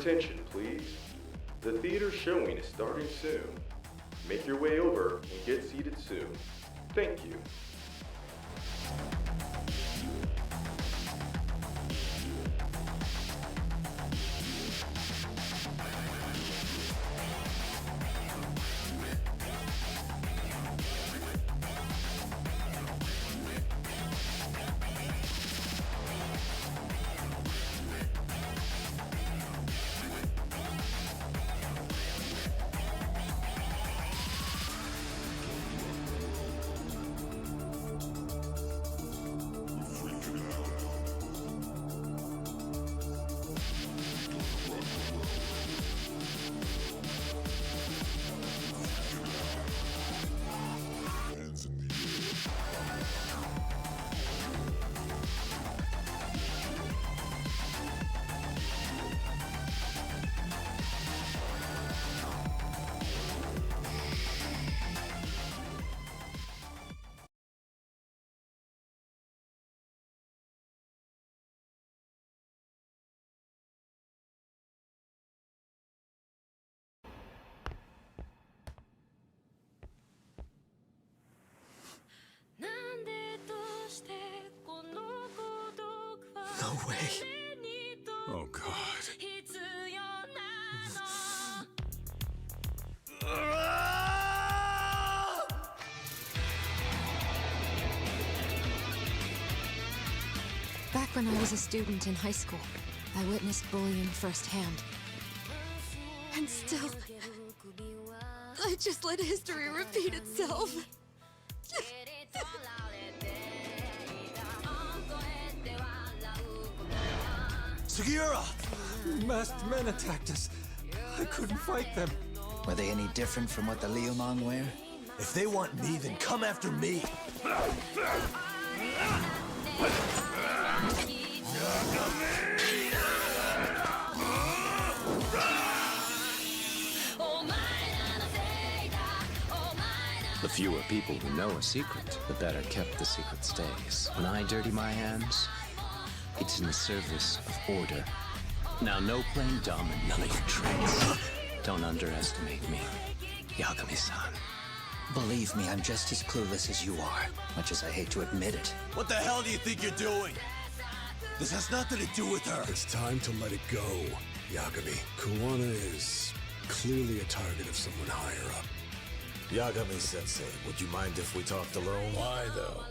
attention, please. The theater showing is starting soon. Make your way over and get seated soon. Thank you. No way. Oh, God. Back when I was a student in high school, I witnessed bullying firsthand. And still, I just let history repeat itself. Sugiura! Masked men attacked us. I couldn't fight them. Were they any different from what the Liumang wear? If they want me, then come after me. The fewer people who know a secret, the better kept the secret stays. When I dirty my hands, it's in the service of order. Now, no playing dumb and none of your tricks. Don't underestimate me, Yagami-san. Believe me, I'm just as clueless as you are, much as I hate to admit it. What the hell do you think you're doing? This has nothing to do with her. It's time to let it go, Yagami. Kuwana is clearly a target of someone higher up. Yagami-sensei, would you mind if we talked alone? Why, though?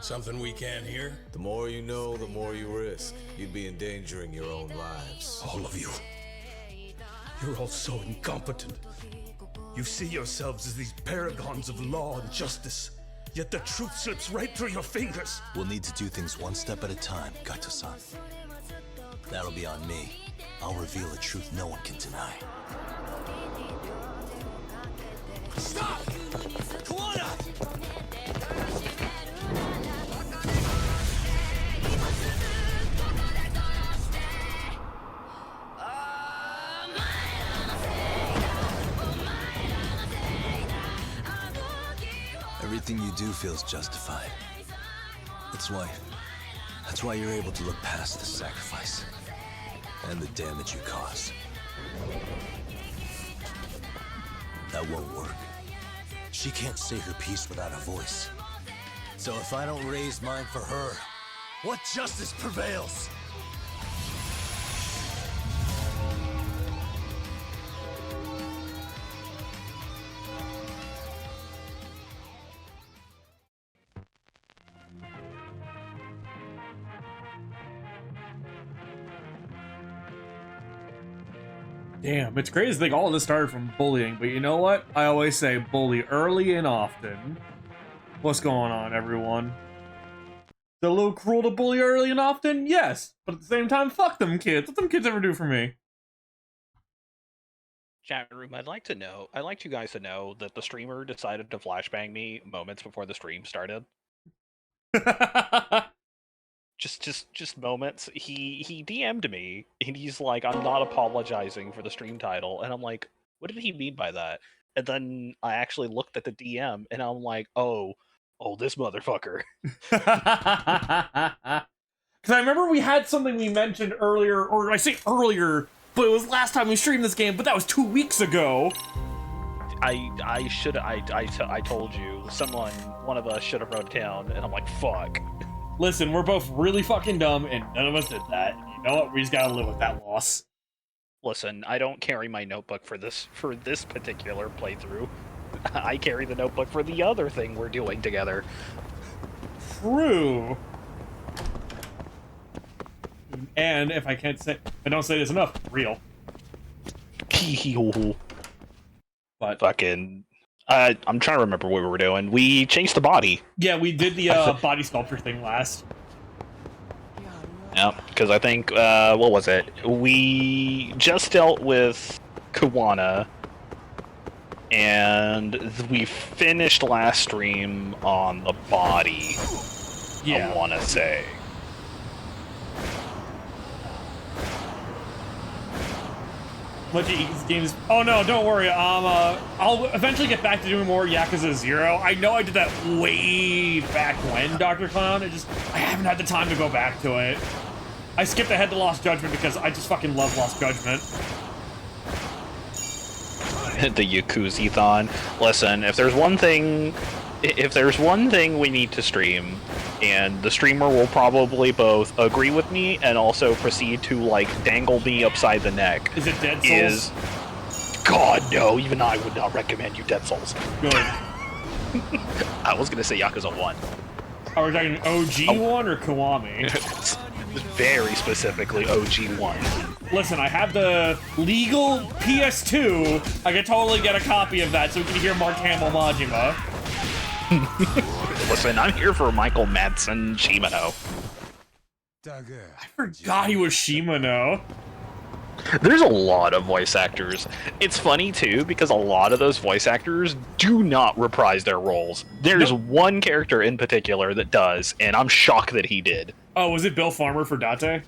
Something we can't hear? The more you know, the more you risk. You'd be endangering your own lives. All of you. You're all so incompetent. You see yourselves as these paragons of law and justice, yet the truth slips right through your fingers. We'll need to do things one step at a time, Gato-san. That'll be on me. I'll reveal a truth no one can deny. Stop! Kuwana! Everything you do feels justified. That's why you're able to look past the sacrifice and the damage you cause. That won't work. She can't say her piece without a voice. So if I don't raise mine for her, what justice prevails? Damn, it's crazy to think all of this started from bullying, but you know what? I always say bully early and often. What's going on, everyone? Is it a little cruel to bully early and often? Yes, but at the same time, fuck them kids. What them kids ever do for me? Chat room, I'd like you guys to know that the streamer decided to flashbang me moments before the stream started. Just moments. He DM'd me and he's like, I'm not apologizing for the stream title, and I'm like, what did he mean by that? And then I actually looked at the DM and I'm like, oh, this motherfucker. Because I remember we had something we mentioned earlier, or I say earlier but it was last time we streamed this game, but that was 2 weeks ago. I told you, one of us should have wrote it down, and I'm like, fuck. Listen, we're both really fucking dumb, and none of us did that. And you know what? We just gotta live with that loss. Listen, I don't carry my notebook for this particular playthrough. I carry the notebook for the other thing we're doing together. True. And if I don't say this enough, real. But fucking, I'm trying to remember what we were doing. We changed the body. Yeah, we did the body sculpture thing last. Yeah, because I think, what was it? We just dealt with Kuwana, and we finished last stream on the body, yeah. I want to say. Bunch of games. Oh no, don't worry. I'll eventually get back to doing more Yakuza 0. I know I did that way back when, Dr. Clown. I haven't had the time to go back to it. I skipped ahead to Lost Judgment because I just fucking love Lost Judgment. The Yakuza-thon. Listen, if there's one thing we need to stream, and the streamer will probably both agree with me and also proceed to, like, dangle me upside the neck. Is it Dead Souls? God, no. Even I would not recommend you Dead Souls. Good. I was gonna say Yakuza 1. Are we talking OG 1 or Kiwami? Very specifically OG 1. Listen, I have the legal PS2. I could totally get a copy of that so we can hear Mark Hamill Majima. Listen, I'm here for Michael Madsen Shimano. I forgot he was Shimano. There's a lot of voice actors. It's funny, too, because a lot of those voice actors do not reprise their roles. There's one character in particular that does, and I'm shocked that he did. Oh, was it Bill Farmer for Date?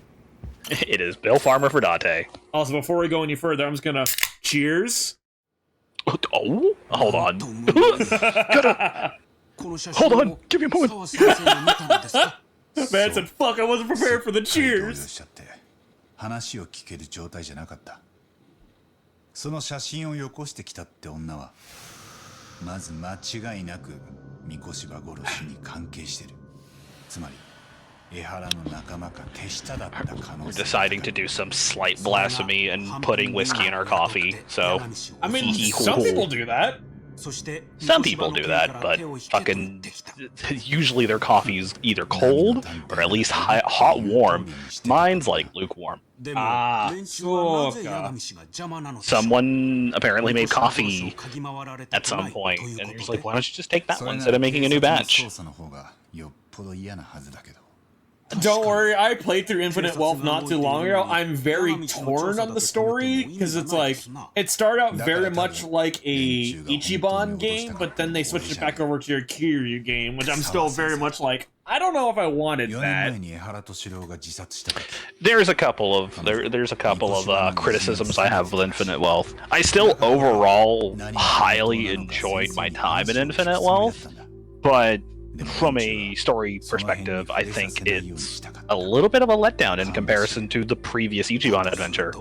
It is Bill Farmer for Date. Also, before we go any further, I'm just gonna... Cheers. Oh? Hold on. Hold on, give me a moment. Man said, fuck, I wasn't prepared for the cheers. 話を聞ける状態じゃなかった。その写真をよこしてきたって女は、まず間違いなく三越場殺しに関係してる。つまり、江原の仲間か手下だった可能性。We're deciding to do some slight blasphemy and putting whiskey in our coffee, so... I mean, some people do that. Some people do that, but fucking... Usually their coffee's either cold, or at least hot warm. Mine's like lukewarm. Someone apparently made coffee at some point, and he was like, why don't you just take that one instead of making a new batch? Don't worry, I played through Infinite Wealth not too long ago. I'm very torn on the story, because it's like, it started out very much like a Ichiban game, but then they switched it back over to a Kiryu game, which I'm still very much like, I don't know if I wanted that. There's a couple of criticisms I have with Infinite Wealth. I still overall highly enjoyed my time in Infinite Wealth, but from a story perspective, I think it's a little bit of a letdown in comparison to the previous Ichiban adventure.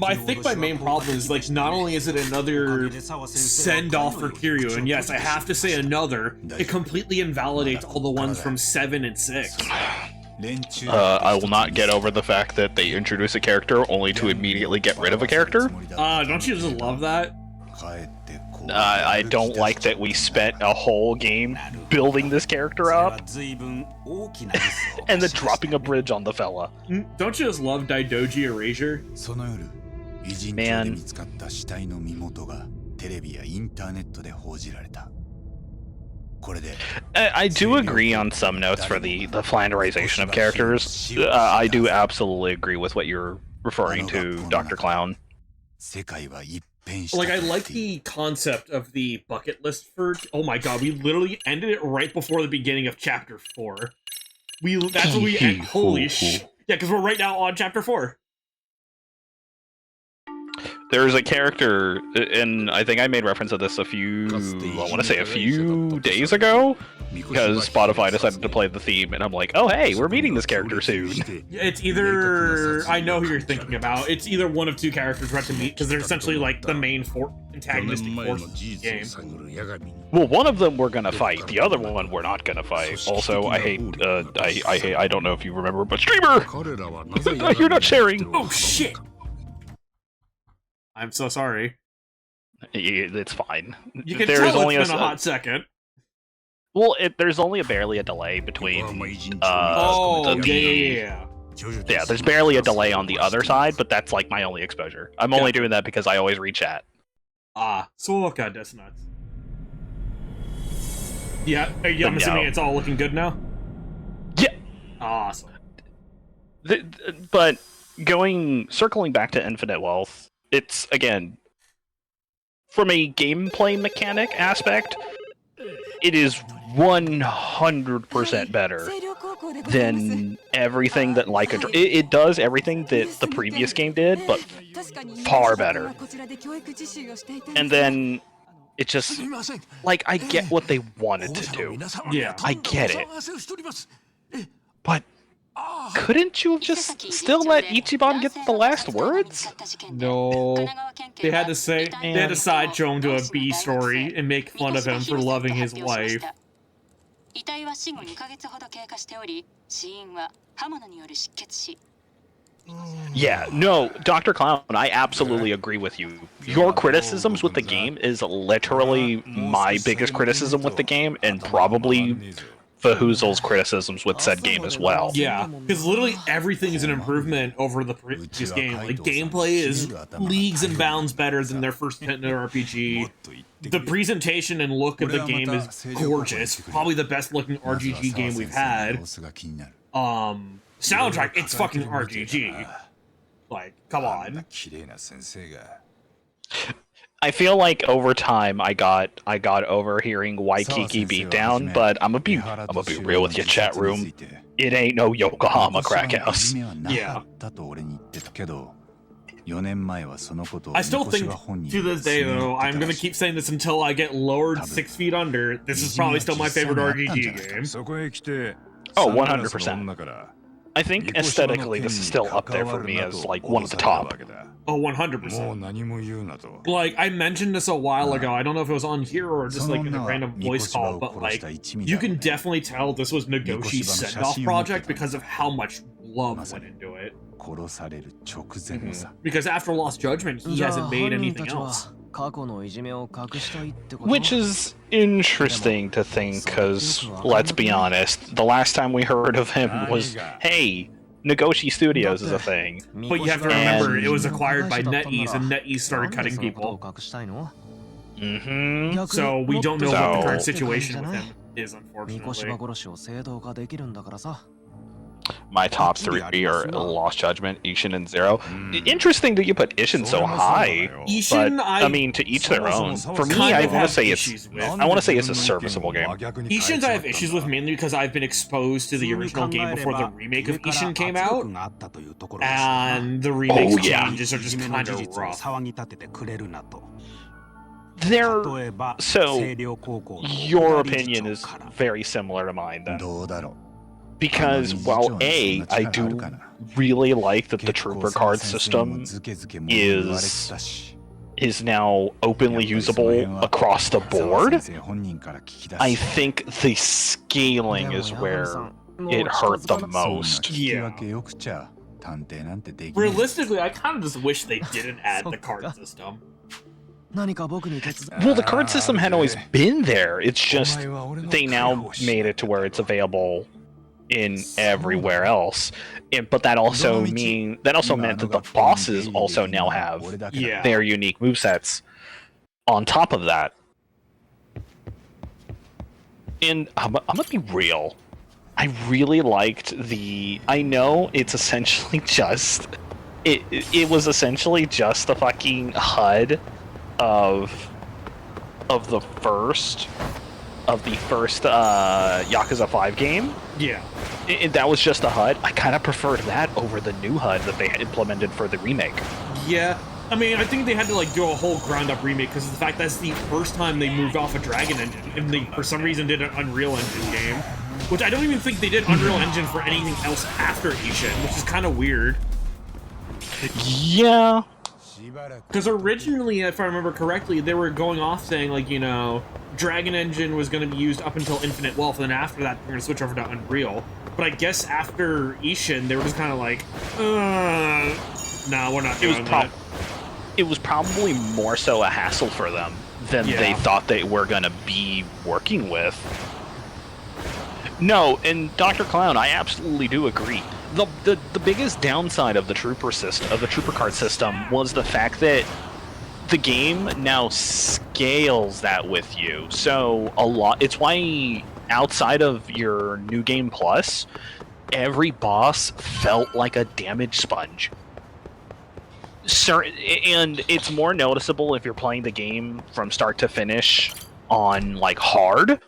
I think my main problem is, like, not only is it another send-off for Kiryu, and yes, I have to say another, it completely invalidates all the ones from 7 and 6. I will not get over the fact that they introduce a character only to immediately get rid of a character. Don't you just love that? I don't like that we spent a whole game building this character up and then dropping a bridge on the fella. Don't you just love Daidoji Erasure? Man. I do agree on some notes for the flanderization of characters. I do absolutely agree with what you're referring to, Dr. Clown. Like, I like the concept of the bucket list for... Oh my god, we literally ended it right before the beginning of Chapter 4. That's what we end... Holy sh... Yeah, because we're right now on Chapter 4. There's a character, and I think I made reference to this a few days ago, because Spotify decided to play the theme, and I'm like, oh hey, we're meeting this character soon. It's either, I know who you're thinking about, it's either one of two characters we're about to meet, because they're essentially like the main antagonistic force of the game. Well, one of them we're gonna fight, the other one we're not gonna fight. Also, I hate, I don't know if you remember, but streamer! You're not sharing! Oh shit! I'm so sorry. It's fine. You can tell only it's been a hot second. Well, there's only barely a delay between. Yeah, there's barely a delay on the other side, but that's like my only exposure. I'm only doing that because I always read chat. So god, that's nuts. Yeah, I'm assuming it's all looking good now? Yeah. Awesome. But circling back to Infinite Wealth, it's, again, from a gameplay mechanic aspect, it is 100% better than everything that it does everything that the previous game did, but far better. And then it just, like, I get what they wanted to do. Yeah. I get it. But couldn't you just still let Ichiban get the last words? No. They had to sideshow him to a B story and make fun of him for loving his wife. Yeah, no, Dr. Clown, I absolutely agree with you. Your criticisms with the game is literally my biggest criticism with the game, and probably Fahoozle's criticisms with said game as well. Yeah, because literally everything is an improvement over the previous game. Like, gameplay is leagues and bounds better than their first RPG. The presentation and look of the game is gorgeous. Probably the best looking RGG game we've had. Soundtrack, it's fucking RGG. Like, come on. I feel like over time I got over hearing Waikiki beatdown, but I'm gonna be real with you, chat room. It ain't no Yokohama crack house. Yeah. I still think, to this day though, I'm gonna keep saying this until I get lowered 6 feet under. This is probably still my favorite RPG game. Oh, 100%. I think aesthetically this is still up there for me as like one of the top. Oh, 100%. Like, I mentioned this a while ago. I don't know if it was on here or just like in a random voice call, but like, you can definitely tell this was Nagoshi's send-off project because of how much love went into it. Because after Lost Judgment, he hasn't made anything else. Which is interesting to think, because, let's be honest, the last time we heard of him was, hey, Nagoshi Studios is a thing. But you have to remember, it was acquired by NetEase, and NetEase started cutting people. Mm-hmm. So we don't know what the current situation with him is, unfortunately. My top 3 are Lost Judgment, Ishin, and Zero. Interesting that you put Ishin so high. Ishin, but, I mean, to each their own. For me, I want to say it's a serviceable game. Ishin's I have issues with mainly because I've been exposed to the original game before the remake of Ishin came out, and the remake changes are just kind of rough. So, your opinion is very similar to mine then. Because, while I do really like that the Trooper card system is now openly usable across the board, I think the scaling is where it hurt the most. Yeah. Realistically, I kind of just wish they didn't add the card system. Well, the card system had always been there. It's just they now made it to where it's available in everywhere else, but that also meant that the bosses also now have their unique movesets on top of that. And I'm gonna be real, I really liked I know it's essentially just it was essentially just the fucking HUD of the first Yakuza 5 game. Yeah. That was just the HUD. I kind of preferred that over the new HUD that they implemented for the remake. Yeah, I mean, I think they had to like do a whole ground-up remake because of the fact that's the first time they moved off a Dragon Engine, and they for some reason did an Unreal Engine game, which I don't even think they did Unreal Engine for anything else after Ishin, which is kind of weird. Yeah. Because originally, if I remember correctly, they were going off saying, like, you know, Dragon Engine was going to be used up until Infinite Wealth, and then after that, they're going to switch over to Unreal. But I guess after Ishin, they were just kind of like, no, we're not doing that. It was probably more so a hassle for them than they thought they were going to be working with. No, and Dr. Clown, I absolutely do agree. The biggest downside of the trooper card system was the fact that the game now scales that with you. So it's why outside of your New Game Plus, every boss felt like a damage sponge. And it's more noticeable if you're playing the game from start to finish on like hard.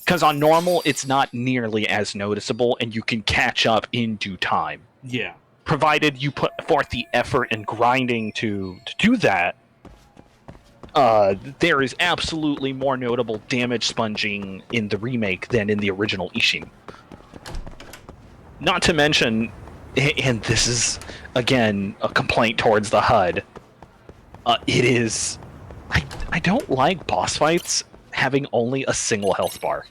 Because on normal, it's not nearly as noticeable, and you can catch up in due time. Yeah. Provided you put forth the effort and grinding to do that, there is absolutely more notable damage sponging in the remake than in the original Ishin. Not to mention, and this is, again, a complaint towards the HUD, it is... I don't like boss fights having only a single health bar.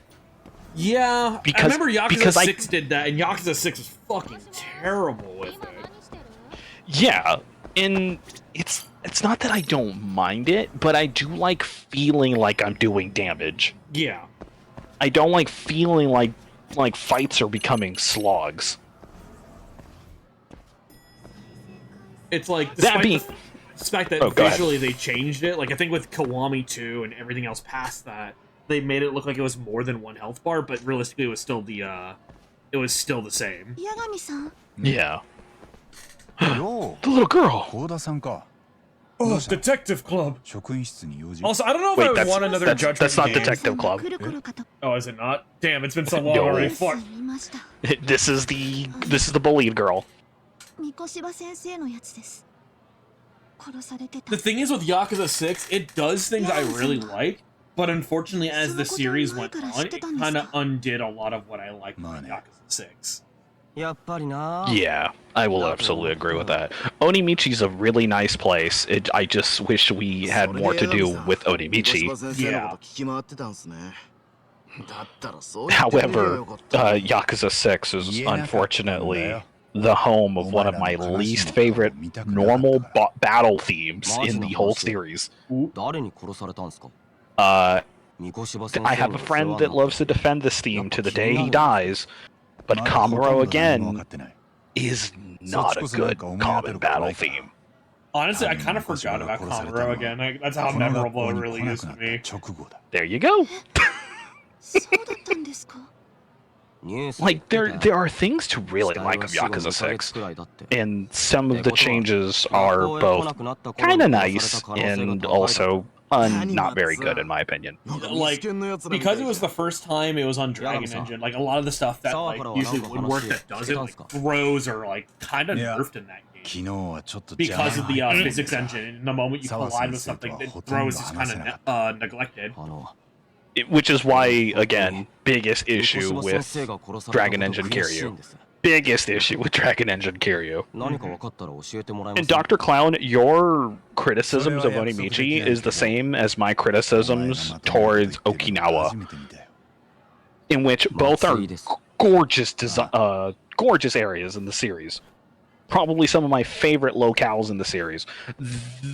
Yeah, I remember Yakuza 6 did that, and Yakuza 6 was fucking terrible with it. Yeah, and it's not that I don't mind it, but I do like feeling like I'm doing damage. Yeah. I don't like feeling like fights are becoming slogs. It's like, despite the fact that visually they changed it, like I think with Kiwami 2 and everything else past that, they made it look like it was more than one health bar, but realistically it was still the same. Yeah. The little girl. Oh, Detective Club. Also, I don't know if I would want another judgment. That's not game. Detective Club. Oh, is it not? Damn, it's been so long already. Fuck. This is the bullied girl. The thing is with Yakuza 6, it does things I really like, but unfortunately as the series went on, it kind of undid a lot of what I liked about Yakuza 6. Yeah, I will absolutely agree with that. Onimichi's a really nice place. I just wish we had more to do with Onimichi. Yeah. However, Yakuza 6 is unfortunately the home of one of my least favorite normal battle themes in the whole series. I have a friend that loves to defend this theme to the day he dies, but Kamuro again is not a good common battle theme. Honestly, I kind of forgot about Kamuro again. That's how memorable it really is to me. There you go. Like, there are things to really like of Yakuza 6, and some of the changes are both kind of nice and also not very good, in my opinion. Like, because it was the first time it was on Dragon Engine, like, a lot of the stuff that like usually would work that doesn't, like, throws are, like, kind of nerfed in that game. Because of the physics engine, and the moment you collide with something, the throws is kind of neglected. Which is why, again, biggest issue with Dragon Engine Kiryu. Biggest issue with Dragon Engine Kiryu. And Dr. Clown, your criticisms of Onimichi is the same as my criticisms towards Okinawa. In which both are gorgeous gorgeous areas in the series. Probably some of my favorite locales in the series.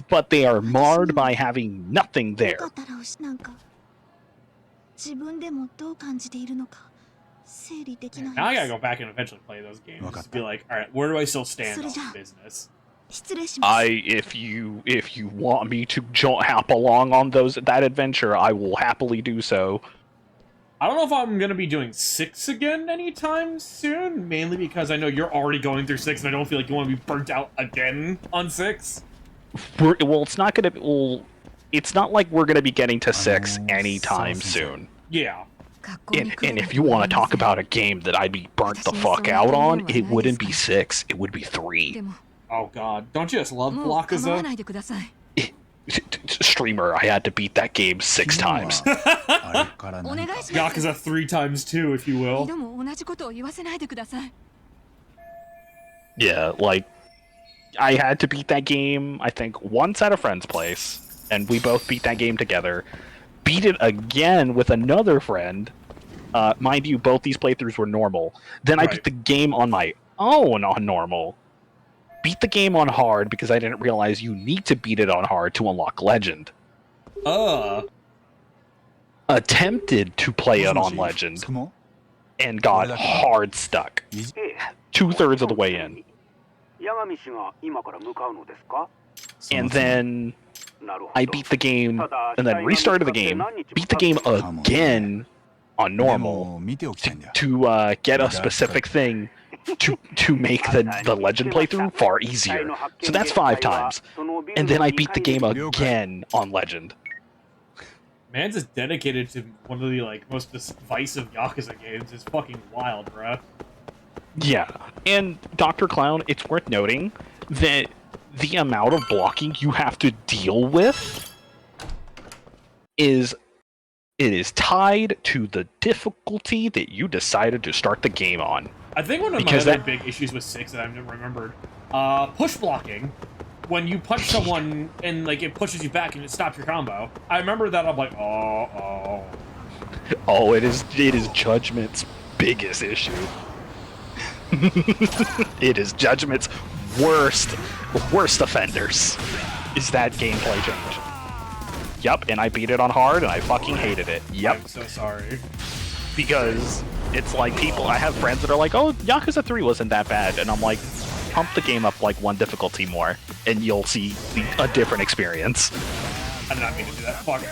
But they are marred by having nothing there. Now I gotta go back and eventually play those games. Just be like, alright, where do I still stand on business? If you want me to hop along on that adventure, I will happily do so. I don't know if I'm gonna be doing 6 again anytime soon, mainly because I know you're already going through 6 and I don't feel like you want to be burnt out again on 6. Well, it's not gonna be... Well, it's not like we're gonna be getting to 6 anytime soon. Yeah. And if you want to talk about a game that I'd be burnt the fuck out on, it wouldn't be 6, it would be 3. Oh god, don't you just love もう Blockaza? 構わないでください。 Streamer, I had to beat that game 6 times. あれからお願い何かします。 Yakuza 3 times too, if you 二 will. 度も同じことを言わせないでください。 Yeah, like, I had to beat that game, I think, once at a friend's place, and we both beat that game together. Beat it again with another friend. Mind you, both these playthroughs were normal. Then I beat the game on my own on normal. Beat the game on hard because I didn't realize you need to beat it on hard to unlock Legend. Attempted to play it on Legend and got hard stuck. 2/3 of the way in. And then I beat the game and then restarted the game, beat the game again on normal to get a specific thing to make the Legend playthrough far easier. So that's 5 times. And then I beat the game again on Legend. Man's is dedicated to one of the like most divisive Yakuza games. It's fucking wild, bruh. Yeah, and Dr. Clown, it's worth noting that the amount of blocking you have to deal with is tied to the difficulty that you decided to start the game on. I think one of my other big issues with 6 that I've never remembered, push blocking. When you punch someone and like it pushes you back and it stops your combo. I remember that. I'm like, oh. Oh, it is Judgment's biggest issue. It is Judgment's worst offenders. Is that gameplay change? Yup, and I beat it on hard and I fucking hated it. Yup. I'm so sorry. Because it's like I have friends that are like, oh, Yakuza 3 wasn't that bad, and I'm like, pump the game up like 1 difficulty more, and you'll see a different experience. I did not mean to do that. Fuck.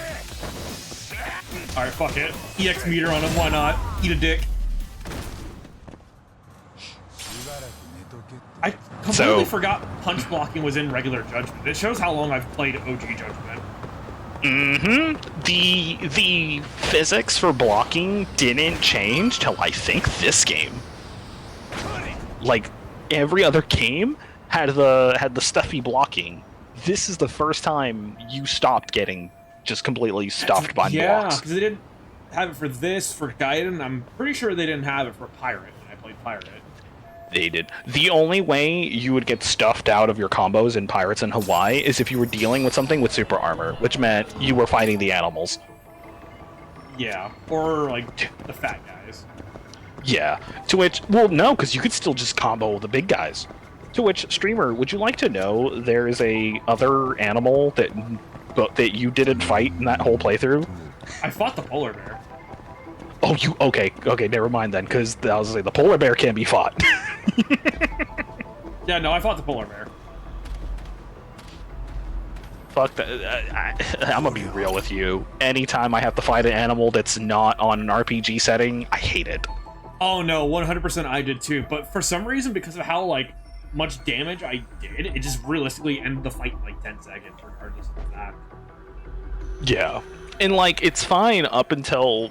Alright, fuck it. EX meter on him, why not? Eat a dick. I completely forgot punch blocking was in regular Judgment. It shows how long I've played OG Judgment. The physics for blocking didn't change till I think this game. Like, every other game had the stuffy blocking. This is the first time you stopped getting just completely stuffed by blocks. Yeah, because they didn't have it for this, for Gaiden. I'm pretty sure they didn't have it for Pirate when I played Pirate. They did. The only way you would get stuffed out of your combos in Pirates in Hawaii is if you were dealing with something with super armor, which meant you were fighting the animals. Yeah, or like the fat guys. Yeah, to which, well, no, because you could still just combo the big guys. To which, Streamer, would you like to know there is a other animal that you didn't fight in that whole playthrough? I fought the polar bear. Oh, okay, never mind then, because I was like, the polar bear can be fought. Yeah, no, I fought the polar bear. Fuck that. I'm gonna be real with you. Anytime I have to fight an animal that's not on an RPG setting, I hate it. Oh no, 100% I did too, but for some reason, because of how, like, much damage I did, it just realistically ended the fight in, like, 10 seconds, regardless of that. Yeah. And, like, it's fine up until...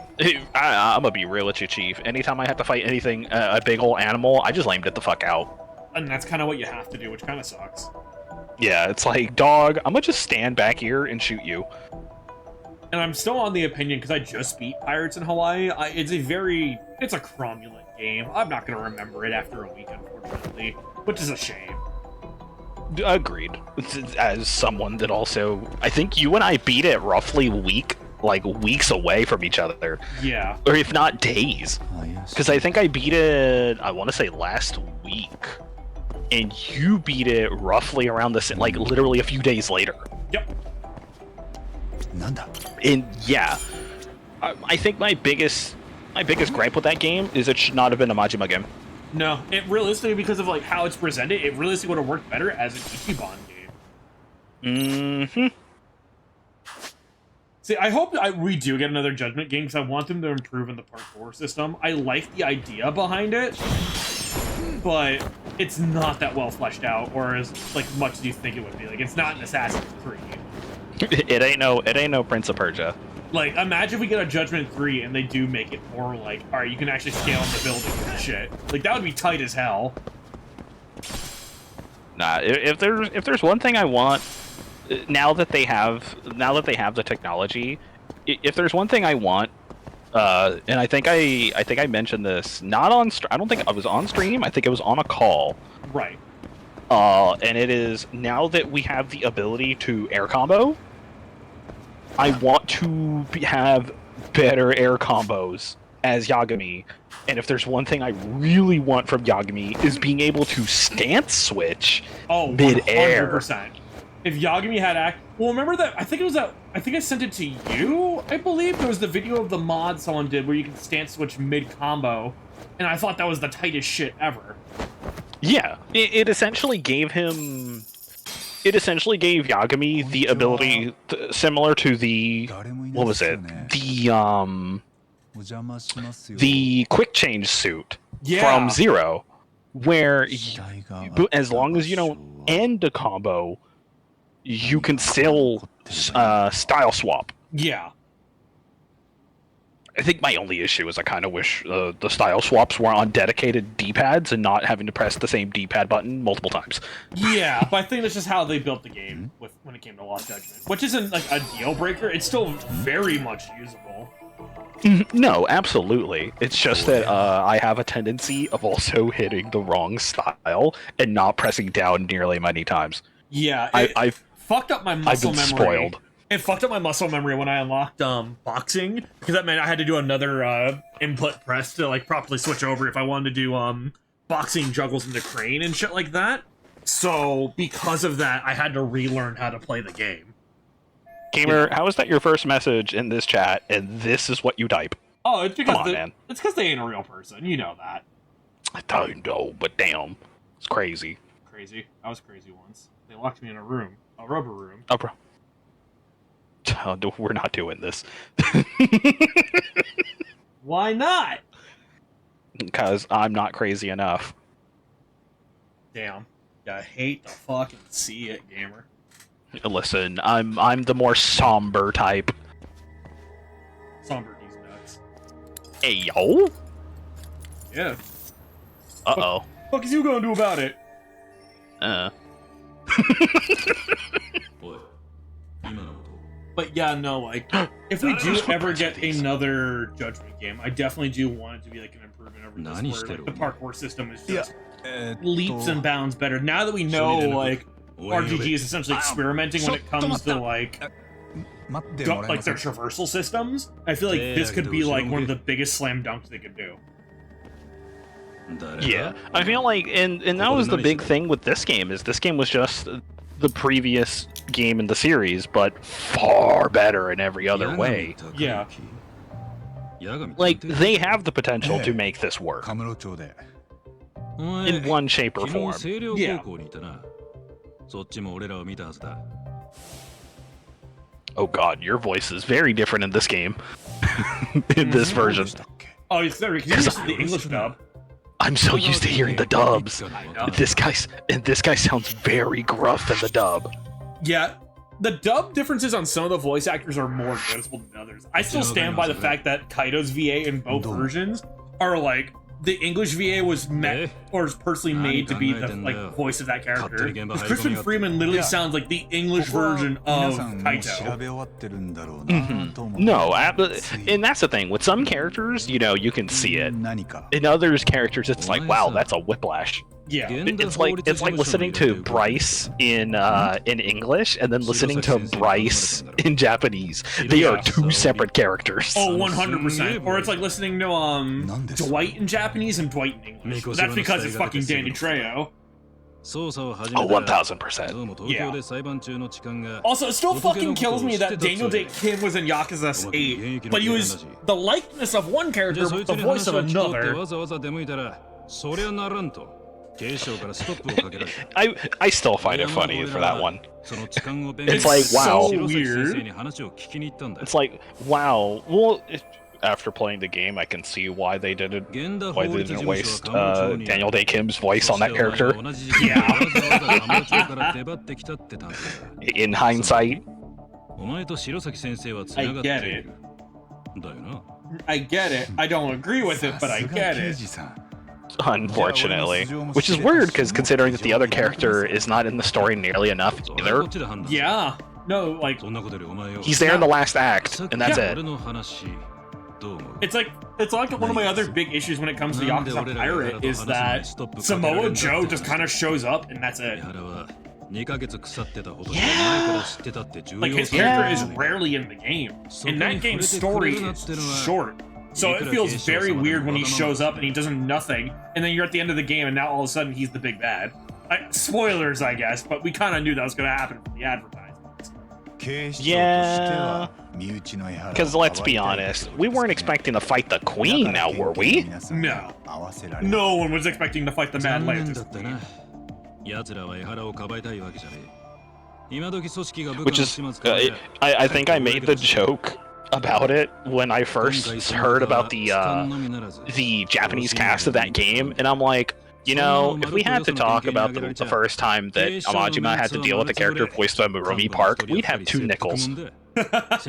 I'm gonna be real with you, Chief. Anytime I have to fight anything, a big old animal, I just lamed it the fuck out. And that's kind of what you have to do, which kind of sucks. Yeah, it's like, dog, I'm gonna just stand back here and shoot you. And I'm still on the opinion, because I just beat Pirates in Hawaii, it's a cromulent game. I'm not going to remember it after a week, unfortunately, which is a shame. Agreed. As someone that also... I think you and I beat it roughly weeks away from each other. Yeah. Or if not days. Because I think I beat it, I want to say last week. And you beat it roughly around the same, like literally a few days later. Yep. And yeah, I think my biggest gripe with that game is it should not have been a Majima game. No, it realistically, because of like how it's presented, it realistically would have worked better as an Ichiban game. Mm-hmm. See, I hope we do get another Judgment game, because I want them to improve in the parkour system. I like the idea behind it, but it's not that well fleshed out, or as like much as you think it would be. Like, it's not an Assassin's Creed. It ain't no Prince of Persia. Like, imagine if we get a Judgment 3 and they do make it more like, alright, you can actually scale in the building and shit. Like, that would be tight as hell. Nah, if there's one thing I want, now that they have the technology, if there's one thing I want, and I think I mentioned this not on I don't think I was on stream. I think it was on a call. Right. And it is now that we have the ability to air combo. I want to have better air combos as Yagami, and if there's one thing I really want from Yagami is being able to stance switch mid-air. 100%. If Yagami had well, remember that? I think I sent it to you. I believe there was the video of the mod someone did where you can stance switch mid combo, and I thought that was the tightest shit ever. Yeah, it essentially gave him. It essentially gave Yagami the ability similar to the what was it? The quick change suit from Zero, where as long as you don't end a combo, you can still style swap. Yeah. I think my only issue is I kind of wish the style swaps were on dedicated D-pads and not having to press the same D-pad button multiple times. Yeah, but I think that's just how they built the game when it came to Lost Judgment, which isn't like a deal breaker. It's still very much usable. No, absolutely. It's just that I have a tendency of also hitting the wrong style and not pressing down nearly many times. Yeah, I've fucked up my muscle memory. Spoiled. It fucked up my muscle memory when I unlocked boxing, because that meant I had to do another input press to like properly switch over if I wanted to do boxing juggles into crane and shit like that. So because of that, I had to relearn how to play the game. Gamer, how is that your first message in this chat, and this is what you type? Oh, it's because Come on, man. It's because they ain't a real person. You know that. I don't know, but damn, it's crazy. Crazy. I was crazy once. They locked me in a room, a rubber room. Oh, bro. Oh, no, we're not doing this. Why not? Because I'm not crazy enough. Damn. I hate to fucking see it, gamer. Listen, I'm the more somber type. Somber these nuts. Hey, yo. Yeah. Uh-oh. Fuck is you gonna do about it? But yeah, no, like, if we do ever get another Judgment game, I definitely do want it to be like an improvement over this, where like, the parkour system is just leaps and bounds better. Now that we know, like, RGG is essentially experimenting when it comes to, like their traversal systems, I feel like this could be, like, one of the biggest slam dunks they could do. Yeah, I feel like, and that was the big thing with this game, is this game was just the previous game in the series, but far better in every other way. Yeah. Like, they have the potential to make this work. In one shape or form. Yeah. Oh god, your voice is very different in this game. In this version. Oh, it's very because the English dub. I'm so used to hearing the dubs. This guy sounds very gruff in the dub. Yeah, the dub differences on some of the voice actors are more noticeable than others. I still stand by the fact that Kaido's VA in both versions are like the English VA was personally made to be the voice of that character. Because Crispin Freeman literally sounds like the English version of Kaito. No, and that's the thing. With some characters, you can see it. In others characters, it's like, wow, that's a whiplash. Yeah, it's like listening to Bryce in English and then listening to Bryce in Japanese. They are two separate characters. Oh, 100%. Or it's like listening to Dwight in Japanese and Dwight in English. But that's because it's fucking Danny Trejo. Oh, 1000%. Yeah. Also, it still fucking kills me that Daniel Day Kim was in Yakuza 8, but he was the likeness of one character with the voice of another. I still find it funny for that one. It's like, wow. So weird. It's like, wow. Well, after playing the game, I can see why they didn't waste Daniel Day Kim's voice on that character. Yeah. In hindsight. I get it. I get it. I don't agree with it, but I get it. unfortunately. Which is weird, because considering that the other character is not in the story nearly enough either. Yeah. No, like... He's there in the last act, and that's it. It's like one of my other big issues when it comes to Yakuza Pirate is that Samoa Joe just kind of shows up, and that's it. Yeah. Like, his character is rarely in the game. And that game's story is short. So it feels very weird when he shows up and he does nothing, and then you're at the end of the game and now all of a sudden he's the big bad. Spoilers, I guess, but we kind of knew that was going to happen from the advertisements. Yeah. Because let's be honest, we weren't expecting to fight the queen now, were we? No. No one was expecting to fight the Mad Lantis. Which is, I think I made the joke about it when I first heard about the Japanese cast of that game, and I'm like, you know, if we had to talk about the first time that Amajima had to deal with a character voiced by Murumi Park, we'd have 2 nickels. It's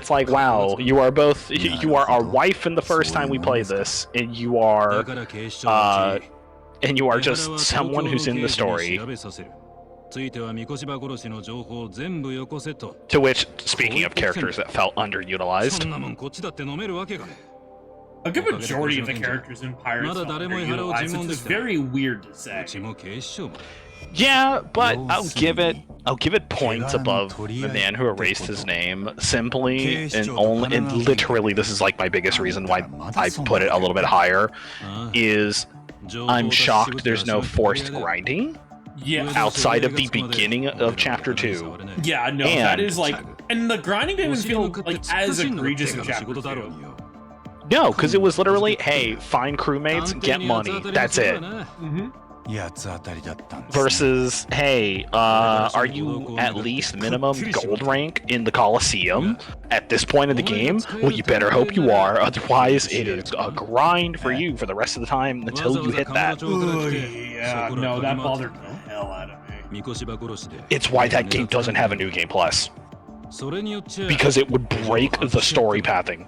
like, wow, you are both, you are our wife in the first time we play this, and you are just someone who's in the story. To which, speaking of characters that felt underutilized, a good majority of the characters in Pirates felt underutilized, which is very weird to say. Yeah, but I'll give it points above the man who erased his name, simply and literally this is like my biggest reason why I put it a little bit higher, is I'm shocked there's no forced grinding. Yeah. Outside of the beginning of chapter 2. Yeah, no, that is like, and the grinding didn't feel like as egregious in chapter 2. No, because it was literally, hey, find crewmates, get money, that's it. Versus, hey, are you at least minimum gold rank in the Coliseum at this point in the game? Well, you better hope you are, otherwise it is a grind for you for the rest of the time until you hit that. Yeah, no, that bothered the hell out of me. It's why that game doesn't have a New Game Plus. Because it would break the story pathing.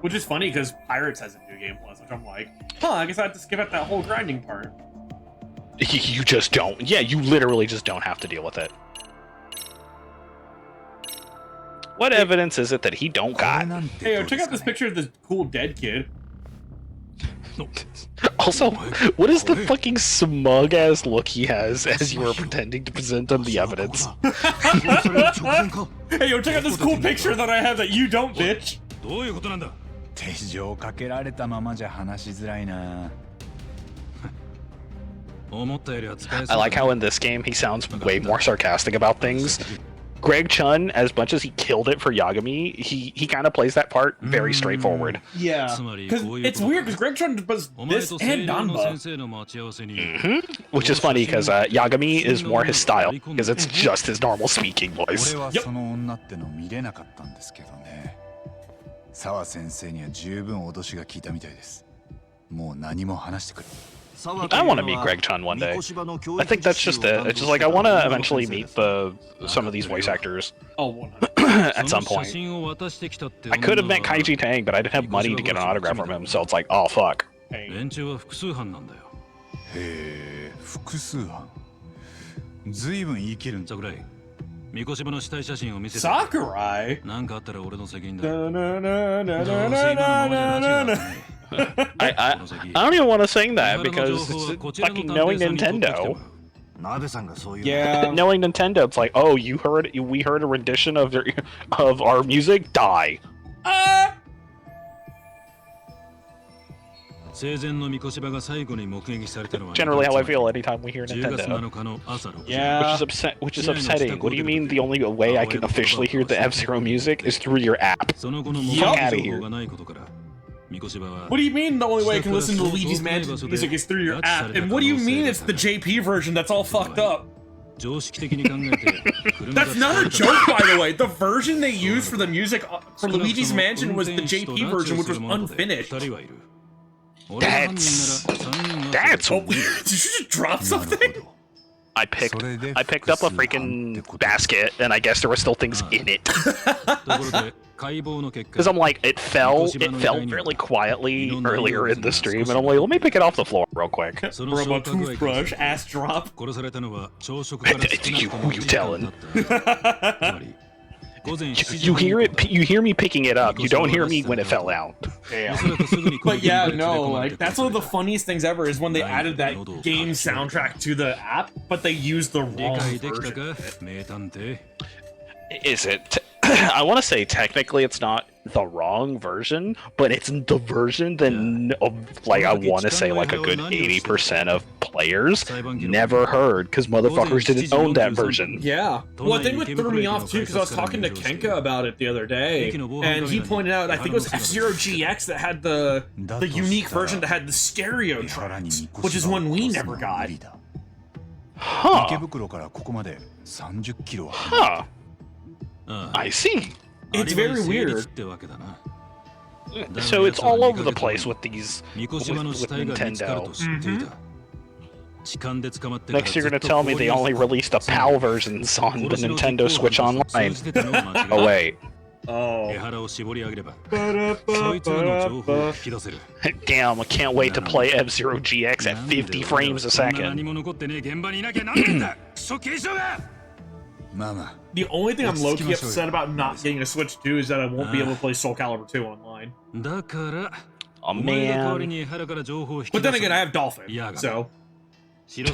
Which is funny because Pirates has a New Game Plus, which I'm like, I guess I have to skip out that whole grinding part. You just don't. Yeah, you literally just don't have to deal with it. What evidence is it that he don't got? Hey, check out this picture of this cool dead kid. Also, what is the fucking smug-ass look he has as you were pretending to present him the evidence? Hey, check out this cool picture that I have that you don't, bitch! I like how in this game he sounds way more sarcastic about things. Greg Chun, as much as he killed it for Yagami, he kind of plays that part very straightforward. Yeah, because it's weird because Greg Chun was this and Danba. Which is funny because Yagami is more his style because it's just his normal speaking voice. Yep. I want to meet Greg Chun one day. I think that's just it. It's just like I want to eventually meet some of these voice actors. Oh, at some point. I could have met Kaiji Tang, but I didn't have money to get an autograph from him, so it's like, oh fuck. Sakurai? I don't even want to sing that because it's fucking knowing Nintendo. Yeah. Knowing Nintendo, it's like, oh, we heard a rendition of our music, die. Generally how I feel anytime we hear Nintendo. Yeah. Which is upsetting. What do you mean the only way I can officially hear the F-Zero music is through your app? Fuck out of here. What do you mean the only way I can listen to Luigi's Mansion music is through your app? And what do you mean it's the JP version that's all fucked up? That's not a joke, by the way. The version they used for the music for Luigi's Mansion was the JP version, which was unfinished. That's weird. Did you just drop something? I picked up a freaking basket, and I guess there were still things in it. Because I'm like, it fell really quietly earlier in the stream, and I'm like, let me pick it off the floor real quick. Robo toothbrush, ass drop. Who you telling? You hear it. You hear me picking it up. You don't hear me when it fell out. But yeah, no, like that's one of the funniest things ever is when they added that game soundtrack to the app, but they used the wrong version. Is it? I want to say technically it's not the wrong version, but it's the version that, like, I want to say like a good 80% of players never heard because motherfuckers didn't own that version. Yeah. Well, I think what threw me off too, because I was talking to Kenka about it the other day, and he pointed out I think it was F-Zero GX that had the unique version that had the stereo tracks, which is one we never got. Huh. Huh. I see. It's very weird. So it's all over the place with these with Nintendo. Next you're gonna tell me they only released the PAL versions on the Nintendo Switch Online. Oh wait. Oh. Damn, I can't wait to play F-Zero GX at 50 frames a second. The only thing I'm low-key upset about not getting a Switch 2 is that I won't be able to play Soul Calibur 2 online. Oh man. But then again, I have Dolphin, so... This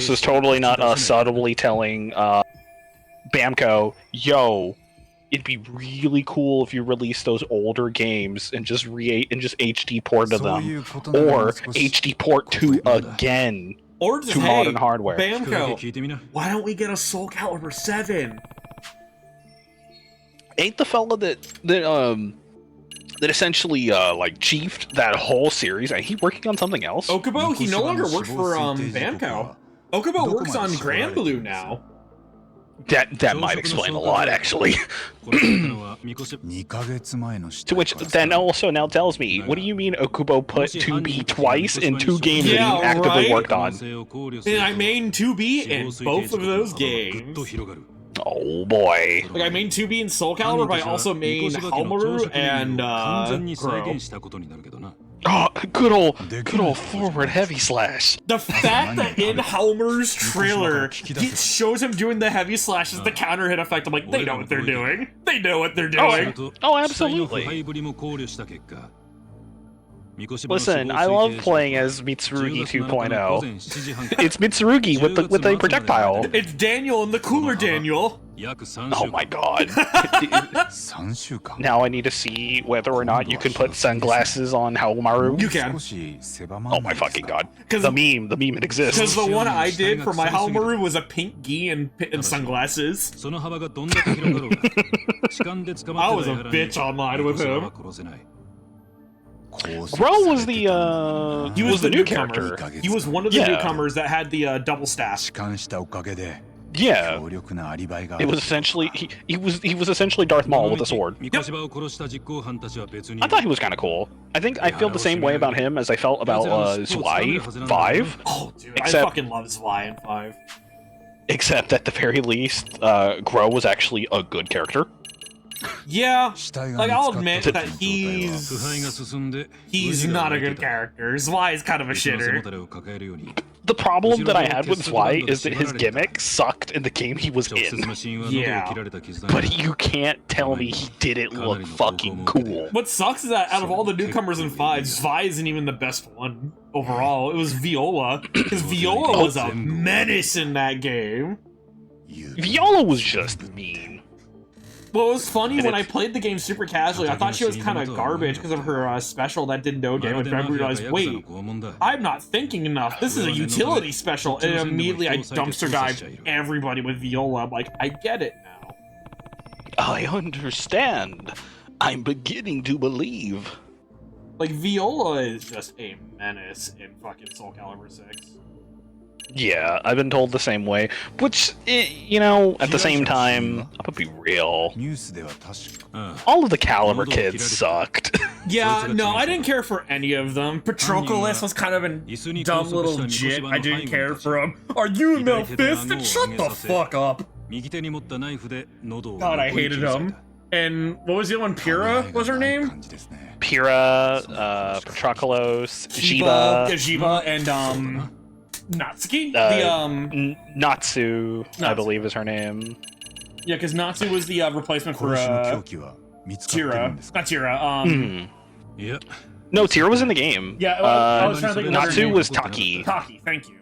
is totally not us subtly telling Bamco, yo, it'd be really cool if you released those older games and just HD ported them, or HD port 2 again. Or just, to modern hardware. Bamco, why don't we get a Soul Calibur 7? Ain't the fella that essentially like chiefed that whole series? Ain't he working on something else? Okubo, he no longer works for Bamco. Okubo works on Grand Blue now. That might explain a lot, actually. To which then also now tells me, what do you mean Okubo put 2B twice in 2 games that he actively worked on? And I main 2B in both of those games. Oh boy. Like I main 2B in Soul Calibur, but I also main Haomaru and Gro. Oh, good old forward heavy slash. The fact that in Haomaru's trailer, it shows him doing the heavy slash as the counter hit effect, I'm like, they know what they're doing. They know what they're doing. Oh, absolutely. Listen, I love playing as Mitsurugi 2.0. It's Mitsurugi with a projectile. It's Daniel and the cooler Daniel. Oh my god. Now I need to see whether or not you can put sunglasses on Haomaru. You can. Oh my fucking god. The meme it exists. Because the one I did for my Haomaru was a pink gi and sunglasses. I was a bitch online with him. Bro was the he was the new newcomer. character. He was one of the newcomers that had the double staff. Yeah. It was essentially he was essentially Darth Maul with a sword. Yep. I thought he was kind of cool. I feel the same way about him as I felt about Zwei 5. Oh dude, I fucking love Zwei in 5. Except at the very least, Gro was actually a good character. Yeah, like I'll admit that he's not a good character. Zwei is kind of a shitter. The problem that I had with Zwei is that his gimmick sucked in the game he was in. Yeah. But you can't tell me he didn't look fucking cool. What sucks is that out of all the newcomers in 5, Zwei isn't even the best one overall. It was Viola, because Viola was a menace in that game. Viola was just mean. Well, it was funny when I played the game super casually. I thought she was kind of garbage because of her special that did no damage. But I realized, wait, I'm not thinking enough. This is a utility special, and immediately I dumpster dived everybody with Viola. I'm like, I get it now. I understand. I'm beginning to believe. Like Viola is just a menace in fucking Soul Calibur 6. Yeah, I've been told the same way. Which, you know, at the same time, I'm gonna be real. All of the Calibur kids sucked. Yeah, no, I didn't care for any of them. Patroclus was kind of a dumb little jit. I didn't care for him. Are you Mephiston? Shut the fuck up. God, I hated him. And what was the other one? Pyrrha was her name? Pyrrha, Patroclus, Jiba. Yeah, Jiba, and Natsuki? Natsu, I believe is her name. Yeah, because Natsu was the replacement for Tira. Not Tira, Yeah. No, Tira was in the game. Yeah, I was trying to think of Natsu was Taki. Taki, thank you.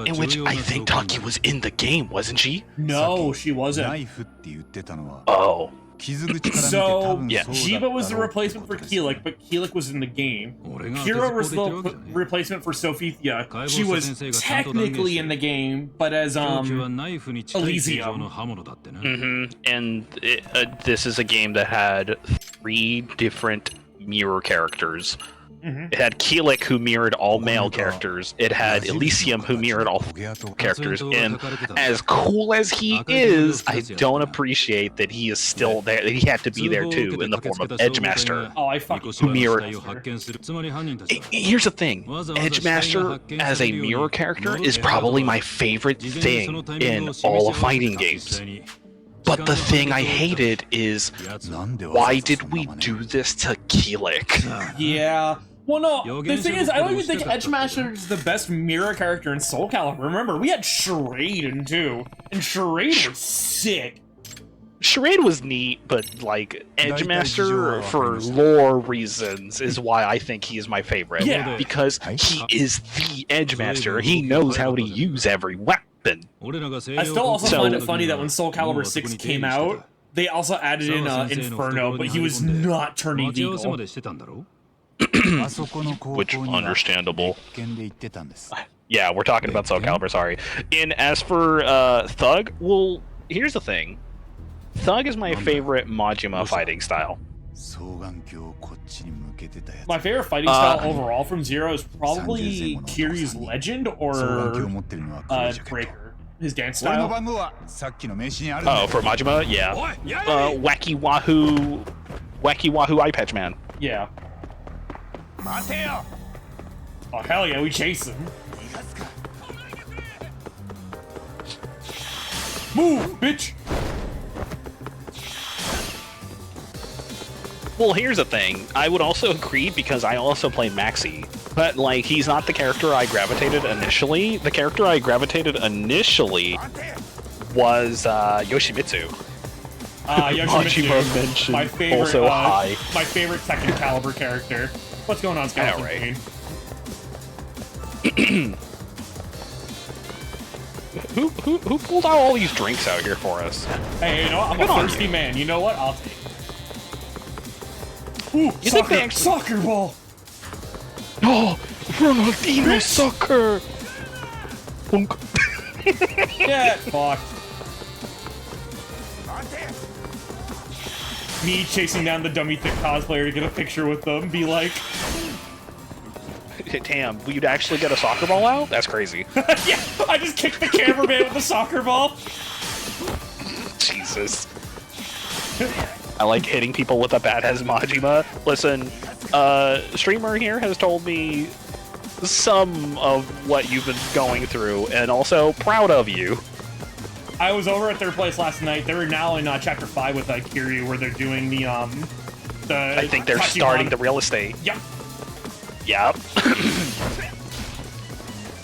In which I think Taki was in the game, wasn't she? No, she wasn't. Oh. So, yeah. Jiba was the replacement for Keelik, but Keelik was in the game. Pyrrha was the replacement for Sophia. She was technically in the game, but as Elysium. And this is a game that had 3 different mirror characters. It had Keelik, who mirrored all male characters. It had Elysium, who mirrored all characters. And as cool as he is, I don't appreciate that he is still there. That he had to be there too, in the form of Edgemaster. Oh, I fucking mirrored. Here's the thing: Edgemaster as a mirror character is probably my favorite thing in all of fighting games. But the thing I hated is, why did we do this to Keelik? Yeah. Well, no, the thing is, I don't even think Edgemaster is the best mirror character in Soul Calibur. Remember, we had Sharaden too, and Sharaden was sick. Sharaden was neat, but like Edgemaster, for lore reasons, is why I think he is my favorite. Yeah. Because he is the Edgemaster. He knows how to use every weapon. I still also find it funny that when Soul Calibur 6 came out, they also added in Inferno, but he was not turning legal. Which, understandable. Yeah, we're talking about Soul Calibur, sorry. And as for Thug, well, here's the thing. Thug is my favorite Majima fighting style. My favorite fighting style overall from Zero is probably Kiryu's Legend or Breaker. His dance style. Oh, for Majima? Yeah. Wacky Wahoo Eye Patch Man. Yeah. Oh, hell yeah, we chase him. Move, bitch! Well, here's the thing. I would also agree because I also played Maxi. But, like, he's not the character I gravitated initially. The character I gravitated initially was Yoshimitsu. Yoshimitsu, mentioned my favorite, also high. My favorite Tekken Calibur character. What's going on, Skeleton Kane? Who pulled out all these drinks out here for us? Hey, you know what? I'm a thirsty man. You know what? I'll take it. Ooh, soccer ball! Oh, Ronaldinho soccer! Get fucked. Me chasing down the dummy thick cosplayer to get a picture with them, be like... Damn, you'd actually get a soccer ball out? That's crazy. Yeah, I just kicked the cameraman with the soccer ball. Jesus. I like hitting people with a bat as Majima. Listen, streamer here has told me some of what you've been going through, and also proud of you. I was over at their place last night. They were now in Chapter 5 with Kiryu, where they're doing the I think they're starting the real estate. Yep. Yep.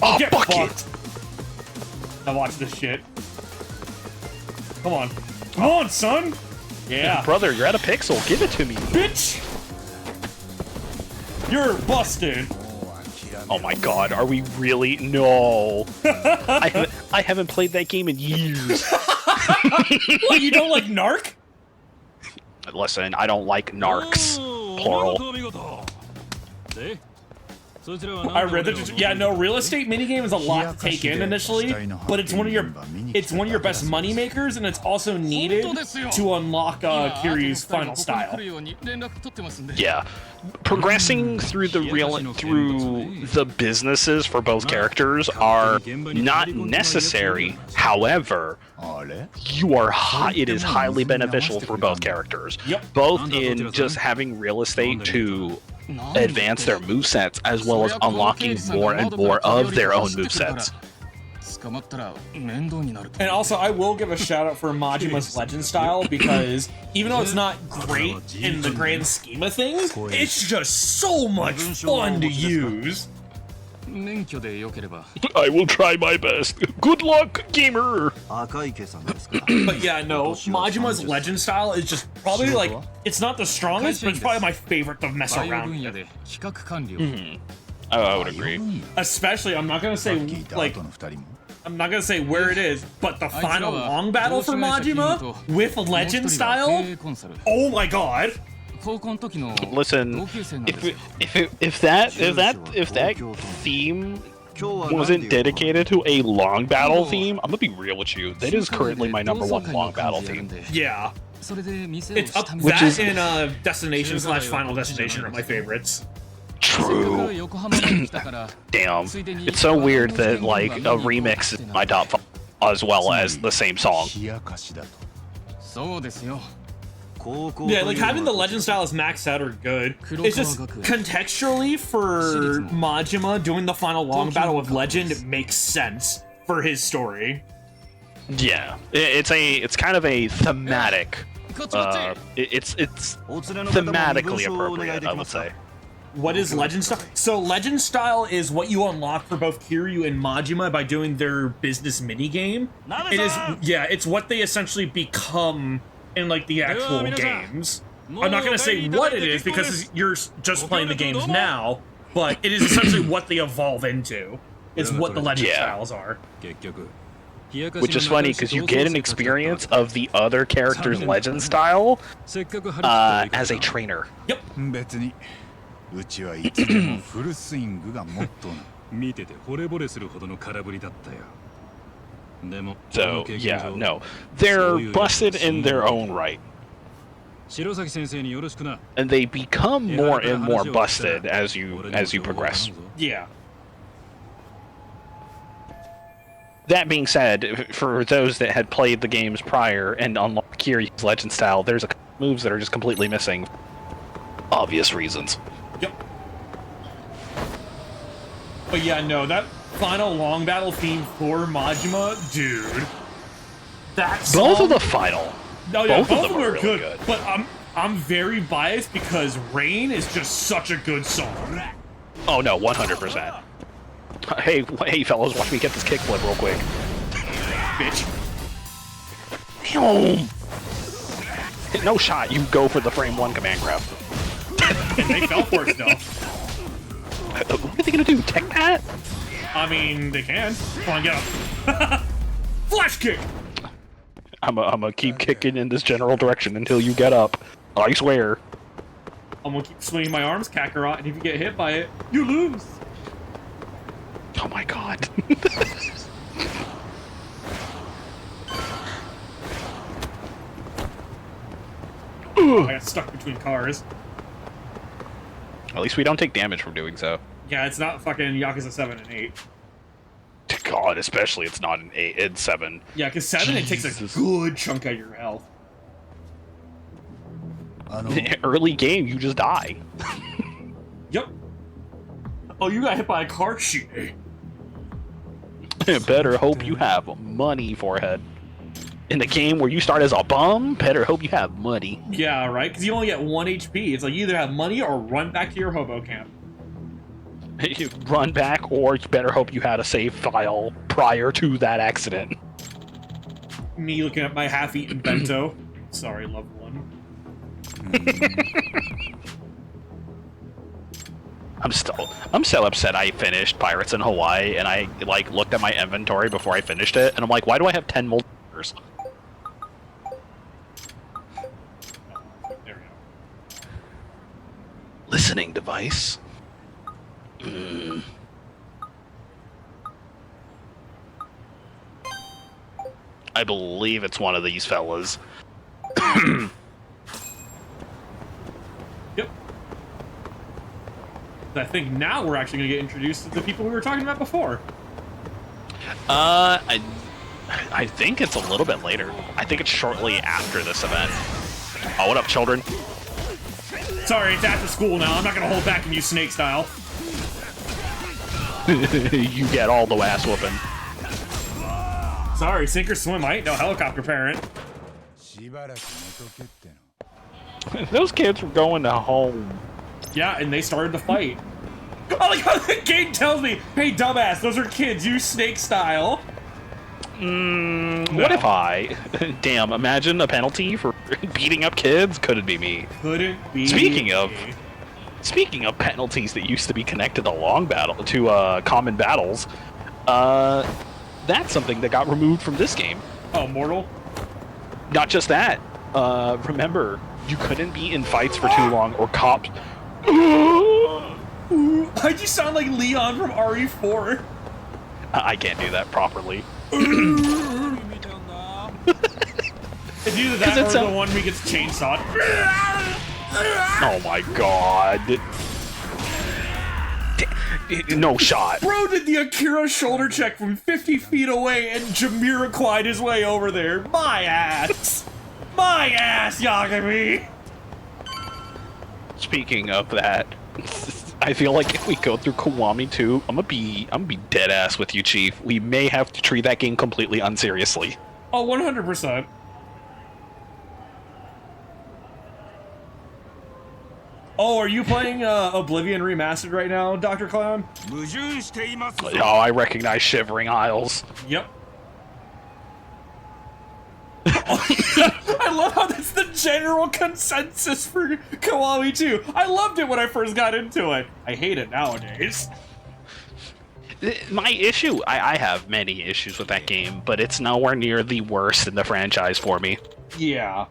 Oh, get bucket! Fucked. Now watch this shit. Come on. Come on, son! Yeah. Brother, you're out of pixel. Give it to me. Bitch! You're busted. Oh my god, are we really? No. I haven't played that game in years. What, you don't like Narc? Listen, I don't like narcs. Plural. I read that. Yeah, no, real estate minigame is a lot to take in initially, but it's one of your best money makers, and it's also needed to unlock Kiryu's final style. Yeah, progressing through the businesses for both characters are not necessary. However, it is highly beneficial for both characters. Yep. Both in just having real estate to advance their movesets, as well as unlocking more and more of their own movesets. And also, I will give a shout out for Majima's Legend style, because even though it's not great in the grand scheme of things, it's just so much fun to use. I will try my best. Good luck, gamer! But yeah, no, Majima's Legend style is just probably like, it's not the strongest, but it's probably my favorite to mess around with. I would agree. Especially, I'm not gonna say where it is, but the final long battle for Majima with Legend style. Oh my god! Listen, if that theme wasn't dedicated to a long battle theme, I'm gonna be real with you. That is currently my #1 long battle theme. Yeah, it's up. That and Destination / Final Destination are my favorites. True. Damn, it's so weird that like a remix is my top 5 as well as the same song. Yeah, like having the Legend styles maxed out are good. It's just contextually for Majima doing the final long battle with Legend, it makes sense for his story. Yeah, it's kind of a thematic. It's thematically appropriate, I would say. What is Legend style? So Legend style is what you unlock for both Kiryu and Majima by doing their business minigame. It is, yeah, it's what they essentially become in like the actual games. I'm not gonna say what it is because you're just playing the games now, but it is essentially what they evolve into. It's what the Legend styles are. Which is funny because you get an experience of the other character's Legend style as a trainer. Yep. So, yeah, no. They're busted in their own right. And they become more and more busted as you progress. Yeah. That being said, for those that had played the games prior and unlocked Kiryu's Legend style, there's a couple moves that are just completely missing. Obvious reasons. Yep. But yeah, no, that final long battle theme for Majima, dude. That's both of the final. No, yeah, both of them are really good. But I'm very biased because Rain is just such a good song. Oh no, 100%. Hey, fellas, watch me get this kickflip real quick. Bitch. No shot. You go for the frame 1 command grab. And they fell for it still. What are they gonna do? Tech that? I mean, they can. Come on, get up. Flash kick! I'm gonna keep kicking in this general direction until you get up. I swear. I'm gonna keep swinging my arms, Kakarot, and if you get hit by it, you lose. Oh my god. I got stuck between cars. At least we don't take damage from doing so. Yeah, it's not fucking Yakuza 7 and 8. God, especially it's not an 8 and 7. Yeah, because 7 it takes a good chunk out of your health. Early game, you just die. Yep. Oh, you got hit by a car sheet. Better hope you have money, forehead. In the game where you start as a bum, better hope you have money. Yeah, right? Because you only get 1 HP. It's like you either have money or run back to your hobo camp. You run back, or you better hope you had a save file prior to that accident. Me looking at my half-eaten bento. Sorry, loved one. I'm so upset I finished Pirates in Hawaii, and I like looked at my inventory before I finished it, and I'm like, why do I have 10 multiples? There we go. Listening device. I believe it's one of these fellas. Yep. I think now we're actually going to get introduced to the people we were talking about before. I think it's a little bit later. I think it's shortly after this event. Oh, what up, children? Sorry, it's after school now. I'm not going to hold back and use snake style. You get all the ass whooping. Sorry, sink or swim. I ain't no helicopter parent. Those kids were going to home. Yeah, and they started to fight. I like how the game tells me, hey, dumbass, those are kids. Use snake style. No. What if I? Damn, imagine a penalty for beating up kids. Couldn't be me. Couldn't be Speaking of penalties that used to be connected to common battles, that's something that got removed from this game. Oh, Mortal? Not just that. Remember, you couldn't be in fights for too long, or cops. Why'd you sound like Leon from RE4? I can't do that properly. It's either that or the one where he gets chainsawed. Oh my god. No shot. Bro did the Akira shoulder check from 50 feet away and Jamiroquai'd his way over there. My ass. My ass, Yagami. Speaking of that, I feel like if we go through Kiwami 2, I'm gonna be dead ass with you, Chief. We may have to treat that game completely unseriously. Oh, 100%. Oh, are you playing Oblivion Remastered right now, Dr. Clown? Oh, I recognize Shivering Isles. Yep. I love how that's the general consensus for Kiwami 2. I loved it when I first got into it. I hate it nowadays. My issue, I have many issues with that game, but it's nowhere near the worst in the franchise for me. Yeah.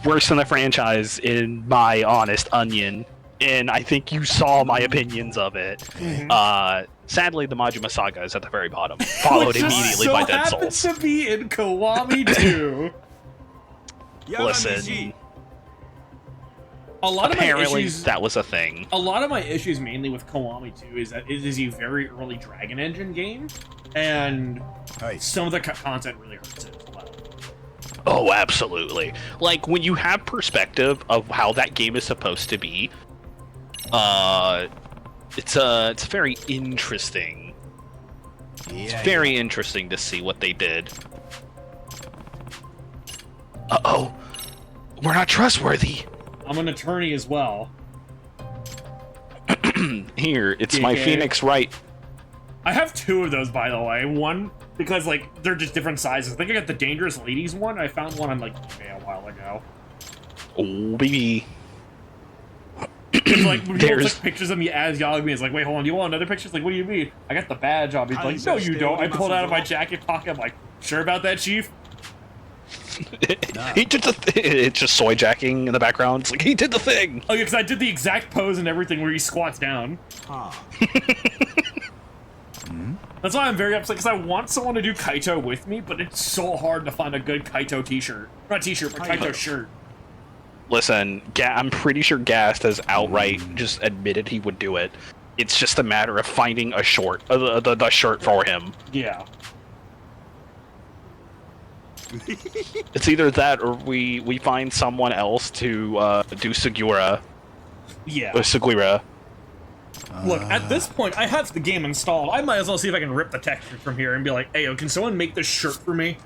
Worse than the franchise, in my honest onion, and I think you saw my opinions of it. Sadly, the Majima Saga is at the very bottom, followed immediately by Dead Souls. To be in Kiwami 2. Listen, a lot apparently of my issues, that was a thing. A lot of my issues, mainly with Kiwami 2, is that it is a very early Dragon Engine game, and some of the content really hurts it as well. Oh, absolutely. Like, when you have perspective of how that game is supposed to be, it's very interesting. It's very interesting to see what they did. Uh-oh. We're not trustworthy. I'm an attorney as well. Here, it's my Phoenix Wright. I have two of those, by the way. One, because, like, they're just different sizes. I think I got the Dangerous Ladies one. I found one on, like, eBay a while ago. Oh, baby. Like, when people took pictures of me as Yagami, it's like, wait, hold on, do you want another picture? It's like, what do you mean? I got the badge on. He's like, no, you don't. I pulled it out of my jacket pocket. I'm like, sure about that, Chief? He did it's just soy jacking in the background. It's like, he did the thing. Oh, yeah, because I did the exact pose and everything where he squats down. That's why I'm very upset, because I want someone to do Kaito with me, but it's so hard to find a good Kaito t-shirt. Not t-shirt, but Kaito shirt. Listen, I'm pretty sure Gast has outright just admitted he would do it. It's just a matter of finding a short, the shirt for him. Yeah. It's either that or we find someone else to do Segura. Yeah. Or Seguira. Look, at this point, I have the game installed. I might as well see if I can rip the texture from here and be like, hey, yo, can someone make this shirt for me?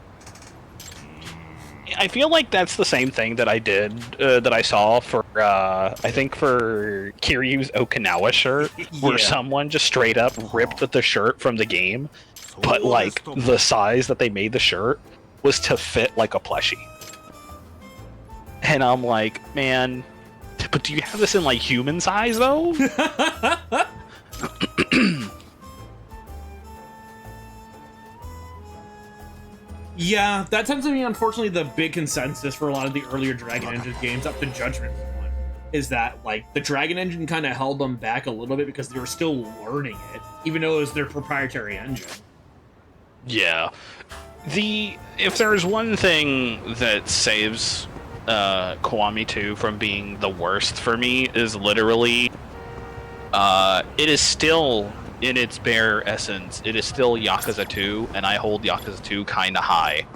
I feel like that's the same thing that I did, that I saw for, I think for Kiryu's Okinawa shirt, where someone just straight up ripped the shirt from the game, but, like, the size that they made the shirt was to fit like a plushie. And I'm like, man, but do you have this in, like, human size, though? Yeah, that tends to be, unfortunately, the big consensus for a lot of the earlier Dragon Engine games, up to Judgment. is that like the Dragon engine kind of held them back a little bit because they were still learning it, even though it was their proprietary engine. Yeah. If there's one thing that saves Kiwami 2 from being the worst for me is literally it is still in its bare essence, it is still Yakuza 2, and I hold Yakuza 2 kind of high.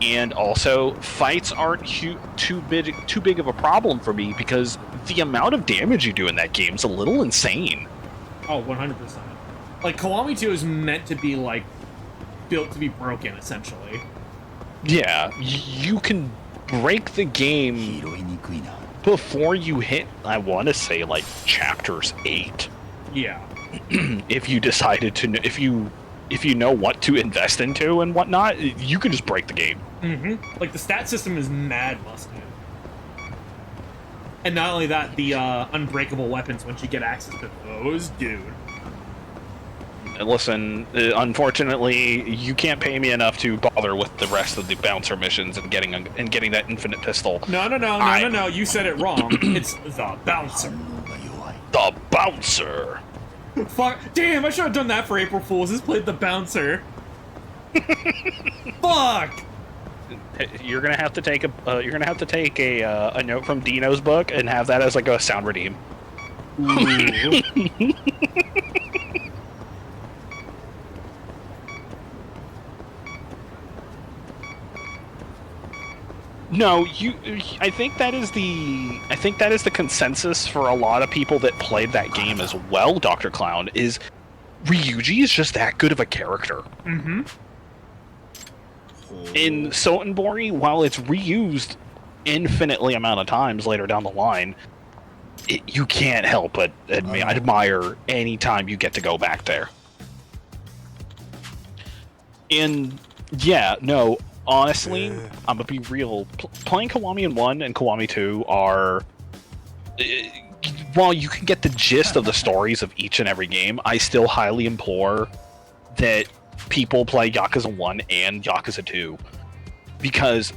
And also, fights aren't too big of a problem for me because the amount of damage you do in that game is a little insane. Oh, 100%. Like, Kiwami 2 is meant to be, like, built to be broken, essentially. Yeah, you can break the game before you hit, I want to say, like, chapters 8. Yeah. If you decided to, if you know what to invest into and whatnot, you can just break the game. Mm-hmm. Like, the stat system is mad busted. And not only that, the unbreakable weapons, once you get access to those, dude. Listen, unfortunately, you can't pay me enough to bother with the rest of the bouncer missions and getting that infinite pistol. No, you said it wrong. It's the bouncer. The bouncer. Fuck! Damn! I should have done that for April Fools. This played the bouncer. Fuck! You're gonna have to take a note from Dino's book and have that as like a sound redeem. No, I think that is the consensus for a lot of people that played that game as well, Dr. Clown, is Ryuji is just that good of a character. Mm-hmm. In Sotenbori, while it's reused infinitely amount of times later down the line, you can't help but admire any time you get to go back there. And yeah, no, honestly, I'm gonna be real. Playing Kiwami 1 and Kiwami 2 are, while you can get the gist of the stories of each and every game, I still highly implore that people play Yakuza 1 and Yakuza 2. Because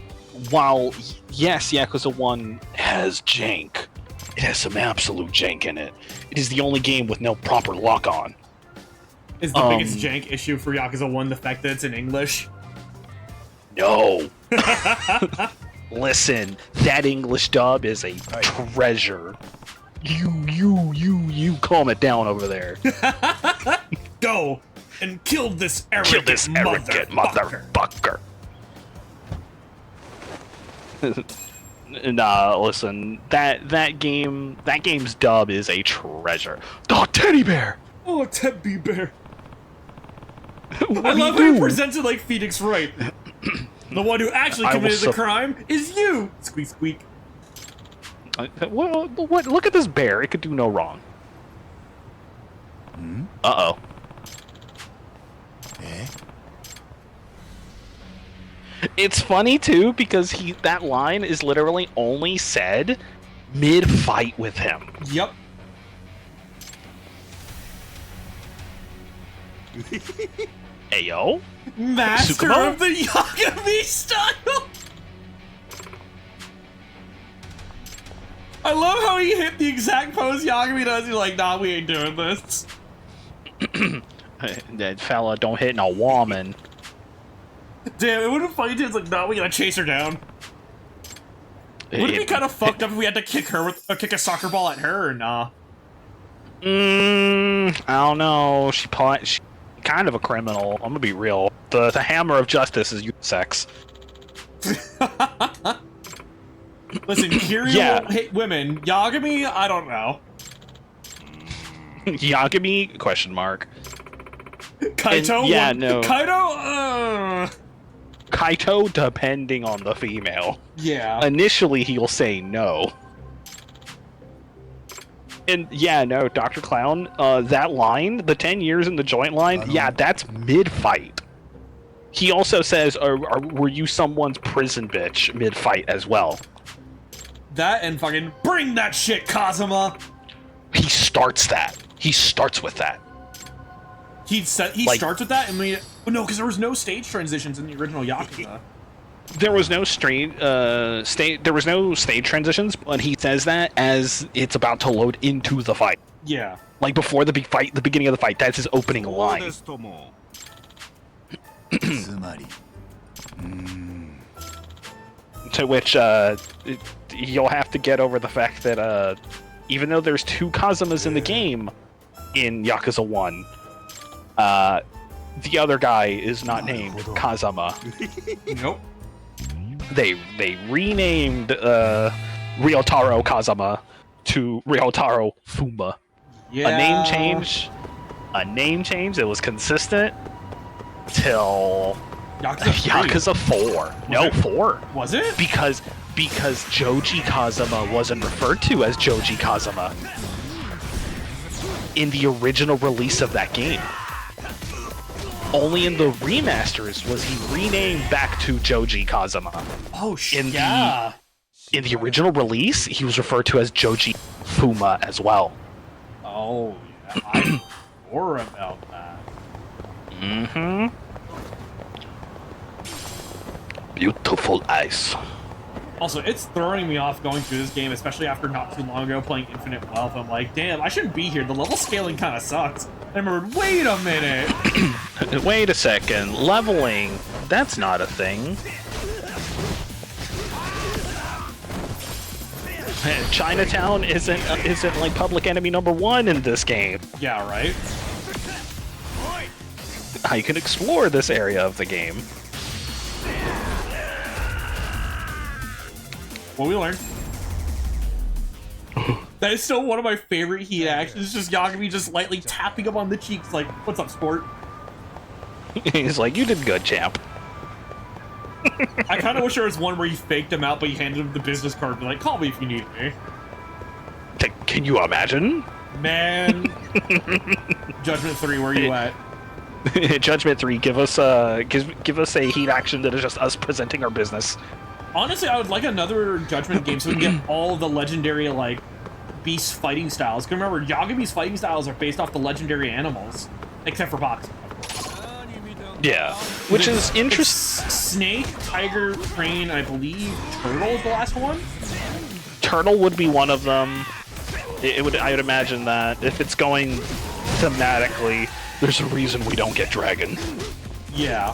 while, yes, Yakuza 1 has jank, it has some absolute jank in it. It is the only game with no proper lock-on. Is the biggest jank issue for Yakuza 1 the fact that it's in English? No. Listen, that English dub is a treasure. You calm it down over there. Go and kill this arrogant motherfucker. Nah, listen, that game's dub is a treasure. Oh, teddy bear. Oh, teddy bear. I love how you presented like Phoenix Wright. The one who actually committed the crime is you! Squeak, squeak. Well, what? Look at this bear. It could do no wrong. Uh-oh. It's funny, too, because that line is literally only said mid-fight with him. Yep. Ayo? Master Tsukumo? of the Yagami style! I love how he hit the exact pose Yagami does. He's like, nah, we ain't doing this. That fella don't hit no woman. Damn, it would have been funny too. It's like, nah, we gotta chase her down. Would it be kind of fucked up if we had to kick a soccer ball at her or nah? I don't know. She kind of a criminal. I'm gonna be real. The hammer of justice is unisex. Listen, Kiryu will hit women. Yagami, I don't know. Yagami? Question mark. Kaito? And, no. Kaito? Kaito, depending on the female. Yeah. Initially, he'll say no. And yeah, no, Dr. Clown, that line, the 10 years in the joint line, yeah, that's mid-fight. He also says, were you someone's prison bitch mid-fight as well? That and fucking bring that shit, Kazuma! He starts that. He starts with that. He starts with that, and no, because there was no stage transitions in the original Yakuza. There was no there was no stage transitions, but he says that as it's about to load into the fight. Yeah. Like before the big fight, the beginning of the fight, that's his opening line. To which you'll have to get over the fact that even though there's 2 Kazumas in the game in Yakuza 1, the other guy is not named Kazama. Nope. They renamed Ryotaro Kazama to Ryotaro Fuma. Yeah. A name change that was consistent till Yakuza 4. No, 4. Was it? Because Joji Kazama wasn't referred to as Joji Kazama in the original release of that game. Only in the remasters was he renamed back to Joji Kazama. Oh shit! In the original release, he was referred to as Joji Fuma as well. Oh yeah, I swore about that. Mm-hmm. Beautiful eyes. Also, it's throwing me off going through this game, especially after not too long ago playing Infinite Wealth. I'm like, damn, I shouldn't be here. The level scaling kind of sucks. I remembered, wait a minute. Wait a second. Leveling, that's not a thing. Chinatown isn't like public enemy #1 in this game. Yeah, right? You can explore this area of the game. What we learned. That is still one of my favorite heat actions. Just Yagami just lightly tapping him on the cheeks, like, "What's up, sport?" He's like, "You did good, champ." I kind of wish there was one where you faked him out, but you handed him the business card, and be like, "Call me if you need me." Can you imagine? Man. Judgment 3, where you at? Judgment 3, give us a heat action that is just us presenting our business. Honestly, I would like another Judgment game so we can get all the legendary, like, beast fighting styles. Because remember, Yagami's fighting styles are based off the legendary animals. Except for boxing. Yeah. Which is interesting. Snake, tiger, crane, I believe turtle is the last one? Turtle would be one of them. I would imagine that if it's going thematically, there's a reason we don't get dragon. Yeah.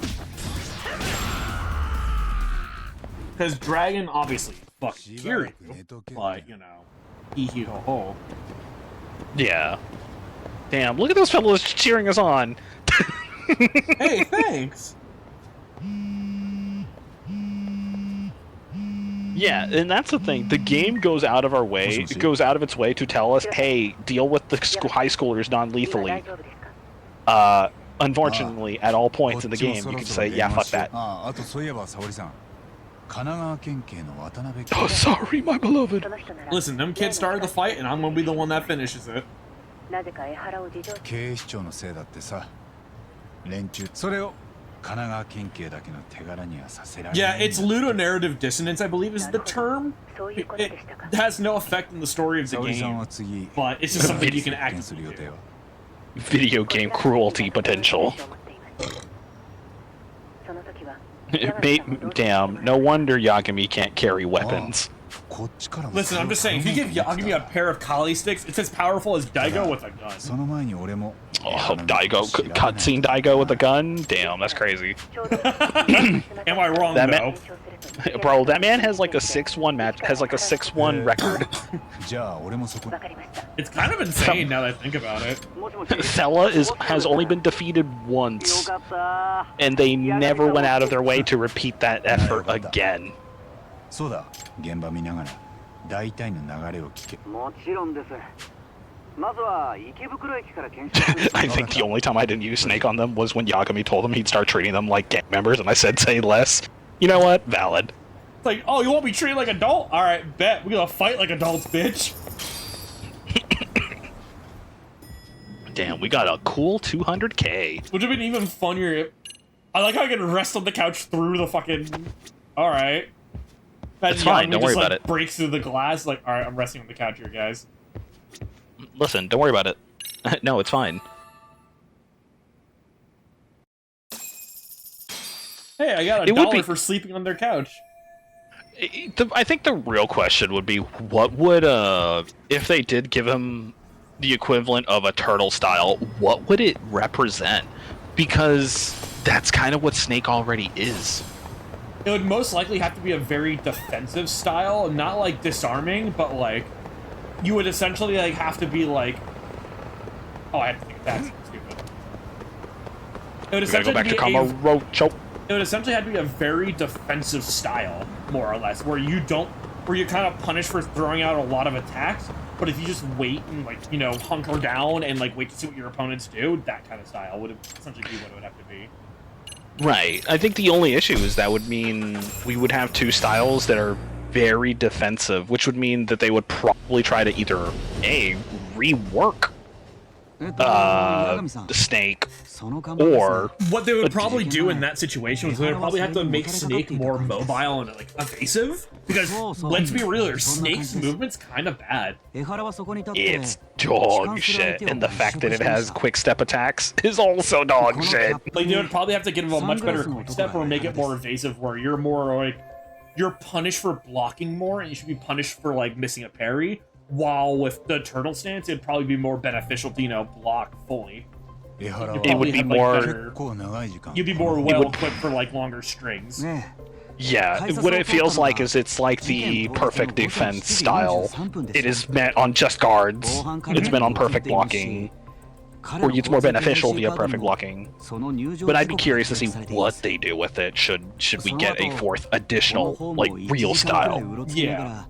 Because Dragon, obviously, fucking Kiryu, but, you know, hee ho ho. Yeah. Damn, look at those fellows cheering us on. Hey, thanks! Yeah, and that's the thing. The game goes out of its way to tell us, hey, deal with the high schoolers non-lethally. Unfortunately, at all points in the game, you can say, yeah, fuck that. Oh, sorry, my beloved. Listen, them kids started the fight, and I'm gonna be the one that finishes it. Yeah, it's ludonarrative dissonance, I believe is the term. It has no effect on the story of the game, but it's just something you can actively do. Video game cruelty potential. Damn, no wonder Yagami can't carry weapons. Listen, I'm just saying, if you give Yagami a pair of Kali sticks, it's as powerful as Daigo with a gun. Oh, Daigo, cutscene Daigo with a gun? Damn, that's crazy. Am I wrong, though? Bro, that man has like a 6-1 match, has like a 6-1 record. It's kind of insane now that I think about it. Thella has only been defeated once, and they never went out of their way to repeat that effort again. I think the only time I didn't use Snake on them was when Yagami told them he'd start treating them like gang members, and I said, say less. You know what? Valid. It's like, oh, you want me treated like an adult? Alright, bet. We're gonna fight like adults, bitch. Damn, we got a cool 200k. Would have been even funnier if... I like how I can rest on the couch through the fucking... Alright. It's fine, don't worry about it. Breaks through the glass, like, alright, I'm resting on the couch here, guys. Listen, don't worry about it. No, it's fine. Hey, I got It would $1 be- for sleeping on their couch. I think the real question would be, what would if they did give him the equivalent of a turtle style, what would it represent? Because that's kind of what Snake already is. It would most likely have to be a very defensive style, not like disarming, but like you would essentially like have to be like, oh, I had to think of that. Stupid. It would We gotta go essentially back to be Kamurocho. It would essentially have to be a very defensive style, more or less, where you kind of punish for throwing out a lot of attacks, but if you just wait and like, you know, hunker down and like wait to see what your opponents do, that kind of style would essentially be what it would have to be. Right. I think the only issue is that would mean we would have two styles that are very defensive, which would mean that they would probably try to either A, rework the Snake, or what they would probably do in that situation is they would probably have to make Snake more mobile and like evasive, because let's be real, Snake's movement's kind of bad. It's dog shit, and the fact that it has quick step attacks is also dog shit. Like they would probably have to give him a much better quick step or make it more evasive, where you're more like you're punished for blocking more and you should be punished for like missing a parry. While with the turtle stance, it'd probably be more beneficial to, you know, block fully. It would be more. You'd be more well equipped for like longer strings. Yeah, what it feels like is it's like the perfect defense style. It is meant on just guards. It's meant on perfect blocking. Or it's more beneficial via perfect blocking. But I'd be curious to see what they do with it. Should we get a fourth additional, like, real style? Yeah.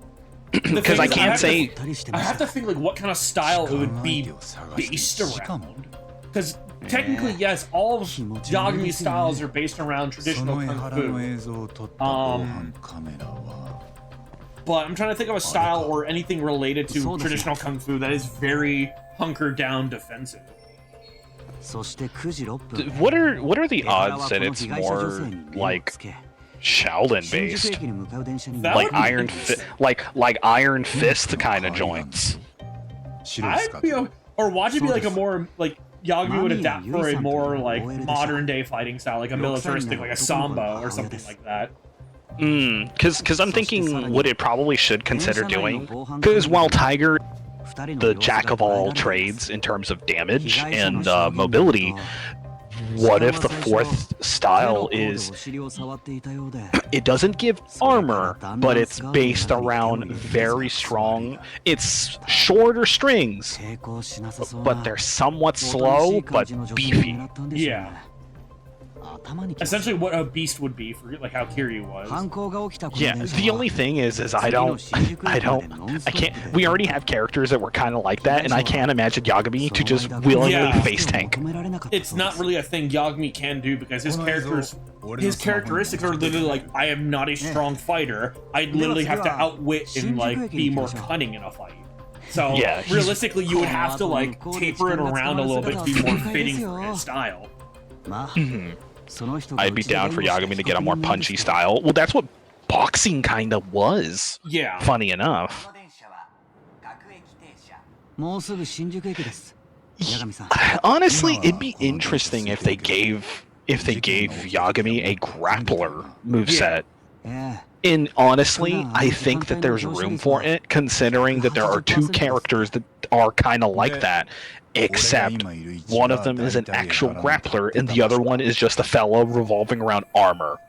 Because I can't say. I have to think like what kind of style it would be based around. Because technically, yes, all of Yagami styles are based around traditional kung fu. But I'm trying to think of a style or anything related to traditional kung fu that is very hunkered down defensive. What are the odds that it's more like Shaolin based, like Iron Fist kind of joints? I'd be or watch it be like a more like Yagami would adapt for a more like modern day fighting style, like a militaristic, like a sambo or something like that. Because I'm thinking what it probably should consider doing, because while Tiger, the jack of all trades in terms of damage and mobility, what if the fourth style is it doesn't give armor, but it's based around very strong, it's shorter strings, but they're somewhat slow but beefy. Yeah. Essentially what a beast would be for like how Kiryu was. Yeah, the only thing is I can't, we already have characters that were kind of like that, and I can't imagine Yagami to just willingly face tank. It's not really a thing Yagami can do because his characteristics are literally like, I am not a strong fighter. I literally have to outwit and like be more cunning in a fight. So yeah, realistically you would have to like taper it around a little bit to be more fitting for his style. I'd be down for Yagami to get a more punchy style. Well, that's what boxing kind of was. Yeah. Funny enough. Honestly, it'd be interesting if they gave Yagami a grappler moveset. And honestly, I think that there's room for it, considering that there are two characters that are kind of like that. Except one of them is an actual grappler and the other one is just a fellow revolving around armor.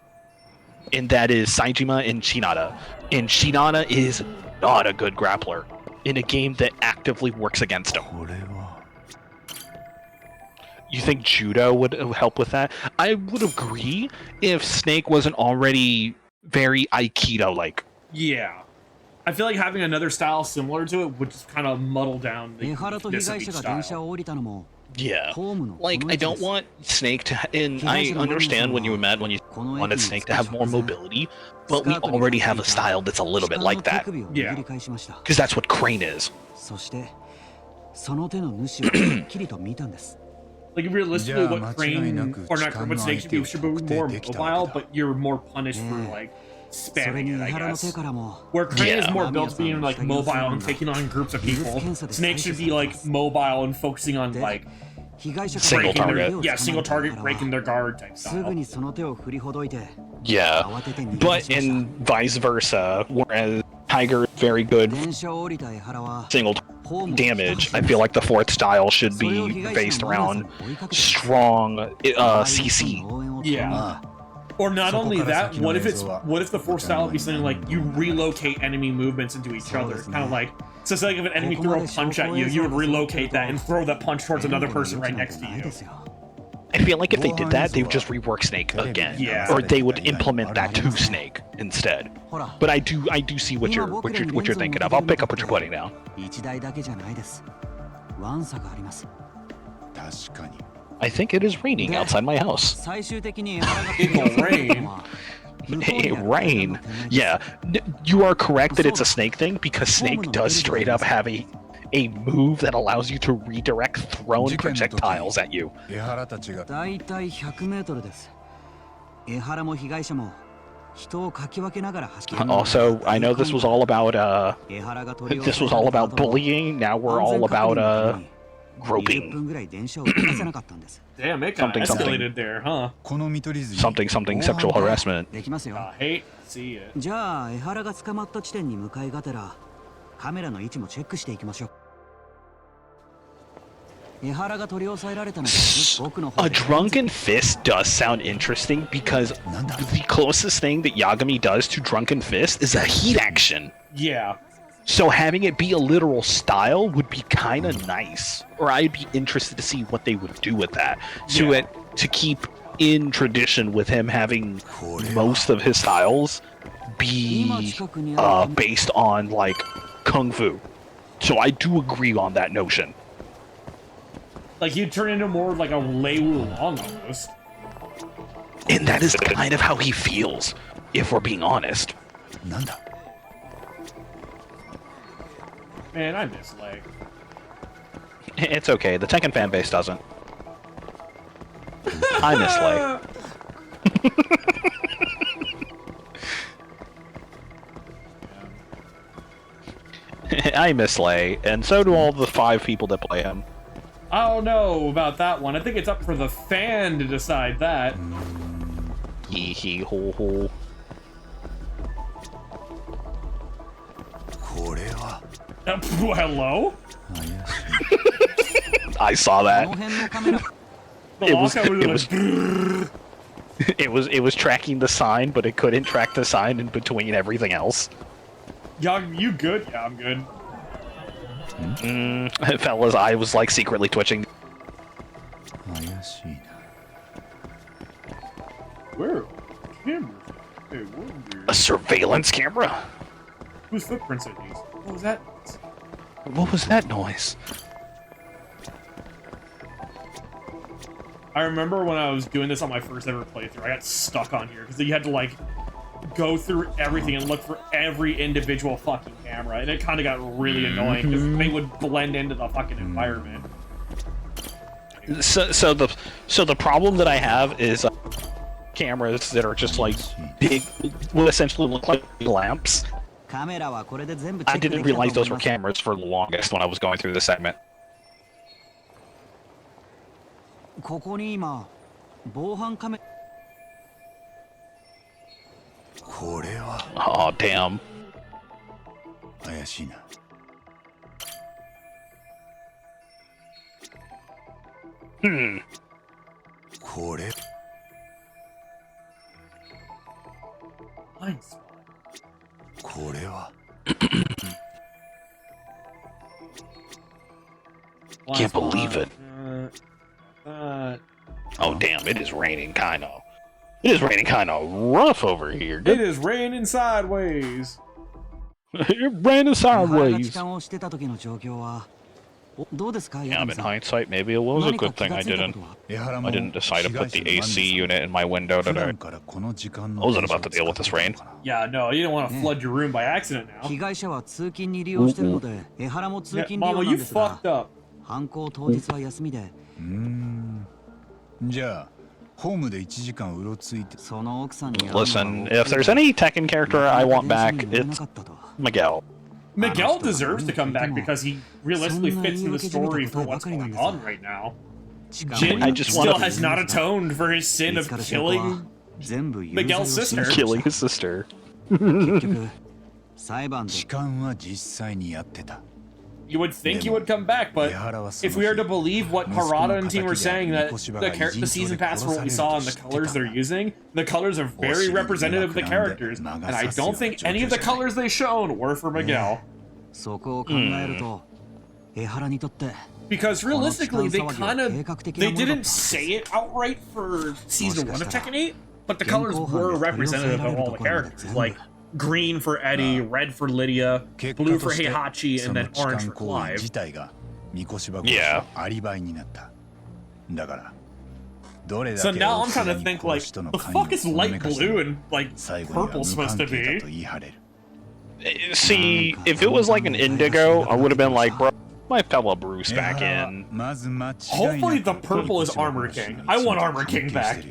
And that is Saejima and Shinada. And Shinada is not a good grappler in a game that actively works against him. You think Judo would help with that? I would agree if Snake wasn't already very Aikido-like. Yeah. I feel like having another style similar to it would just kind of muddle down the weakness of each style. Yeah. Like, I don't want Snake to... And I understand when you wanted Snake to have more mobility, but we already have a style that's a little bit like that. Yeah. Because that's what Crane is. Like, realistically, what Crane... Or not Crane, what Snake should be more mobile, but you're more punished for, like, spamming it, I guess. Where Crane is more built to being like mobile and taking on groups of people. Snake should be like mobile and focusing on like Single target. Yeah, single target, breaking their guard type style. Yeah, but in vice versa, whereas Tiger is very good single damage, I feel like the fourth style should be based around strong CC. Yeah. Or not only that, what if the fourth style would be something like you relocate enemy movements into each other, kind of like, so it's like if an enemy threw a punch at you, you would relocate that and throw that punch towards another person right next to you. I feel like if they did that, they would just rework Snake again, Yeah. or they would implement that to Snake instead. But I do see what you're thinking of. I'll pick up what you're putting down. 確かに I think it is raining outside my house. It will rain. Rain. Yeah, you are correct that it's a Snake thing, because Snake does straight up have a move that allows you to redirect thrown projectiles at you. 江原たちがだいたい100メートルです。江原も被害者も人をかき分けながら走る。 Also, I know this was all about bullying. Now we're all about groping. 分ぐらい電車を動かせなかったんです。 Damn, it got escalated there, huh? この見取り図に Something sexual harassment. できますよ。 I hate to see it. じゃあ江原が捕まった地点に向かいがてらカメラの位置もチェックしていきましょう。江原が取り押さえられたのは僕の方 A で。 drunken fist does sound interesting, because the closest thing that Yagami does to drunken fist is a heat action. Yeah. So having it be a literal style would be kind of nice, or I'd be interested to see what they would do with that. Yeah. To keep in tradition with him having most of his styles be based on like kung fu. So I do agree on that notion. Like he'd turn into more like a Lei Wulong almost. And that is kind of how he feels, if we're being honest. なんだ Man, I miss Lei. It's okay, the Tekken fan base doesn't. I miss Lei. I miss Lei, and so do all the 5 people that play him. I don't know about that one. I think it's up for the fan to decide that. Hee hee ho ho. これは Hello? I saw that. The It was tracking the sign, but it couldn't track the sign in between everything else. Yeah, you good? Yeah, I'm good. Fellas, I was like secretly twitching. 怪しいな Where? Cameras? Hey, wonder. A surveillance camera? Whose footprints are these? What was that? What was that noise? I remember when I was doing this on my first ever playthrough, I got stuck on here because you had to like go through everything and look for every individual fucking camera, and it kind of got really annoying because they would blend into the fucking environment. So the problem that I have is cameras that are just like big, will essentially look like lamps. I didn't realize those were cameras for the longest when I was going through the segment. ここに今防犯カメラこれは Oh damn. 怪しいな これ Blind spot. これは Can't believe it. Oh Oh, damn, it is raining kind of. It is raining kind of rough over here. it is raining sideways. It raining 江原が sideways. 痴漢をしてた時の状況はどうですか Yeah, 矢 in 上さん hindsight, maybe it was a 何か good 気 thing が I ついたこ didn't. とは 江原も I didn't decide to put the 被害者の AC 何 unit in my window 普 today. 段からこの時間の I wasn't about to deal with this rain. Yeah, no, you don't want to flood your room by accident now. 被害者は通勤に利用してるので江原も通 Yeah, 勤利用 Mama, な you んですが fucked up. 犯行当日は休みでじゃあホームで1時間うろついてその奥さんに会うの Listen, が if there's any Tekken character I want back, 電車に乗れな it's かったと Miguel. Miguel deserves to come back because he realistically fits in the story for what's going on right now. Jin I just still wanna- has not atoned for his sin of killing Miguel's sister. Killing his sister. 結局裁判で 痴漢は実際にやってた。 You would think he would come back, but if we are to believe what Harada and team were saying, that the season pass for what we saw and the colors they're using, the colors are very representative of the characters, and I don't think any of the colors they showed were for Miguel. そこを考えると江原にとって Because realistically, they didn't say it outright for season 1 of Tekken 8, but the colors were representative of all the characters, like green for Eddie, red for Lydia, blue for Heihachi, and then orange for Clive. Yeah. So now I'm trying to think, like, the fuck is light blue and, like, purple supposed to be? See, if it was like an indigo, I would have been like, bro, my fella Bruce back in. Hopefully the purple is Armor King. I want Armor King back.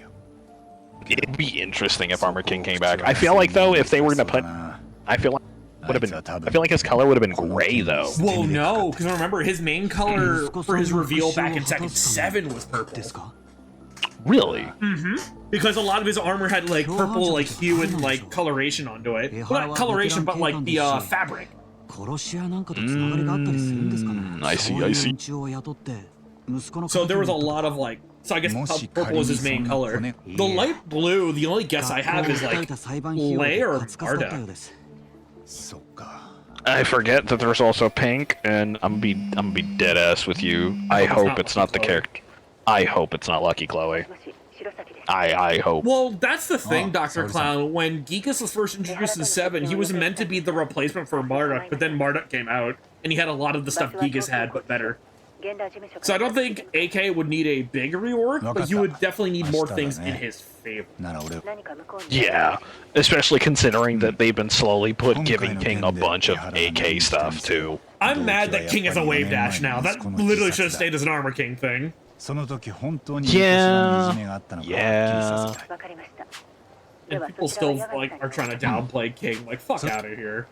It'd be interesting if Armor King came back. I feel like though, if they were gonna put, I feel like his color would have been gray though. Well, no, because remember his main color for his reveal back in Tekken 7 was purple. Really? Mm-hmm. Because a lot of his armor had like purple like hue and like coloration onto it. Well, not coloration, but like the fabric. I see. So there was a lot of like. So I guess purple was his main color. The light blue, the only guess I have is like Lei or Barda. I forget that there's also pink, and I'm gonna be dead ass with you. I hope it's not the character. I hope it's not Lucky Chloe. I hope. Well, that's the thing, Dr. Clown. When Geekus was first introduced in 7, he was meant to be the replacement for Marduk, but then Marduk came out, and he had a lot of the stuff Geekus had, but better. So I don't think AK would need a big rework, but you would definitely need more things in his favor. Yeah, especially considering that they've been slowly giving King a bunch of AK stuff, too. I'm mad that King has a wave dash now. That literally should have stayed as an Armor King thing. Yeah. And people still like are trying to downplay King. Like, fuck out of here.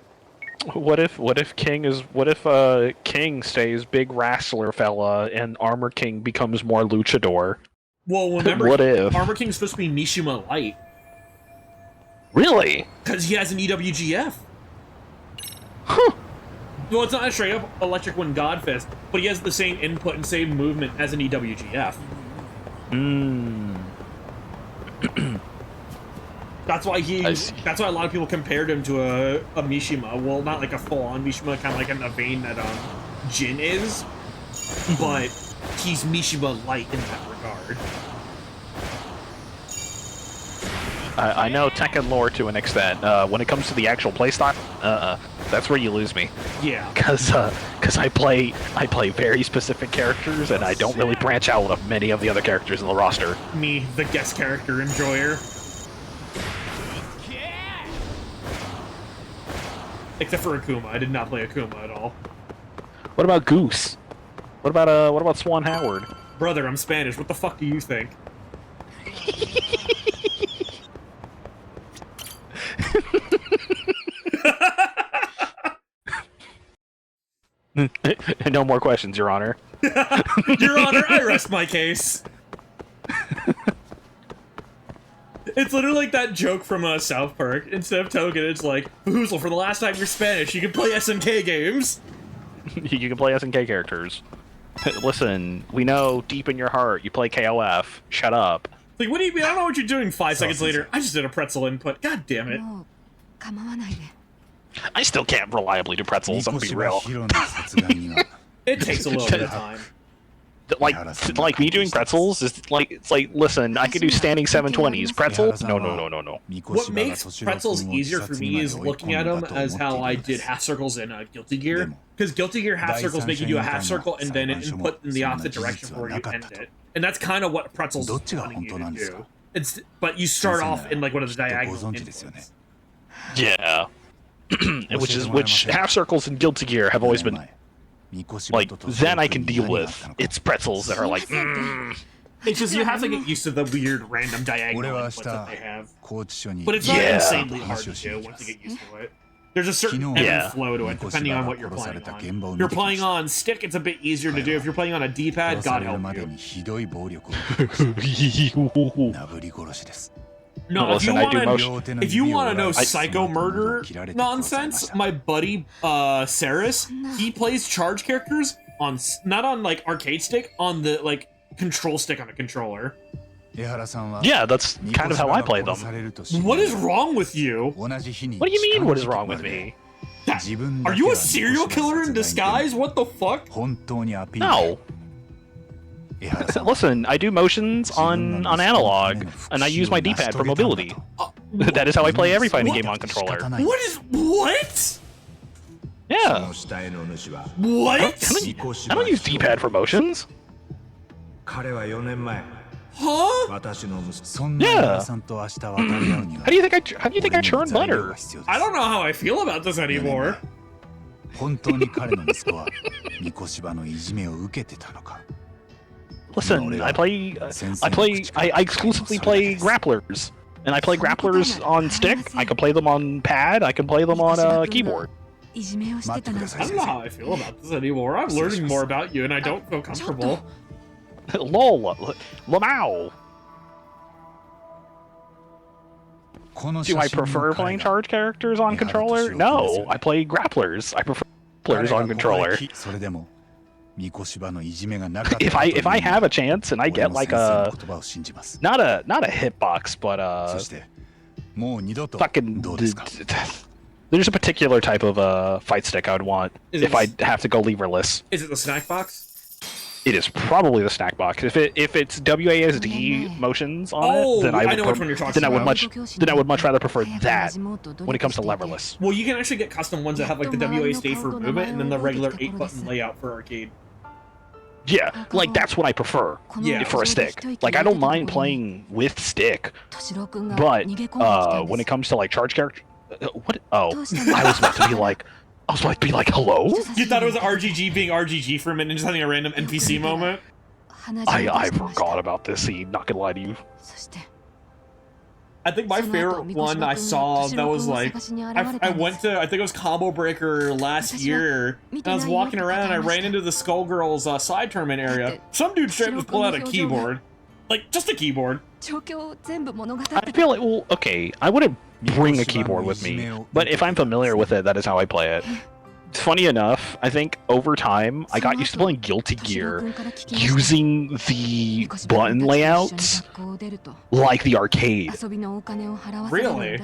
What if King stays big wrestler fella and Armor King becomes more luchador? Well, remember, what if Armor King's supposed to be Mishima Light? Really? Because he has an EWGF. Huh. Well, it's not a straight up Electric Wind God Fist, but he has the same input and same movement as an EWGF. That's why that's why a lot of people compared him to a Mishima. Well, not like a full-on Mishima, kind of like in the vein that Jin is, but he's Mishima light in that regard. I know Tekken lore to an extent. When it comes to the actual playstyle, that's where you lose me. Yeah. Because I play very specific characters, and I don't really branch out of many of the other characters in the roster. Me, the guest character enjoyer. Except for Akuma, I did not play Akuma at all. What about Goose? What about Swan Howard? Brother, I'm Spanish. What the fuck do you think? No more questions, Your Honor. Your Honor, I rest my case. It's literally like that joke from South Park. Instead of Token, it's like, Boozle, for the last time you're Spanish, you can play SNK games. You can play SNK characters. Listen, we know deep in your heart you play KOF. Shut up. Like, what do you mean? I don't know what you're doing 5 seconds later. I just did a pretzel input. God damn it. I still can't reliably do pretzels, I'm gonna be real. It takes a little bit of time. Like me doing pretzels is like, it's like, listen, I can do standing 720s. Pretzels? No. What makes pretzels easier for me is looking at them as how I did half circles in Guilty Gear. Because Guilty Gear half circles make you do a half circle and then input in the opposite direction for where you end it. And that's kind of what pretzels is wanting you to do. But you start off in like one of the diagonal inputs. Yeah. which half circles in Guilty Gear have always been like, then I can deal with. It's pretzels that are like, It's just you have to get used to the weird random diagonal inputs that they have. But it's not insanely hard to do once you get used to it. There's a certain ebb Yeah. and flow to it, depending on what you're playing on. If you're playing on stick, it's a bit easier to do. If you're playing on a D-pad, God help you. No, Listen, I do motion. if you want to know psycho murder nonsense, my buddy Saris, he plays charge characters on not on like arcade stick, on the like control stick on a controller. Yeah, that's kind of how I play them. What is wrong with you? What do you mean, what is wrong with me? Are you a serial killer in disguise? What the fuck? No. Listen, I do motions on analog, and I use my D-pad for mobility. That is how I play every fighting game on controller. What? Yeah. What? I don't use D-pad for motions. Huh? Yeah. How do you think I churn butter? I don't know how I feel about this anymore. Listen, I exclusively play grapplers. And I play grapplers on stick, I can play them on pad, I can play them on keyboard. I don't know how I feel about this anymore. I'm learning more about you and I don't feel comfortable. Lol, Lamau. Do I prefer playing charge characters on controller? No, I play grapplers. I prefer grapplers on controller. If I have a chance and I get like a not a hitbox, but fucking there's a particular type of fight stick I would want if I have to go leverless. Is it the snack box? It is probably the snack box. If it's WASD motions on it, then I would much rather prefer that when it comes to leverless. Well, you can actually get custom ones that have like the WASD for movement and then the regular 8-button layout for arcade. Yeah, like that's what I prefer for a stick. Like I don't mind playing with stick, but when it comes to like charge character, what? Oh, I was about to be like, hello? You thought it was RGG being RGG for a minute and just having a random NPC moment? I forgot about this scene, not gonna lie to you. I think my favorite one I saw that was like, I went to, I think it was Combo Breaker last year, and I was walking around and I ran into the Skullgirls side tournament area. Some dude straight up just pulled out a keyboard. Like, just a keyboard. I feel like, well, okay, I wouldn't bring a keyboard with me, but if I'm familiar with it, that is how I play it. Funny enough, I think over time, I got used to playing Guilty Gear using the button layouts like the arcade. Really?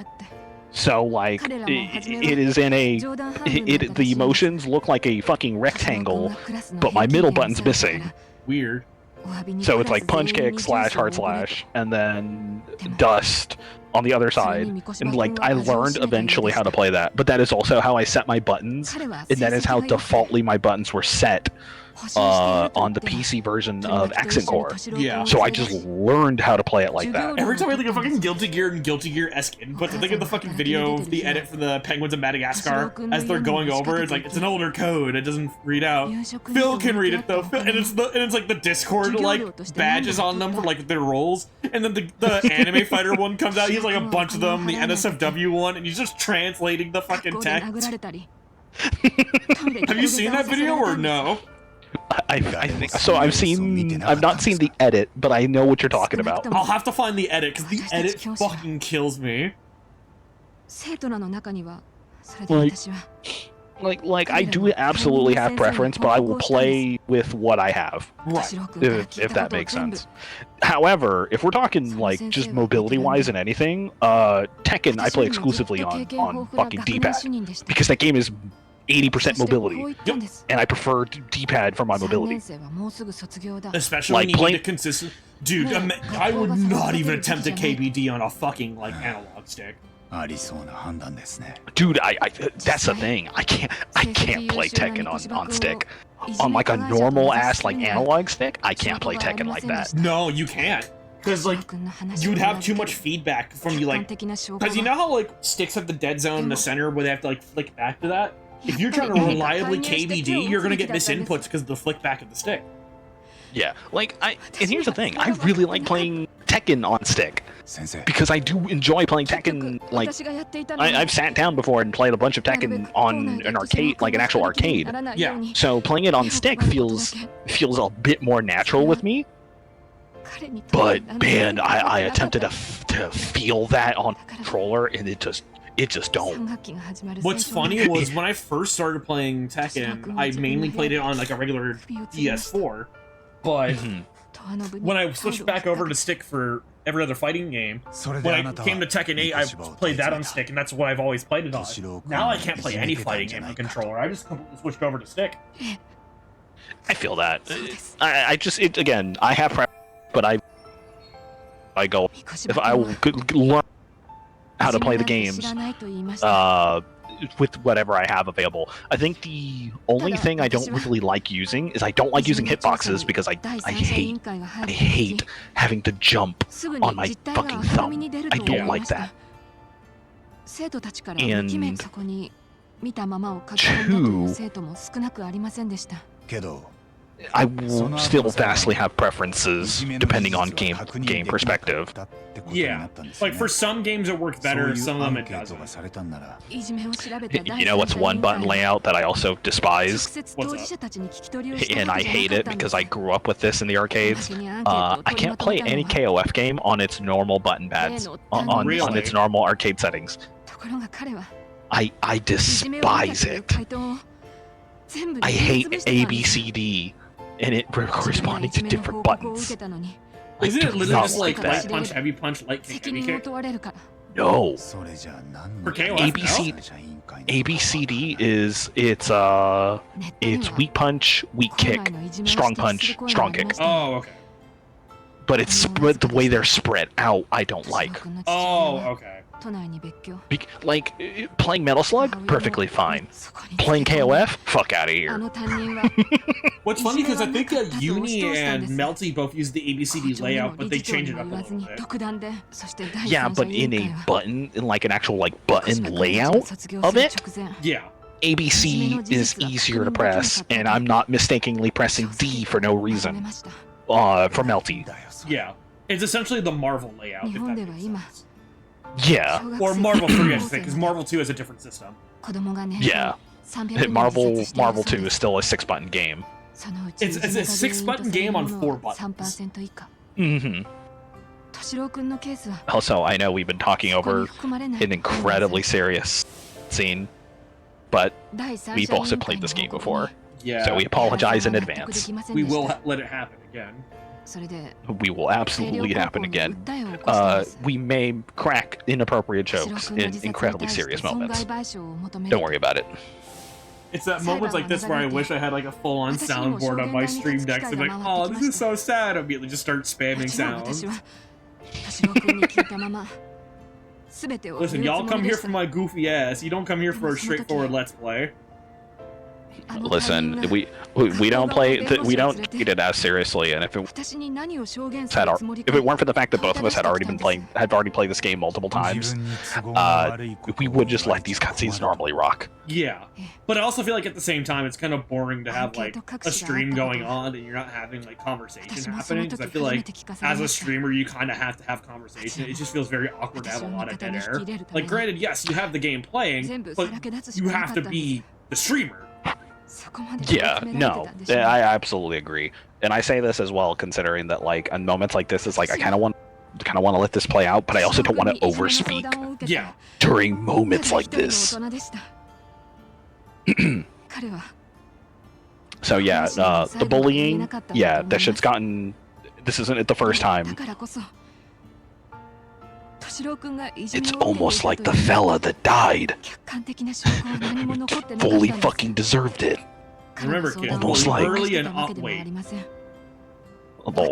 So, like, it is in a... the motions look like a fucking rectangle, but my middle button's missing. Weird. So it's like punch kick / hard slash, and then dust on the other side. And like I learned eventually how to play that, but that is also how I set my buttons, and that is how defaultly my buttons were set on the PC version of Accent Core. Yeah. So I just learned how to play it like that. Every time I think of fucking Guilty Gear and Guilty Gear-esque inputs, I think of the fucking video of the edit for the Penguins of Madagascar as they're going over. It's like, it's an older code, it doesn't read out. Phil can read it though, and it's like the Discord like badges on them for like their roles, and then the anime fighter one comes out. He has like a bunch of them, the NSFW one, and he's just translating the fucking text. Have you seen that video or no? I think so. I've not seen the edit, but I know what you're talking about. I'll have to find the edit because the edit fucking kills me. Like I do absolutely have preference, but I will play with what I have. Right. If that makes sense. However, if we're talking like just mobility-wise and anything, Tekken I play exclusively on fucking D-pad because that game is 80% mobility, and I prefer D-pad for my mobility. Especially when you need a consistent... Dude, I would not even attempt a KBD on a fucking, like, analog stick. Dude, that's the thing. I can't play Tekken on stick. On, like, a normal-ass, like, analog stick, I can't play Tekken like that. No, you can't. Because, like, you'd have too much feedback from you, like... Because you know how, like, sticks have the dead zone in the center where they have to, like, flick back to that? If you're trying to reliably KBD, you're gonna get misinputs because of the flick back of the stick. Yeah, like and here's the thing, I really like playing Tekken on stick because I do enjoy playing Tekken. Like I've sat down before and played a bunch of Tekken on an arcade, like an actual arcade. Yeah. So playing it on stick feels a bit more natural with me. But man, I attempted to feel that on controller, and it just don't. What's funny was when I first started playing Tekken, I mainly played it on like a regular PS4, but when I switched back over to stick for every other fighting game, when I came to Tekken 8, I played that on stick, and that's what I've always played it on. Now I can't play any fighting game on controller. I just completely switched over to stick. I feel that. I just again, I have preference, but I go if I could learn how to play the games with whatever I have available. I think the only thing I don't really like using is I don't like using hitboxes because I hate having to jump on my fucking thumb. I don't like that. And two, I will still vastly have preferences depending on game perspective. Yeah, like for some games it works better, some of them it doesn't. You know what's one button layout that I also despise? What's up? And I hate it because I grew up with this in the arcades. I can't play any KOF game on its normal button pads, on its normal arcade settings. I despise it. I hate ABCD and it corresponding to different buttons. Isn't it literally just like light punch, heavy punch, light kick, heavy kick? No. For KOF, ABCD is it's weak punch, weak kick, strong punch, strong kick. Oh, okay. But it's spread the way they're spread out. I don't like. Oh, okay. Like playing Metal Slug, perfectly fine. Playing KOF, fuck out of here. What's funny because I think that Uni and Melty both use the ABCD layout, but they change it up a little bit. Yeah, but in like an actual like button layout of it. Yeah. ABC is easier to press, and I'm not mistakenly pressing D for no reason. For Melty. Yeah, it's essentially the Marvel layout. If that makes sense. Yeah. Or Marvel 3, I should say, because Marvel 2 has a different system. Yeah. Marvel 2 is still a 6-button game. It's a 6-button game on 4 buttons. Mm-hmm. Also, I know we've been talking over an incredibly serious scene, but we've also played this game before. Yeah. So we apologize in advance. We will let it happen again. We will absolutely happen again. We may crack inappropriate jokes in incredibly serious moments. Don't worry about it. It's that moments like this where I wish I had like a full-on soundboard on my stream deck to be like, oh, this is so sad. Immediately just start spamming sounds. Listen, y'all come here for my goofy ass. You don't come here for a straightforward Let's Play. Listen, we don't play we don't take it as seriously, and if it weren't for the fact that both of us had already played this game multiple times, we would just let these cutscenes normally rock. Yeah, but I also feel like at the same time it's kind of boring to have like a stream going on and you're not having like conversation happening, because I feel like as a streamer you kind of have to have conversation. It just feels very awkward to have a lot of dead air. Like granted, yes, you have the game playing, but you have to be the streamer. Yeah, no, I absolutely agree, and I say this as well, considering that like in moments like this is like I kind of want to let this play out, but I also don't want to overspeak. Yeah. During moments like this. So yeah, the bullying, yeah, that shit's gotten. This isn't it the first time. It's almost like the fella that died fully fucking deserved it. Remember, kid, almost like early and up weight. Wow.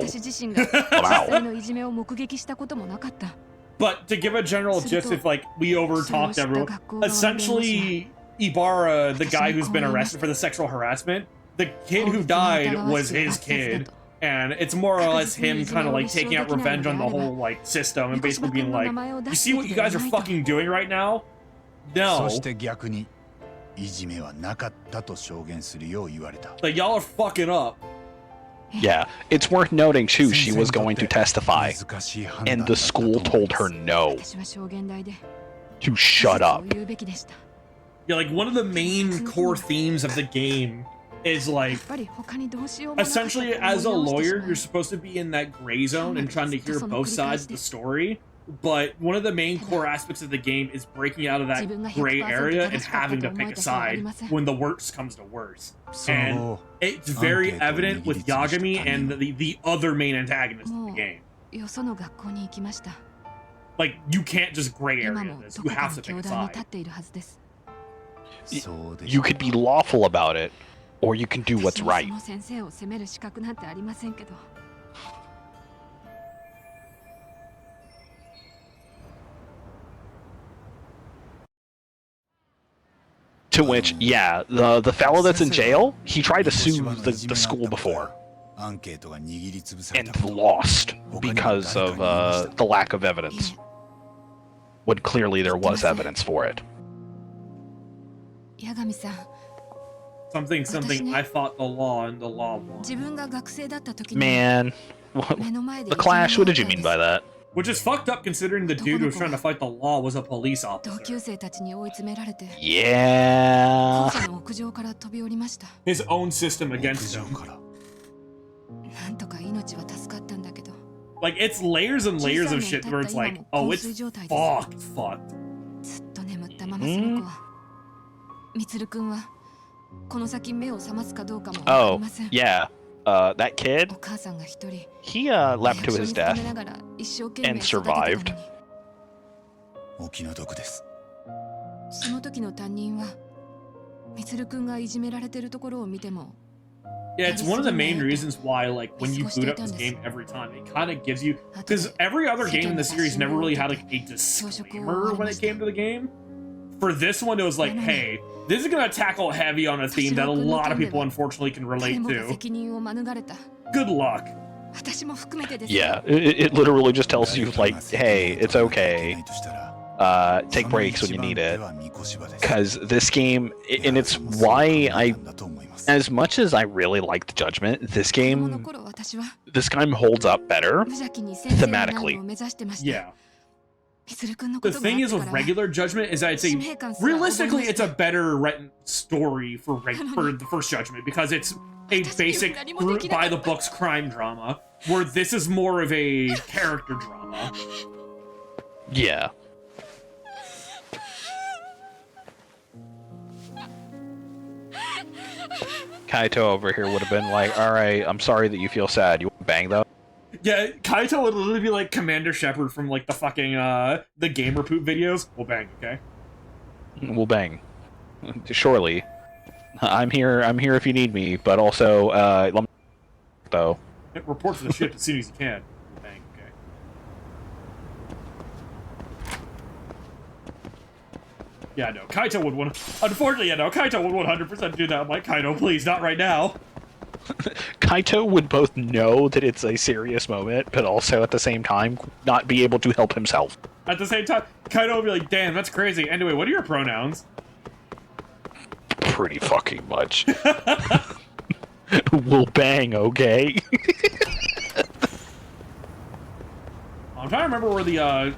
But to give a general gist, if like we overtalked everyone, essentially Ibarra, the guy who's been arrested for the sexual harassment, the kid who died was his kid. And it's more or less him kind of like taking out revenge on the whole like system and basically being like, you see what you guys are fucking doing right now? No. Like y'all are fucking up. Yeah, it's worth noting too, she was going to testify, and the school told her no. To shut up. Yeah, like one of the main core themes of the game is like, essentially as a lawyer, you're supposed to be in that gray zone and trying to hear both sides of the story. But one of the main core aspects of the game is breaking out of that gray area and having to pick a side when the worst comes to worst. And it's very evident with Yagami and the other main antagonist of the game. Like, you can't just gray area this. You have to pick a side. You could be lawful about it, or you can do what's right. To which, yeah, the fellow that's in jail, he tried to sue the school before. And lost because of the lack of evidence. When clearly there was evidence for it. Something, I fought the law and the law won. Man, the Clash, what did you mean by that? Which is fucked up considering the dude who was trying to fight the law was a police officer. Yeah. His own system against him. Like, it's layers and layers of shit where it's like, oh, it's fucked. Oh, yeah. That kid, he leapt to his death and survived. Yeah, it's one of the main reasons why, like, when you boot up this game every time, it kind of gives you... Because every other game in the series never really had, like, a disclaimer when it came to the game. For this one, it was like, hey, this is going to tackle heavy on a theme that a lot of people, unfortunately, can relate to. Good luck. Yeah, it literally just tells you, like, hey, it's okay. Take breaks when you need it. Because this game, and it's why as much as I really liked Judgment, this game holds up better thematically. Yeah. The thing is with regular Judgment is that it's realistically it's a better written story for the first Judgment because it's a basic by the books crime drama, where this is more of a character drama. Yeah. Kaito over here would have been like, alright, I'm sorry that you feel sad. You want to bang though? Yeah, Kaito would literally be like Commander Shepard from like the fucking the Gamer Poop videos. We'll bang, okay? We'll bang. Surely. I'm here if you need me, but also let me though. Report to the ship as soon as you can. We'll bang, okay? Yeah, no, Kaito would unfortunately, yeah, no, Kaito would 100% do that. I'm like, Kaito, please, not right now. Kaito would both know that it's a serious moment, but also at the same time not be able to help himself. At the same time, Kaito would be like, damn, that's crazy. Anyway, what are your pronouns? Pretty fucking much. We'll bang, okay? I'm trying to remember where the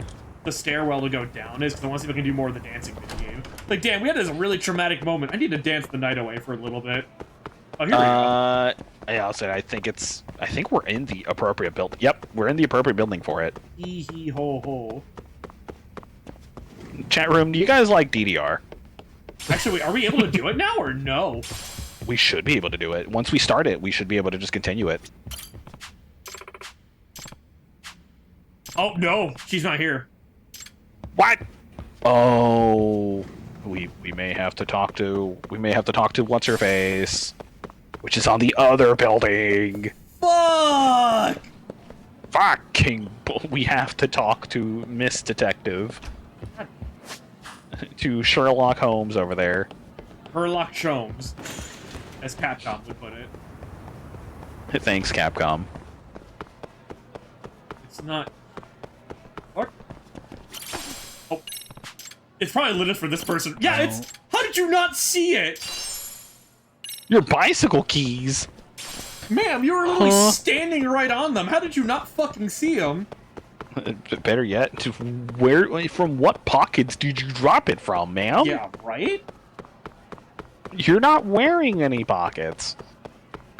stairwell to go down is, because I want to see if I can do more of the dancing mini-game. Like, damn, we had this really traumatic moment. I need to dance the night away for a little bit. Oh, here we go. Yeah, I'll say I think we're in the appropriate building. Yep, we're in the appropriate building for it. Hee hee ho ho. Chat room, do you guys like DDR? Actually, are we able to do it now or no? We should be able to do it. Once we start it, we should be able to just continue it. Oh no, she's not here. What? Oh, we may have to talk to what's her face, which is on the other building. Fuck! Fucking! We have to talk to Miss Detective, to Sherlock Holmes over there. Sherlock Holmes, as Capcom would put it. Thanks, Capcom. It's not. What? Oh. It's probably lit for this person. Yeah, No. it's. How did you not see it? Your bicycle keys. Ma'am, you were literally standing right on them. How did you not fucking see them? Better yet, from what pockets did you drop it from, ma'am? Yeah, right? You're not wearing any pockets.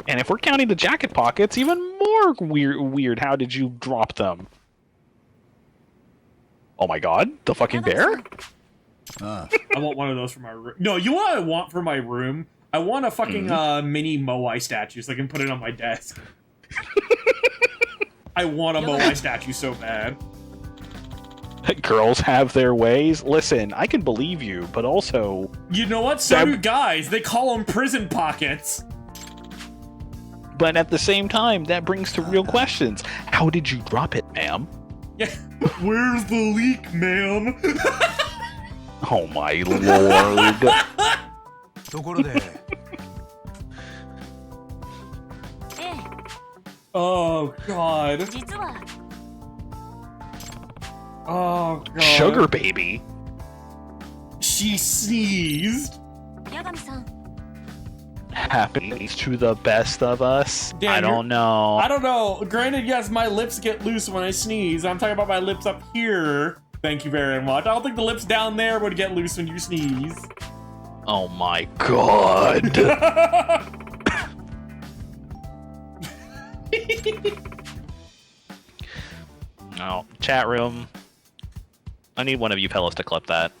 And if we're counting the jacket pockets, even more weird. How did you drop them? Oh my god, the fucking bear? I want one of those for my room. No, you know what I want for my room? I want a fucking mini Moai statue so I can put it on my desk. I want a Moai statue so bad. Girls have their ways. Listen, I can believe you, but also... You know what? So do guys. They call them prison pockets. But at the same time, that brings to real questions. How did you drop it, ma'am? Yeah. Where's the leak, ma'am? Oh my lord. Oh god. Oh god. Sugar baby. She sneezed. Happens to the best of us. Damn, I don't know. I don't know. Granted, yes, my lips get loose when I sneeze. I'm talking about my lips up here. Thank you very much. I don't think the lips down there would get loose when you sneeze. Oh my god. Oh, chat room. I need one of you fellas to clip that.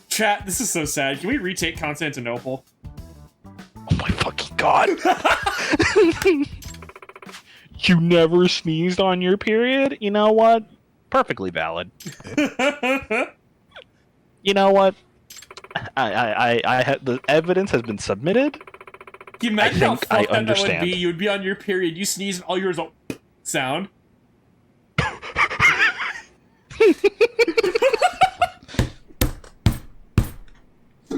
Chat, this is so sad. Can we retake Constantinople? Oh my fucking god. You never sneezed on your period? You know what? Perfectly valid. You know what? The evidence has been submitted. Can you imagine how fucked that would be? You would be on your period, you sneeze, and all yours will sound.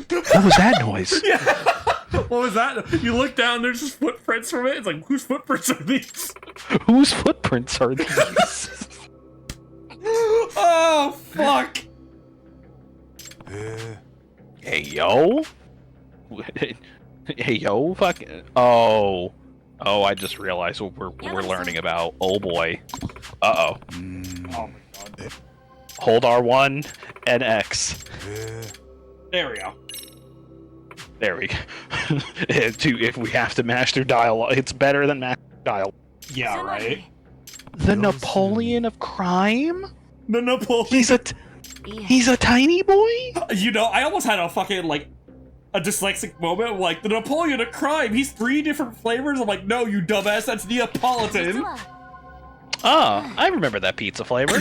What was that noise? Yeah. What was that? You look down, there's just footprints from it. It's like, whose footprints are these? Whose footprints are these? Oh, fuck. Hey, yo. Hey, yo, fuck. Oh, I just realized what we're learning about. Oh boy. Uh-oh. Oh my god. Hold R1 and X. There we go. There we go. If we have to mash through dialogue, it's better than mash through dialogue. Yeah, right? The Napoleon of crime? The Napoleon. He's a tiny boy? You know, I almost had a fucking, like, a dyslexic moment. Like, the Napoleon of crime, he's 3 different flavors. I'm like, no, you dumbass, that's Neapolitan. Oh, I remember that pizza flavor.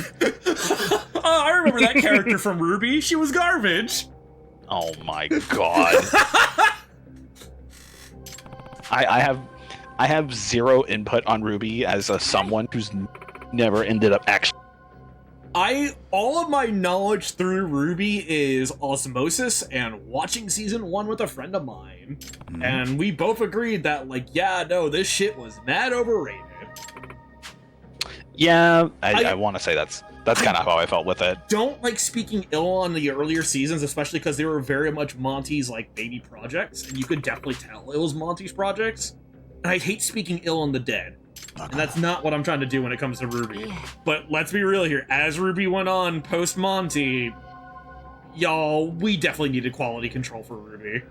I remember that character from Ruby. She was garbage. Oh my god. I have zero input on Ruby as someone who's never ended up actually. All of my knowledge through Ruby is osmosis and watching season 1 with a friend of mine. And we both agreed that, like, yeah, no, this shit was mad overrated. Yeah, I want to say that's kind of how I felt with it. Don't like speaking ill on the earlier seasons, especially because they were very much Monty's like baby projects, and you could definitely tell it was Monty's projects. And I hate speaking ill on the dead, and that's not what I'm trying to do when it comes to Ruby. But let's be real here: as Ruby went on post Monty, y'all, we definitely needed quality control for Ruby.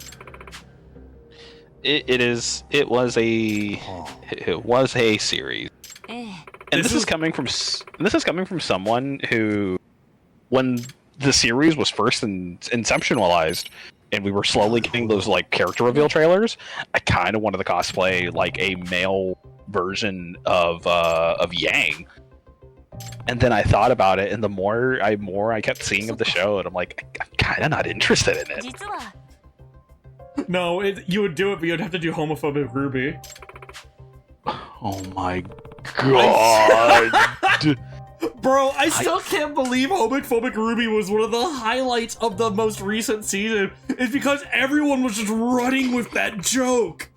It was a series. And this is coming from someone who, when the series was first inceptualized, and we were slowly getting those like character reveal trailers, I kind of wanted to cosplay like a male version of Yang. And then I thought about it, and the more I kept seeing of the show, and I'm like, I'm kind of not interested in it. No, you would do it, but you'd have to do homophobic Ruby. Oh my god. Bro, I still can't believe homophobic Ruby was one of the highlights of the most recent season. It's because everyone was just running with that joke.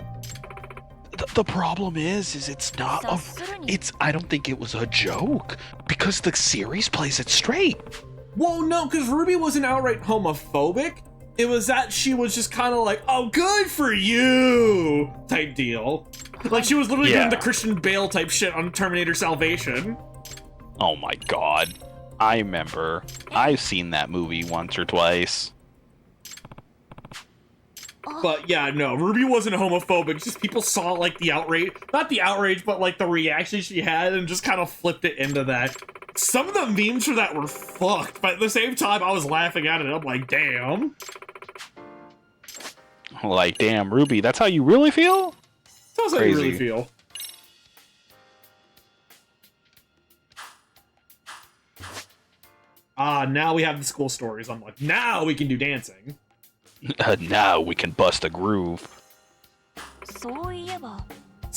The problem is it's not I don't think it was a joke, because the series plays it straight. Well, no, because Ruby wasn't outright homophobic. It was that she was just kind of like, oh, good for you type deal. Like, she was literally doing the Christian Bale type shit on Terminator Salvation. Oh my god. I remember. I've seen that movie once or twice. But yeah, no, Ruby wasn't homophobic. Just people saw, like, the outrage. Not the outrage, but, like, the reaction she had and just kind of flipped it into that. Some of the memes for that were fucked, but at the same time, I was laughing at it. I'm like, damn. Like, damn, Ruby, that's how you really feel? That's how you really feel. Now we have the school stories. I'm like, now we can do dancing. Now we can bust a groove. It's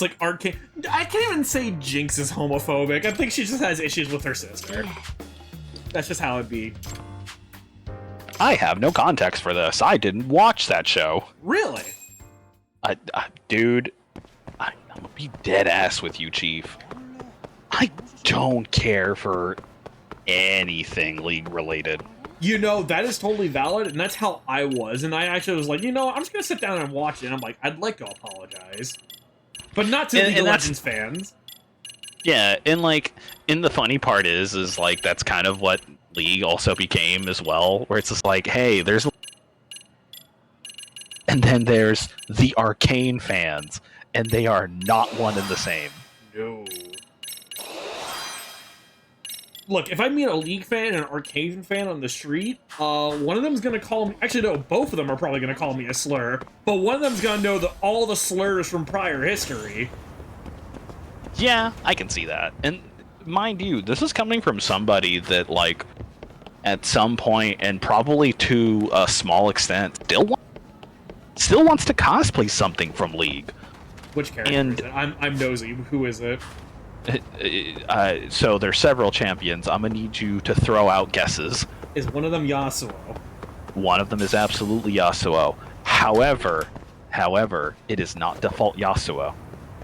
like arcane. I can't even say Jinx is homophobic. I think she just has issues with her sister. That's just how it be. I have no context for this. I didn't watch that show. Really? Dude, I'm gonna be dead ass with you, Chief. I don't care for anything League related. You know, that is totally valid, and that's how I was. And I actually was like, you know, I'm just gonna sit down and watch it. And I'm like, I'd like to apologize, but not to League of Legends fans. Yeah, and like, and the funny part is like that's kind of what League also became as well, where it's just like, hey, there's, and then there's the Arcane fans, and they are not one and the same. No. Look, if I meet a League fan and an Arcane fan on the street, one of them's gonna call me. Actually, no, both of them are probably gonna call me a slur. But one of them's gonna know all the slurs from prior history. Yeah, I can see that. And mind you, this is coming from somebody that, like, at some point, and probably to a small extent, still wants to cosplay something from League. Which character is it? I'm nosy. Who is it? So there's several champions. I'm gonna need you to throw out guesses. Is one of them Yasuo? One of them is absolutely Yasuo. However, it is not default Yasuo.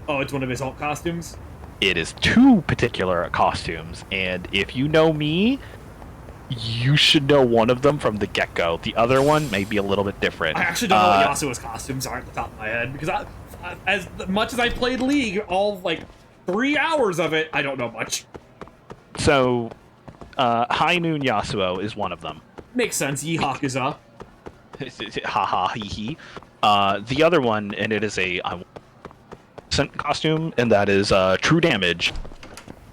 Oh, it's one of his alt costumes? It is two particular costumes, and if you know me, you should know one of them from the get-go. The other one may be a little bit different. I actually don't know what Yasuo's costumes are at the top of my head, because as much as I played League, all, like, 3 hours of it, I don't know much. So, High Noon Yasuo is one of them. Makes sense, Yeehakuza. Haha, hee hee. The other one, and it is a costume, and that is True Damage,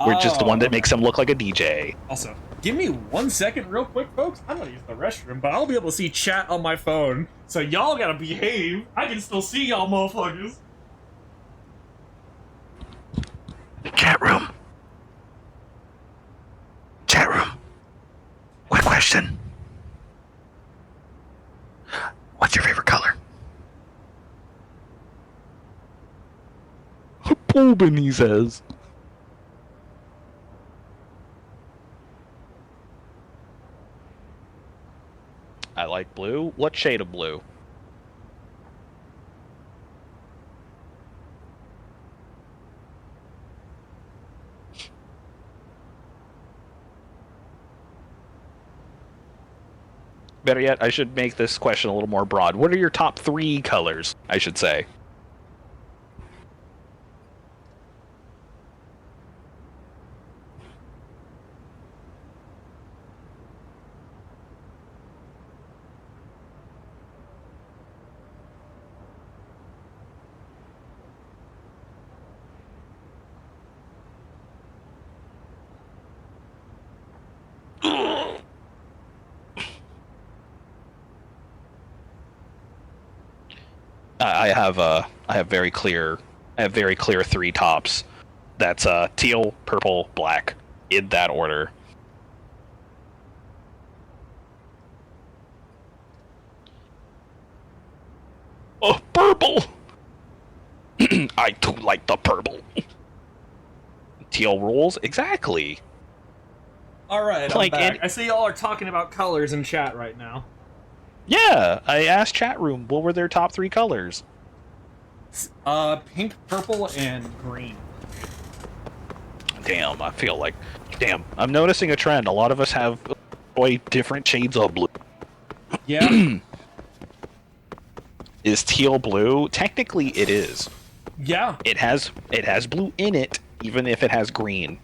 which is the one that makes him look like a DJ. Also, give me 1 second real quick, folks. I'm gonna use the restroom, but I'll be able to see chat on my phone, so y'all gotta behave. I can still see y'all motherfuckers. Chat room. Quick question. What's your favorite color? Bobin, he says. I like blue. What shade of blue? Better yet, I should make this question a little more broad. What are your top 3 colors, I should say? I have very clear 3 tops. That's teal, purple, black, in that order. Oh, purple! I do like the purple. Teal rules? Exactly. Alright, I'm back. I see y'all are talking about colors in chat right now. Yeah, I asked chat room what were their top 3 colors. Pink, purple, and green. Damn, I feel like... Damn, I'm noticing a trend. A lot of us have different shades of blue. Yeah. Is teal blue? Technically, it is. Yeah. It has blue in it, even if it has green.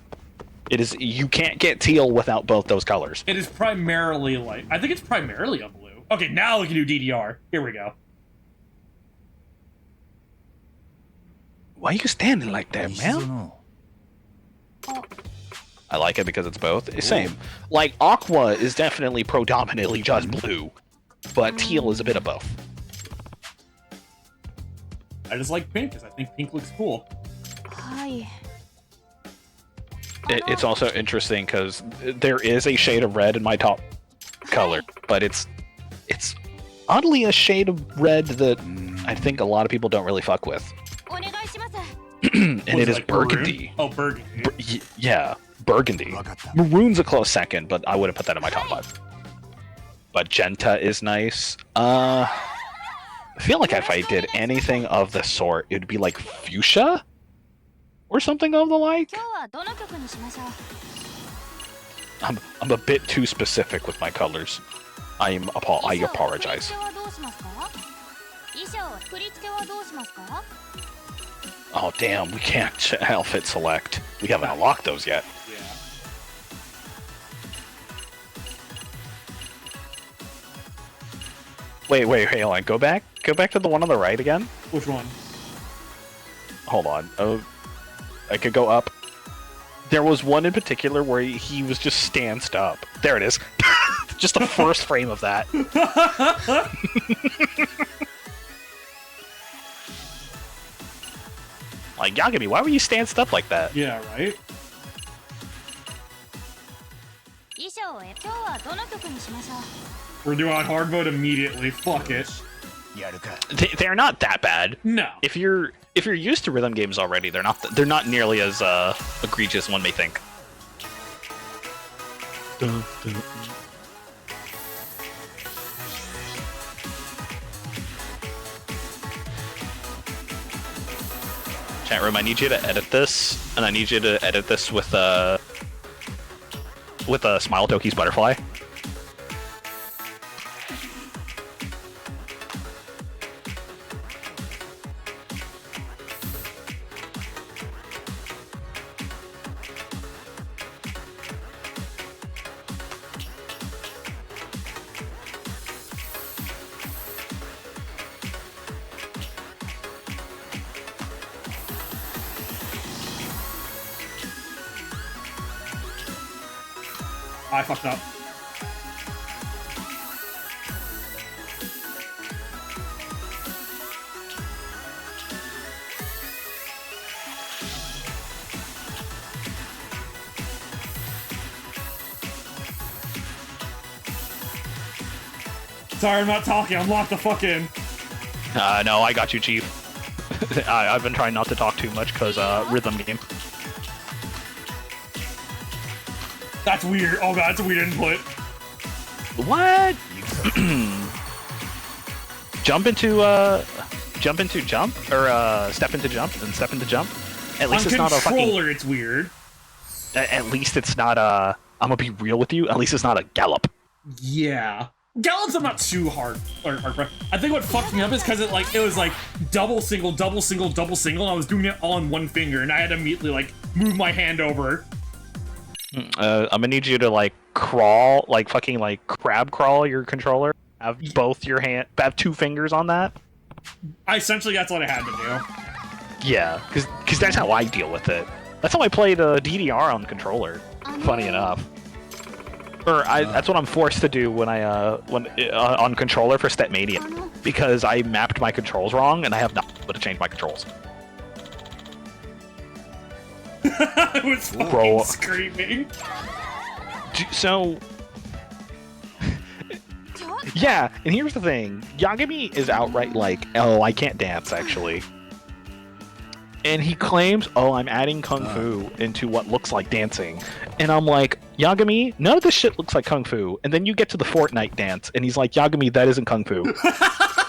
It is. You can't get teal without both those colors. It is primarily like, I think it's primarily a blue. Okay, now we can do DDR. Here we go. Why are you standing like that, man? I like it because it's both. Same. Like, Aqua is definitely predominantly just blue, but teal is a bit of both. I just like pink because I think pink looks cool. It's also interesting because there is a shade of red in my top color, but it's oddly a shade of red that I think a lot of people don't really fuck with. And it is like burgundy. Maroon? Oh, burgundy. Yeah, burgundy. Maroon's a close second, but I wouldn't put that in my top 5. Magenta is nice. I feel like if I did anything of the sort, it would be like fuchsia? Or something of the like? I'm a bit too specific with my colors. I apologize. Oh damn, we can't outfit select. We haven't unlocked those yet. Yeah. Wait, hang on. Go back to the one on the right again. Which one? Hold on. Oh, I could go up. There was one in particular where he was just stanced up. There it is. Just the first frame of that. Like, Yagami, why were you stanced up like that? Yeah, right? We're doing hard mode immediately. Fuck it. They're not that bad. No. If you're used to rhythm games already, they're not nearly as egregious as one may think. Chat room, I need you to edit this, and I need you to edit this with a Smile Toki's butterfly. I fucked up. Sorry, I'm not talking. I'm locked the fuck in. No, I got you, Chief. I've been trying not to talk too much because rhythm game. That's weird. Oh god, that's a weird input. What? Jump into jump or step into jump and step into jump. At least On it's not a fucking. controller, it's weird. At least it's not a. I'm gonna be real with you. At least it's not a gallop. Yeah. Gallops I'm not too hard. I think what fucked me up is because it was like double single, double single, double single, and I was doing it all on one finger, and I had to immediately like move my hand over. I'm gonna need you to like crawl, like fucking like crab crawl your controller. Have both your have 2 fingers on that. Essentially, that's what I had to do. Yeah, because that's how I deal with it. That's how I played DDR on the controller. Funny enough. Or that's what I'm forced to do when on controller for Stepmania, because I mapped my controls wrong and I have not been able to change my controls. I was fucking screaming. So, yeah, and here's the thing. Yagami is outright like, oh, I can't dance, actually. And he claims, oh, I'm adding Kung Fu into what looks like dancing. And I'm like, Yagami, none of this shit looks like Kung Fu. And then you get to the Fortnite dance, and he's like, Yagami, that isn't Kung Fu.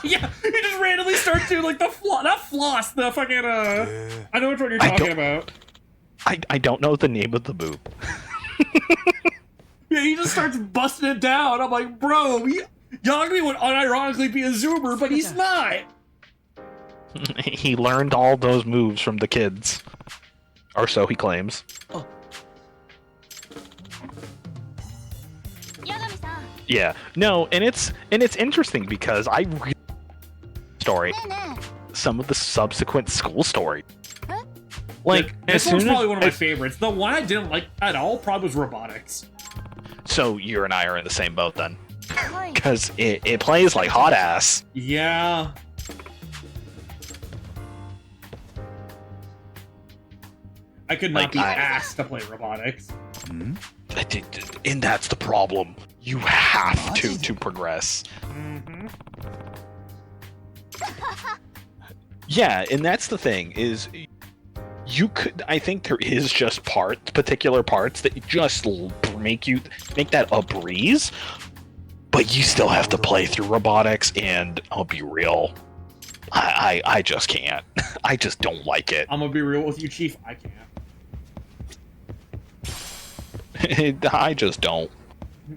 Yeah, he just randomly starts doing like the floss, the fucking, I know which one you're talking about. I don't know the name of the move. Yeah, he just starts busting it down. I'm like, bro, Yagami would unironically be a zoomer, but he's not. He learned all those moves from the kids, or so he claims. Oh. Yeah, no, and it's interesting because I really story some of the subsequent school story. Like, this one's probably one of my favorites. The one I didn't like at all probably was robotics. So you and I are in the same boat then, because it plays like hot ass. Yeah. I could not be asked to play robotics. And that's the problem. You have to progress. Yeah, and that's the thing is, you could. I think there is just particular parts that just make that a breeze, but you still have to play through robotics, and I'll be real, I just can't. I just don't like it. I'm gonna be real with you, Chief. I can't. I just don't.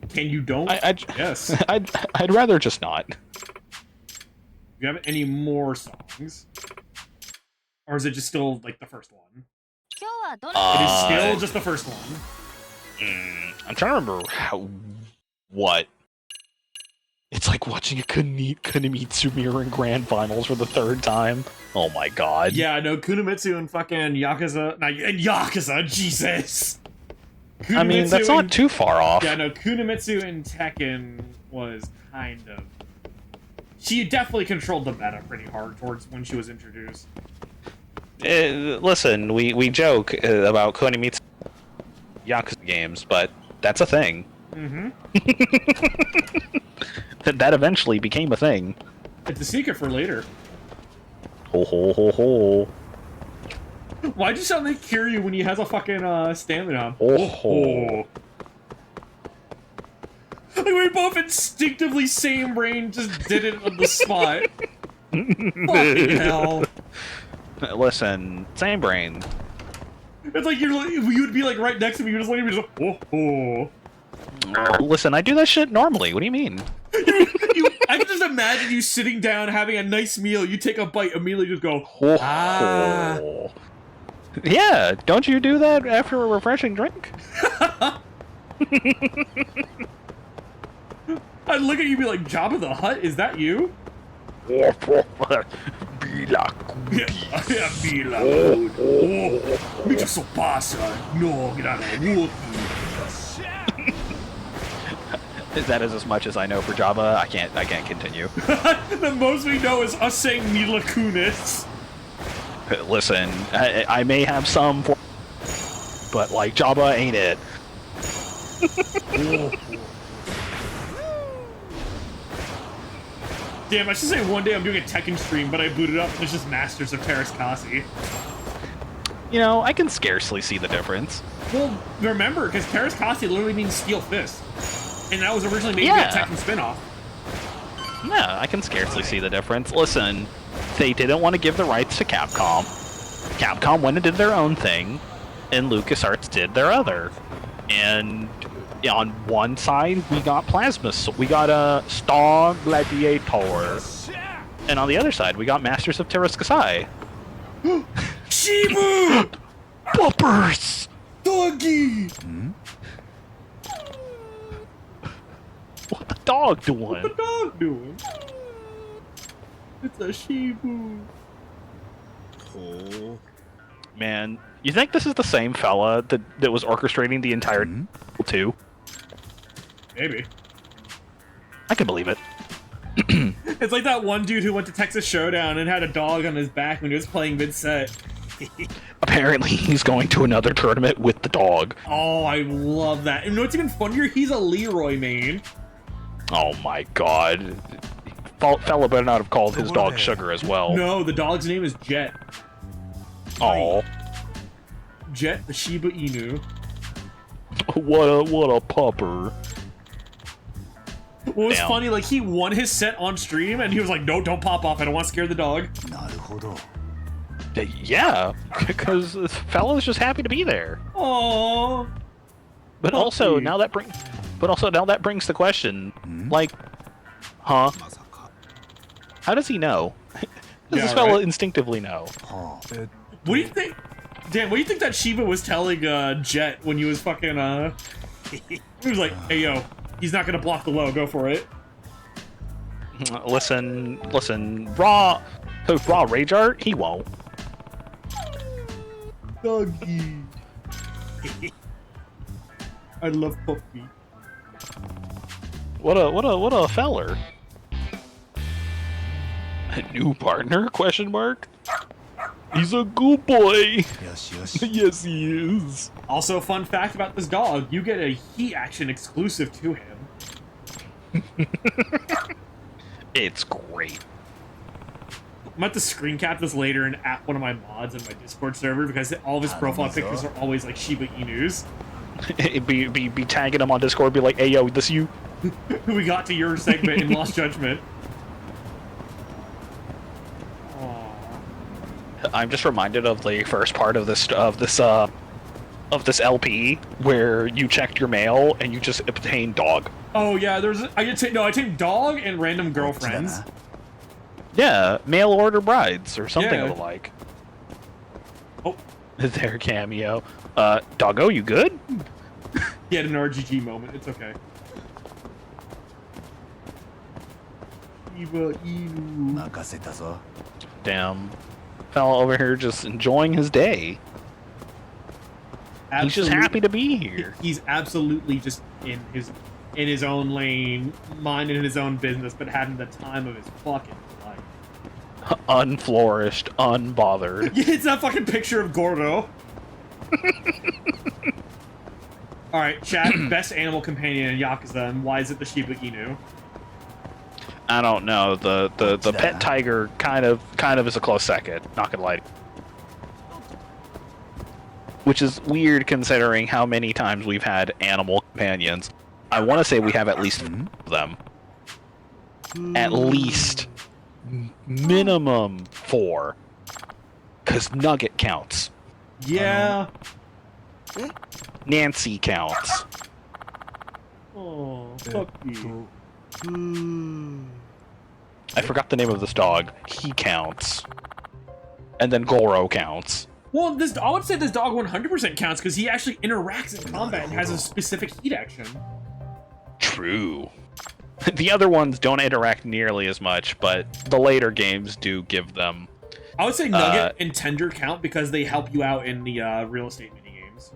Can you don't? Yes. I'd rather just not. Do you have any more songs? Or is it just still like the first one? It is still just the first one. I'm trying to remember what. It's like watching a Kunimitsu Mirror in Grand Finals for the third time. Oh my god. Yeah, no, Kunimitsu and fucking Yakuza. And Yakuza, Jesus! Kunimitsu I mean, that's not too far off. Yeah, no, Kunimitsu and Tekken was kind of... She definitely controlled the meta pretty hard towards when she was introduced. Listen, we joke about Kunimitsu Yakuza games, but that's a thing. That eventually became a thing. It's a secret for later. Ho ho ho ho. Why'd you sound like Kiryu when he has a fucking stamina? Oh ho. Like we both instinctively same brain just did it on the spot. Fucking hell. Listen, same brain. It's like you would be like right next to me, you're just looking at me just oh. Listen, I do that shit normally. What do you mean? I can just imagine you sitting down having a nice meal, you take a bite, immediately just go, ah. Yeah, don't you do that after a refreshing drink? I'd look at you and be like, Jabba the Hutt, is that you? Yeah, Me just so passa. No, get out of here. That is as much as I know for Java. I can't continue. The most we know is us saying Mila Kunis. Listen, I may have some, but like Java ain't it. Damn, I should say one day I'm doing a Tekken stream, but I booted up and it's just Masters of Terrace Kasi. You know, I can scarcely see the difference. Well, remember, because Terrace Kasi literally means Steel Fist. And that was originally made to be a Tekken spinoff. Yeah, I can scarcely see the difference. Listen, they didn't want to give the rights to Capcom. Capcom went and did their own thing, and LucasArts did their other. And on one side, we got Plasma, so we got a Star Gladiator. And on the other side, we got Masters of Terraskasai. Shibu! Poppers! Doggy! What the dog doing? What the dog doing? It's a Shibu. Oh. Man, you think this is the same fella that was orchestrating the entire 2? Maybe. I can believe it. It's like that one dude who went to Texas Showdown and had a dog on his back when he was playing mid-set. Apparently, he's going to another tournament with the dog. Oh, I love that. And you know what's even funnier? He's a Leroy main. Oh my god. Fella better not have called his dog Sugar as well. No, the dog's name is Jet. Oh. Jet the Shiba Inu. What a pupper. What was funny, like, he won his set on stream, and he was like, no, don't pop off, I don't want to scare the dog. Yeah, because this fella's just happy to be there. Aww. But also, now that brings the question, like, huh? How does he know? Does this fella instinctively know? What do you think? Dan, what do you think that Shiba was telling Jet when he was fucking he was like, "Hey yo, he's not gonna block the low. Go for it." Listen, raw rage art. He won't. Doggy. I love puppy. What a feller. A new partner? Question mark. He's a good boy. Yes. Yes, he is. Also, fun fact about this dog: you get a heat action exclusive to him. It's great. I'm about to screen cap this later and at one of my mods in my Discord server because all of his profile pictures are always like Shiba Inus. be tagging him on Discord, be like, "Hey yo, this you." We got to your segment in Lost Judgment. I'm just reminded of the first part of this LP where you checked your mail and you just obtained dog. Oh yeah, I take dog and random girlfriends. Yeah, mail order brides or something of the like. Oh, their cameo. Doggo, you good? He had an RGG moment. It's okay. Shiba Inu. Damn. Fella over here just enjoying his day. He's just happy to be here. He's absolutely just in his own lane, minding his own business, but having the time of his fucking life. Unflourished, unbothered. Yeah, it's that fucking picture of Gordo. Alright, chat, best animal companion in Yakuza, and why is it the Shiba Inu? I don't know. The pet tiger kind of is a close second. Not gonna lie. Which is weird considering how many times we've had animal companions. I want to say we have at least 4 of them. At least minimum 4. Because Nugget counts. Yeah. Nancy counts. Oh, fuck you. I forgot the name of this dog. He counts. And then Goro counts. Well, I would say this dog 100% counts because he actually interacts in combat and has a specific heat action. True. The other ones don't interact nearly as much, but the later games do give them. I would say Nugget and Tender count because they help you out in the real estate minigames.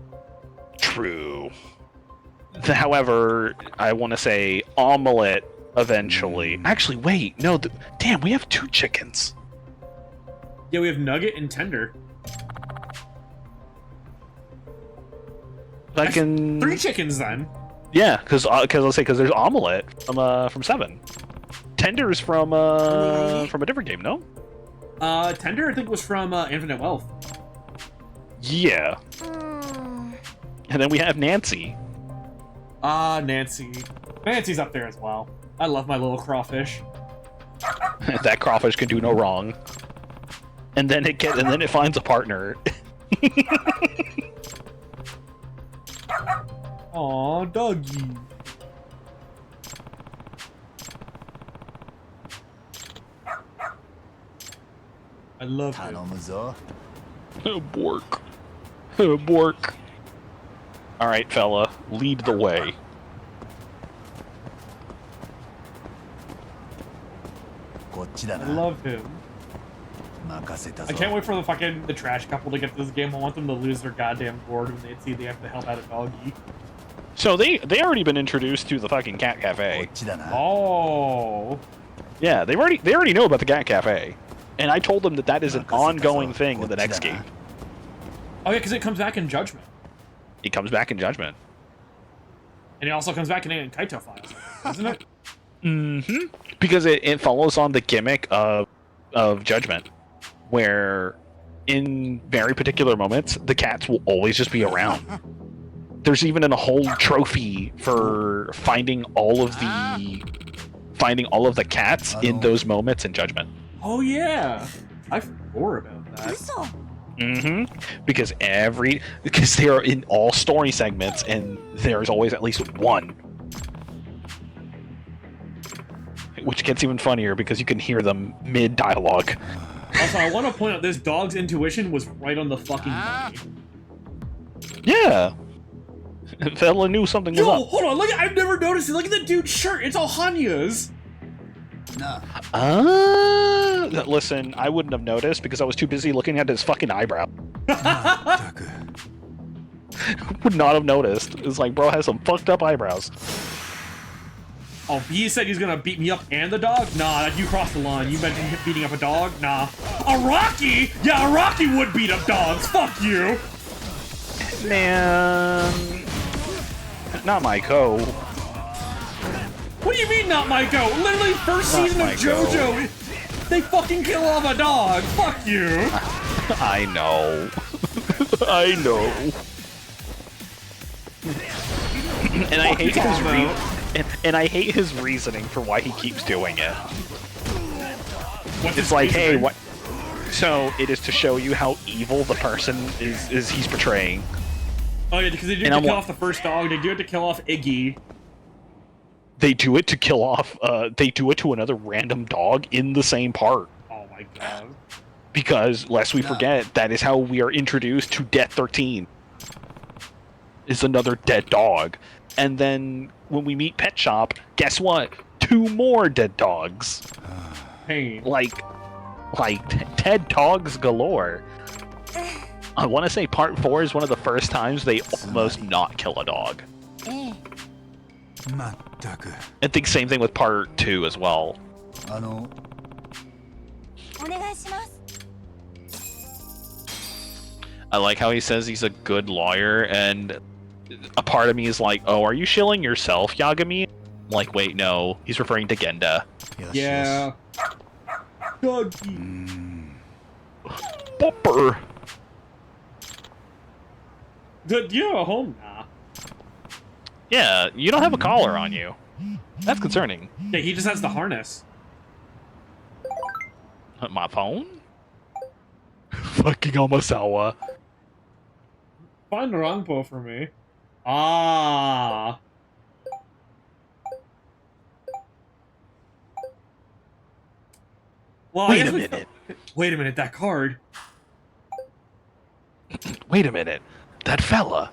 True. However, I want to say Omelette eventually. Actually, wait, no. Damn, we have 2 chickens. Yeah, we have Nugget and Tender. I can 3 chickens then. Yeah, because there's Omelette from 7. Tender's from a different game, no? Tender I think was from Infinite Wealth. Yeah. And then we have Nancy. Nancy. Nancy's up there as well. I love my little crawfish. That crawfish can do no wrong. And then it finds a partner. Aw, doggy. I love him. Bork. Bork. Alright, fella. Lead the way. I love him. I can't wait for the trash couple to get to this game. I want them to lose their goddamn gourd when they see they have to help out a doggy. So they already been introduced to the fucking cat cafe. Oh. Yeah, they already know about the cat cafe, and I told them that is an ongoing thing in the next game. Oh yeah, because it comes back in Judgment. It comes back in Judgment. And it also comes back in Kaito Files, doesn't it? Mm-hmm. Because it follows on the gimmick of Judgment, where in very particular moments the cats will always just be around. There's even a whole trophy for finding all of the cats in those moments in Judgment. Oh yeah, I forgot about that. Mm-hmm. Because they are in all story segments, and there's always at least one. Which gets even funnier because you can hear them mid-dialogue. Also, I want to point out this dog's intuition was right on the fucking money. Yeah. Fella knew something was Yo, up. hold on, look at, I've never noticed it. Look at the dude's shirt. It's all Hanya's. Listen, I wouldn't have noticed because I was too busy looking at his fucking eyebrow. Would not have noticed. It's like, bro has some fucked up eyebrows. Oh, he said he's gonna beat me up and the dog? Nah, you crossed the line. You mentioned him beating up a dog? Nah. A Rocky? Yeah, a Rocky would beat up dogs. Fuck you. Man. Not my co. What do you mean, not my go? Literally, first Not season of my go. JoJo, they fucking kill off a dog. Fuck you. I know. I know. And I hate his and I hate his reasoning for why he keeps doing it. It's like, hey, what? So it is to show you how evil the person is he's portraying. Oh yeah, because they do it to kill off the first dog. They do it to kill off Iggy. They do it to kill off. They do it to another random dog in the same part. Oh my god. Because lest we forget, that is how we are introduced to Death 13. Is another dead dog, and then when we meet Pet Shop, guess what? 2 more dead dogs. Pain. Like dead dogs galore. I want to say part 4 is one of the first times they almost not kill a dog. I think same thing with part 2 as well. I like how he says he's a good lawyer, and a part of me is like, oh, are you shilling yourself, Yagami? I'm like, wait, no, he's referring to Genda. Yeah. Doggy. Bopper. Do you have a home? Nah. Yeah, you don't have a collar on you. That's concerning. Yeah, he just has the harness. My phone? Fucking Omasawa. Find Rangpo for me. Ah. Well, Wait a minute. Wait a minute, that card. Wait a minute. That fella.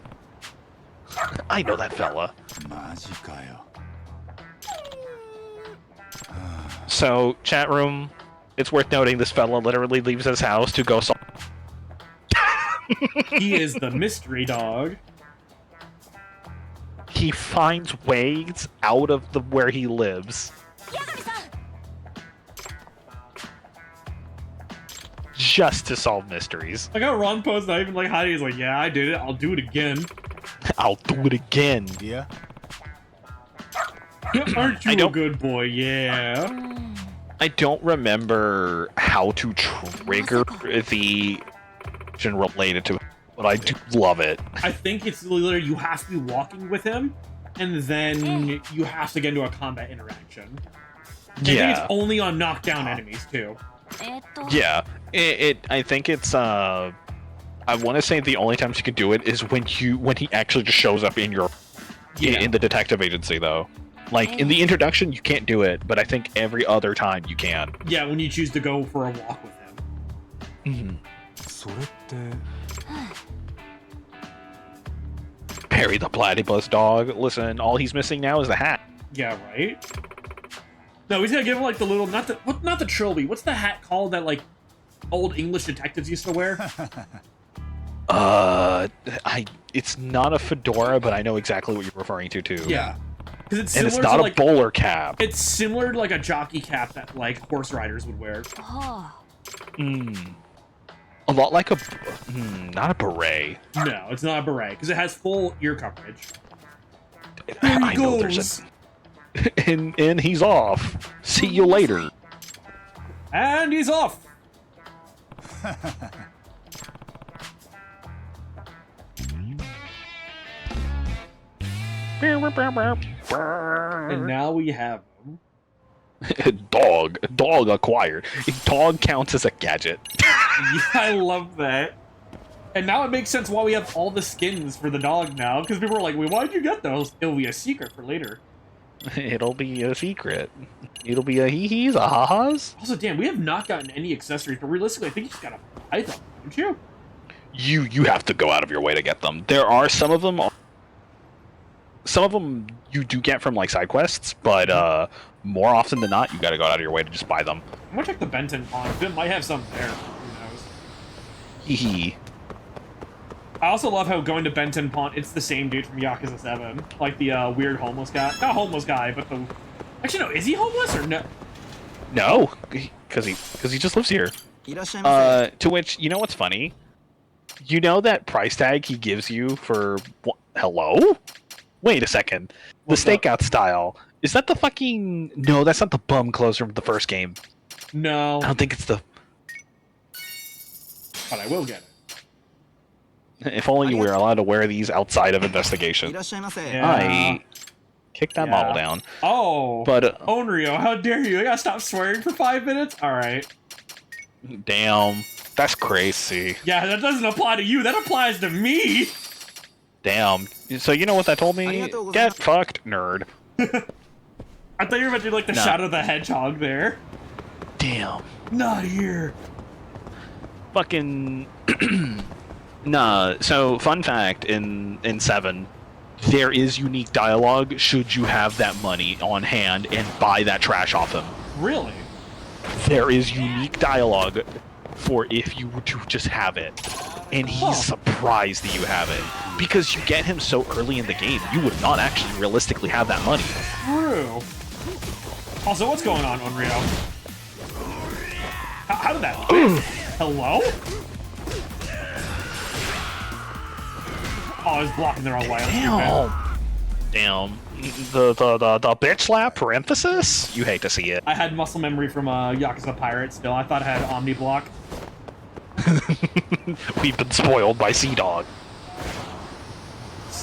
I know that fella. So, chat room, it's worth noting this fella literally leaves his house to go solve. He is the mystery dog. He finds ways out of where he lives. Just to solve mysteries. I got Ron Post not even like hiding. He's like, yeah, I did it. I'll do it again. I'll do it again. Yeah. Aren't you a good boy? Yeah. I don't remember how to trigger the action related to it, but I do love it. I think it's literally you have to be walking with him, and then you have to get into a combat interaction. I think it's only on knockdown enemies too. Yeah, I think it's I want to say the only times you can do it is when he actually just shows up in your in the detective agency though. Like in the introduction you can't do it, but I think every other time you can. Yeah, when you choose to go for a walk with him. Perry the platypus dog. Listen, all he's missing now is the hat. Yeah, right. No, he's gonna give him like the little not the trilby. What's the hat called that like old English detectives used to wear? It's not a fedora, but I know exactly what you're referring to too. Yeah, because it's not a bowler cap. It's similar to like a jockey cap that like horse riders would wear. A lot like a not a beret. No, it's not a beret because it has full ear coverage. I know there's a and he's off. See you later. And he's off. And now we have him. Dog acquired. Dog counts as a gadget. Yeah, I love that. And now it makes sense why we have all the skins for the dog now, because people were like, wait, why'd you get those? It'll be a secret for later. It'll be a secret. It'll be a hee-hees, a ha-has. Also, damn, we have not gotten any accessories, but realistically, I think you just gotta buy them, don't you? You have to go out of your way to get them. There are some of them. Some of them you do get from like side quests, but more often than not, you gotta go out of your way to just buy them. I'm gonna check the Benton pond. It might have some there. Who knows? Hee. I also love how going to Benton Pond, it's the same dude from Yakuza 7. Like the weird homeless guy. Not homeless guy, but the... Actually, no, is he homeless or no? No, because he just lives here. To which, you know what's funny? You know that price tag he gives you for... Hello? Wait a second. The stakeout style. Is that the fucking... No, that's not the bum clothes from the first game. No. I don't think it's the... But I will get it. If only we were allowed to wear these outside of investigation. Yeah. I kicked that model down. Oh. But Onryo, how dare you? I gotta stop swearing for 5 minutes? Alright. Damn. That's crazy. Yeah, that doesn't apply to you. That applies to me. Damn. So you know what that told me? Get fucked, nerd. I thought you were about to do like the Shadow the Hedgehog there. Damn. Not here. Fucking... Nah, so fun fact, in 7, there is unique dialogue should you have that money on hand and buy that trash off him. Really? There is unique dialogue for if you were to just have it. And he's surprised that you have it. Because you get him so early in the game, you would not actually realistically have that money. True. Also, what's going on, Onryo? How did that... Hello? Oh, I was blocking the wrong way. Damn. The bitch slap for emphasis? You hate to see it. I had muscle memory from Yakuza Pirate still. I thought I had Omni Block. We've been spoiled by Sea Dog.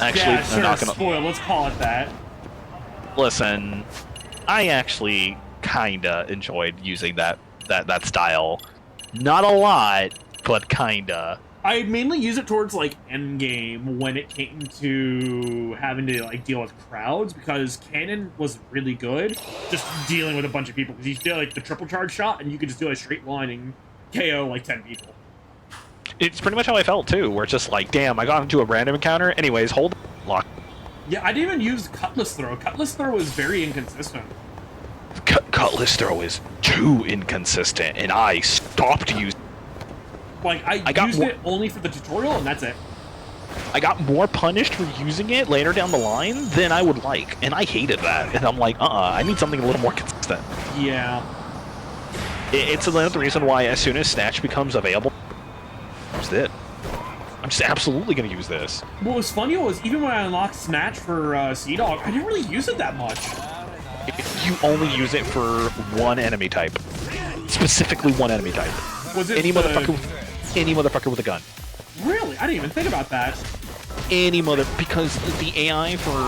Actually, yeah, sure, I'm not gonna... spoiled. Let's call it that. Listen, I actually kinda enjoyed using that style. Not a lot, but kinda. I mainly use it towards like endgame when it came to having to like deal with crowds because Cannon was really good just dealing with a bunch of people because you do like the triple charge shot and you could just do a straight line and KO like 10 people. It's pretty much how I felt too, where it's just like, damn, I got into a random encounter. Anyways, hold lock. Yeah, I didn't even use Cutlass Throw. Cutlass Throw was very inconsistent. Cutlass Throw is too inconsistent, and I stopped using. Like, I used it only for the tutorial, and that's it. I got more punished for using it later down the line than I would like, and I hated that. And I'm like, I need something a little more consistent. Yeah. It's another reason why as soon as Snatch becomes available, use it. I'm just absolutely going to use this. What was funny was, even when I unlocked Snatch for Sea Dog, I didn't really use it that much. You only use it for one enemy type. Specifically one enemy type. Was it any motherfucker with a gun. Really? I didn't even think about that. Because the AI for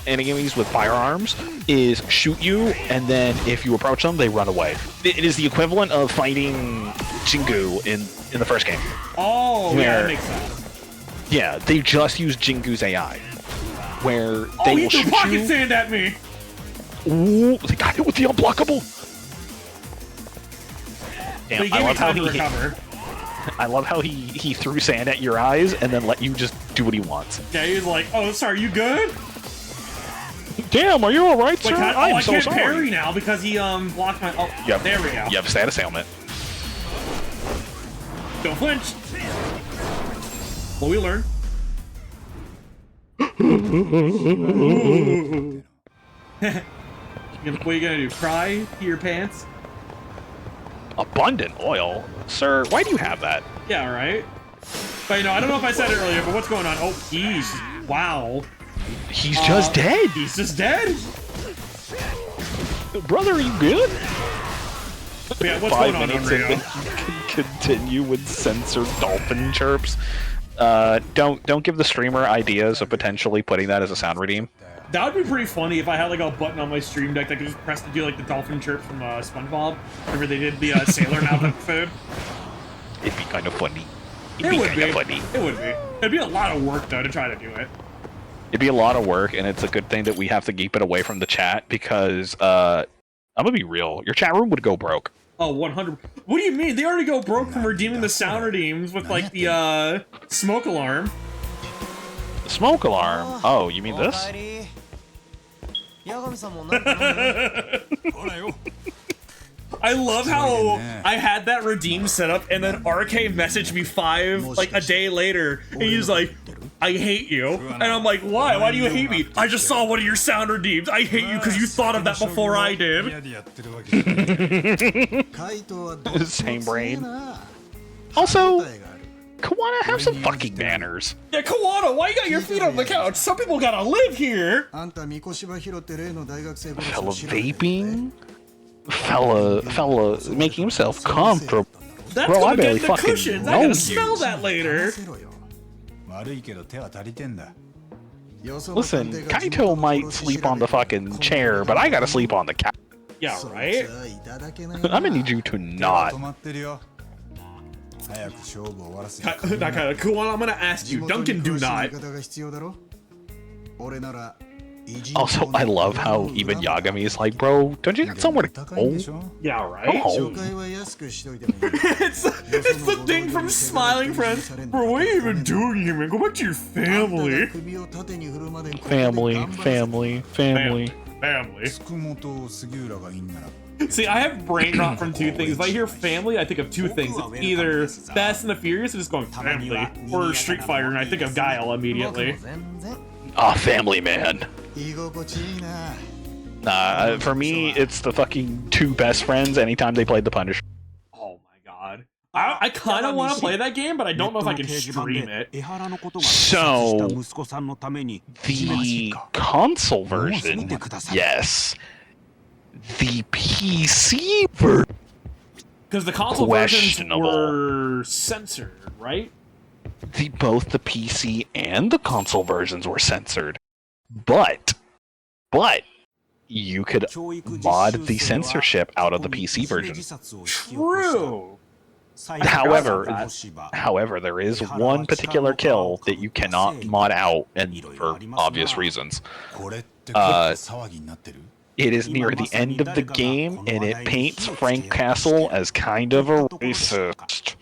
enemies with firearms is shoot you, and then if you approach them, they run away. It is the equivalent of fighting Jingu in the first game. Oh, yeah, that makes sense. Yeah, they just use Jingu's AI, where they will shoot you. Oh, he threw pocket sand at me! Ooh, they got it with the unblockable. Damn, I love how he threw sand at your eyes and then let you just do what he wants. Yeah, he was like, "Oh, sorry, you good?" Damn, are you all right, sir? I I'm so can't sorry. parry now because he blocked my. Oh, yep. There we go. You have status ailment. Don't flinch. Well, we learn. What are you gonna do? Cry? Pee your pants? Abundant oil? Sir, why do you have that? Yeah, right? But, you know, I don't know if I said it earlier, but what's going on? Oh, wow. He's just dead. He's just dead? Brother, are you good? Yeah, what's going on, Onryo? You can continue with censored dolphin chirps. Don't give the streamer ideas of potentially putting that as a sound redeem. That would be pretty funny if I had like a button on my stream deck that could just press to do like the dolphin chirps from SpongeBob. Remember they did the Sailor Mouth episode? It'd be kind of funny. It would be. It would be. It'd be a lot of work though to try to do it. It'd be a lot of work, and it's a good thing that we have to keep it away from the chat because I'm gonna be real. Your chat room would go broke. Oh, 100. What do you mean? They already go broke from redeeming the sound redeems with like the smoke alarm. The smoke alarm? Oh, you mean this? I love how I had that redeem set up, and then RK messaged me a day later, and he's like, I hate you. And I'm like, why? Why do you hate me? I just saw one of your sound redeems. I hate you because you thought of that before I did. Same brain. Also, Kawana, have some fucking manners. Yeah, Kawana, why you got your feet on the couch? Some people gotta live here. Fella vaping? Fella making himself comfortable. That's Bro, I gonna barely get the fucking cushions. know I gotta you. smell that later. Listen, Kaito might sleep on the fucking chair, but I gotta sleep on the couch. Yeah, right? I'm gonna need you to not. Kawana, I'm gonna ask you. Duncan, do not. Also, I love how even Yagami is like, bro, don't you got somewhere to go? Yeah, right? Go home. it's the thing from Smiling Friends. Bro, what are you even doing here, man? Go back to your family. Family. See, I have brain rot from two things. If I hear family, I think of two things. It's either Fast and the Furious, and just going family, or Street Fighter, and I think of Guile immediately. Ah, family man. Nah, for me, it's the fucking two best friends anytime they played The Punisher. Oh my god. I kind of want to play that game, but I don't know if I can stream it. So, the console version, yes. The PC version, because the console versions were censored, right? Both the PC and the console versions were censored, but you could mod the censorship out of the PC version. True. However, there is one particular kill that you cannot mod out, and for obvious reasons. It is near the end of the game, and it paints Frank Castle as kind of a racist.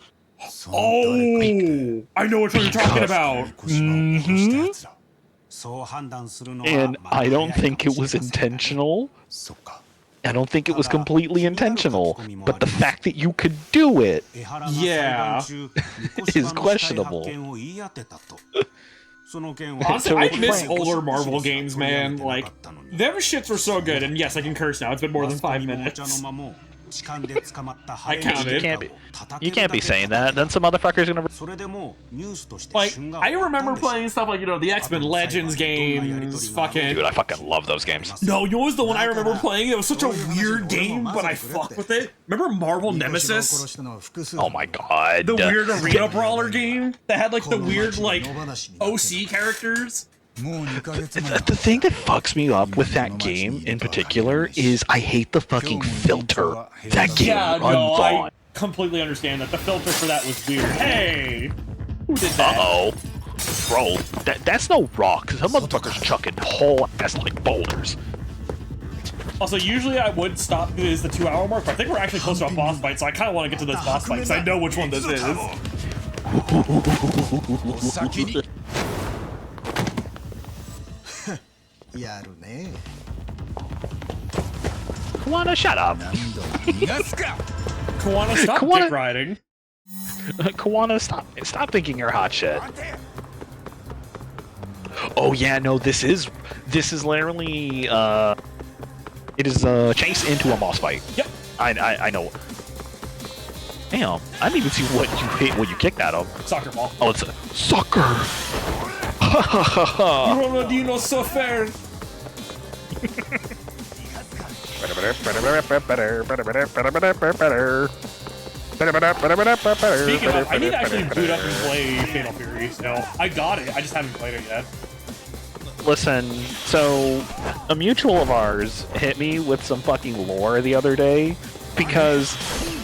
Oh, I know what you're talking about. And I don't think it was intentional. I don't think it was completely intentional. But the fact that you could do it, yeah, is questionable. Honestly, I miss older Marvel games, man. Like, them shits were so good, and yes, I can curse now. It's been more than 5 minutes. I counted. You can't be saying that. Then some motherfucker's gonna. Like, I remember playing stuff like, the X-Men Legends games, fucking. Dude, I fucking love those games. No, you know what was the one I remember playing? It was such a weird game, but I fucked with it. Remember Marvel Nemesis? Oh my god. The weird arena brawler game that had like the weird like OC characters. The thing that fucks me up with that game in particular is I hate the fucking filter that game runs on. I completely understand that. The filter for that was weird. Hey! Who did that? Uh-oh. Bro, that's no rock. Some motherfuckers chucking whole ass like boulders. Also, usually I would stop because it's the 2-hour mark, but I think we're actually close to a boss fight, so I kind of want to get to this boss fight because I know which one this is. Kawana, shut up. Kawana, stop dick riding. Kawana, stop thinking you're hot shit. Oh yeah, no, this is literally it is a chase into a boss fight. Yep. I know. Damn, I didn't even see what you hit when you kicked at him. Soccer ball. Oh, it's a soccer. Ronaldinho so fair. Speaking of, I need to actually boot up and play Fatal Fury still. I got it, I just haven't played it yet. Listen, so a mutual of ours hit me with some fucking lore the other day because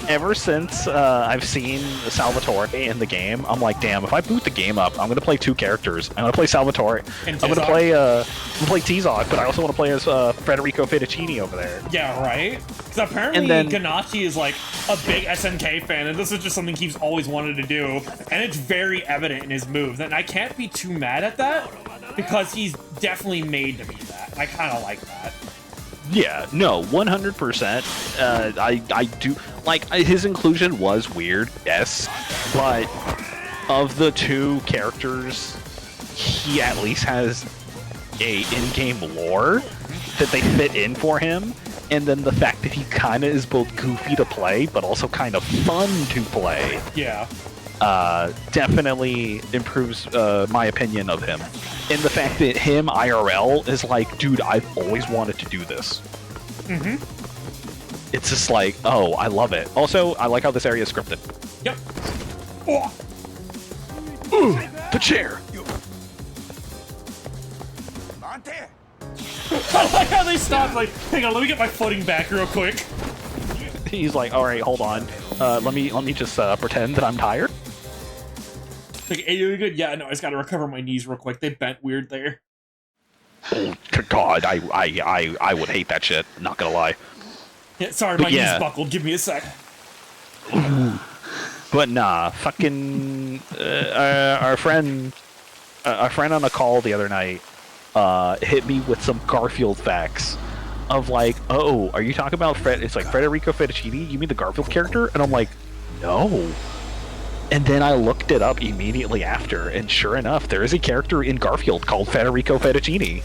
ever since I've seen Salvatore in the game, I'm like, damn, if I boot the game up, I'm gonna play 2 characters. I'm gonna play Salvatore. I'm gonna play T-Zog, but I also want to play as Federico Fettuccini over there. Yeah, right? Because apparently Ganachi is like a big SNK fan, and this is just something he's always wanted to do, and it's very evident in his moves, and I can't be too mad at that, because he's definitely made to be that. I kind of like that. Yeah, no, 100%. I do like his inclusion was weird, yes, but of the 2 characters, he at least has a in-game lore that they fit in for him, and then the fact that he kind of is both goofy to play but also kind of fun to play. Yeah. Definitely improves my opinion of him. And the fact that him IRL is like, dude, I've always wanted to do this. Mm-hmm. It's just like, oh, I love it. Also, I like how this area is scripted. Yep. Oh. Ooh, the chair. I like how they stopped, like, hang on, let me get my footing back real quick. He's like, all right, hold on. Let me just pretend that I'm tired. Like, hey, you good? Yeah, no, I just gotta recover my knees real quick. They bent weird there. Oh God, I would hate that shit. Not gonna lie. Yeah, sorry, my knees buckled. Give me a sec. But nah, fucking our friend on a call the other night hit me with some Garfield facts of like, oh, are you talking about it's like Federico Fettuccini? You mean the Garfield character? And I'm like, no. And then I looked it up immediately after, and sure enough, there is a character in Garfield called Federico Fettuccini.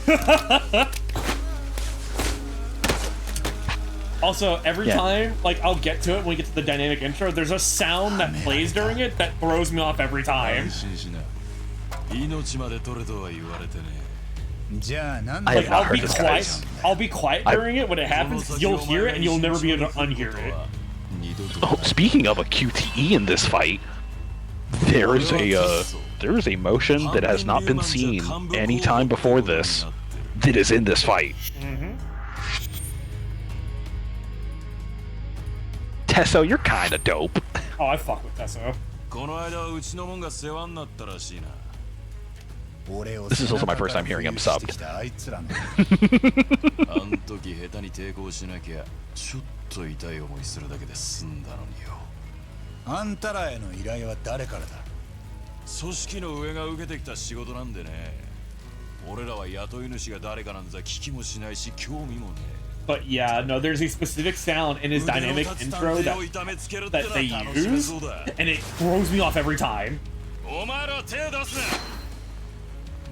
Also, every time, like, I'll get to it when we get to the dynamic intro, there's a sound that plays during it that throws me off every time. I have not heard this, guys. I'll be quiet during it when it happens, you'll hear it, and you'll never be able to unhear it. Oh, speaking of a QTE in this fight, there is a motion that has not been seen any time before this that is in this fight. Mm-hmm. Tesso, you're kind of dope. Oh, I fuck with Tesso. This is also my first time hearing him subbed. あんたらへの依頼は誰からだ？組織の上が受けてきた仕事なんでね。俺らは雇い主が誰かなんざ聞きもしないし興味もね。 But yeah, no, there's a specific sound in his dynamic intro that they use, and it throws me off every time. お前ら手出す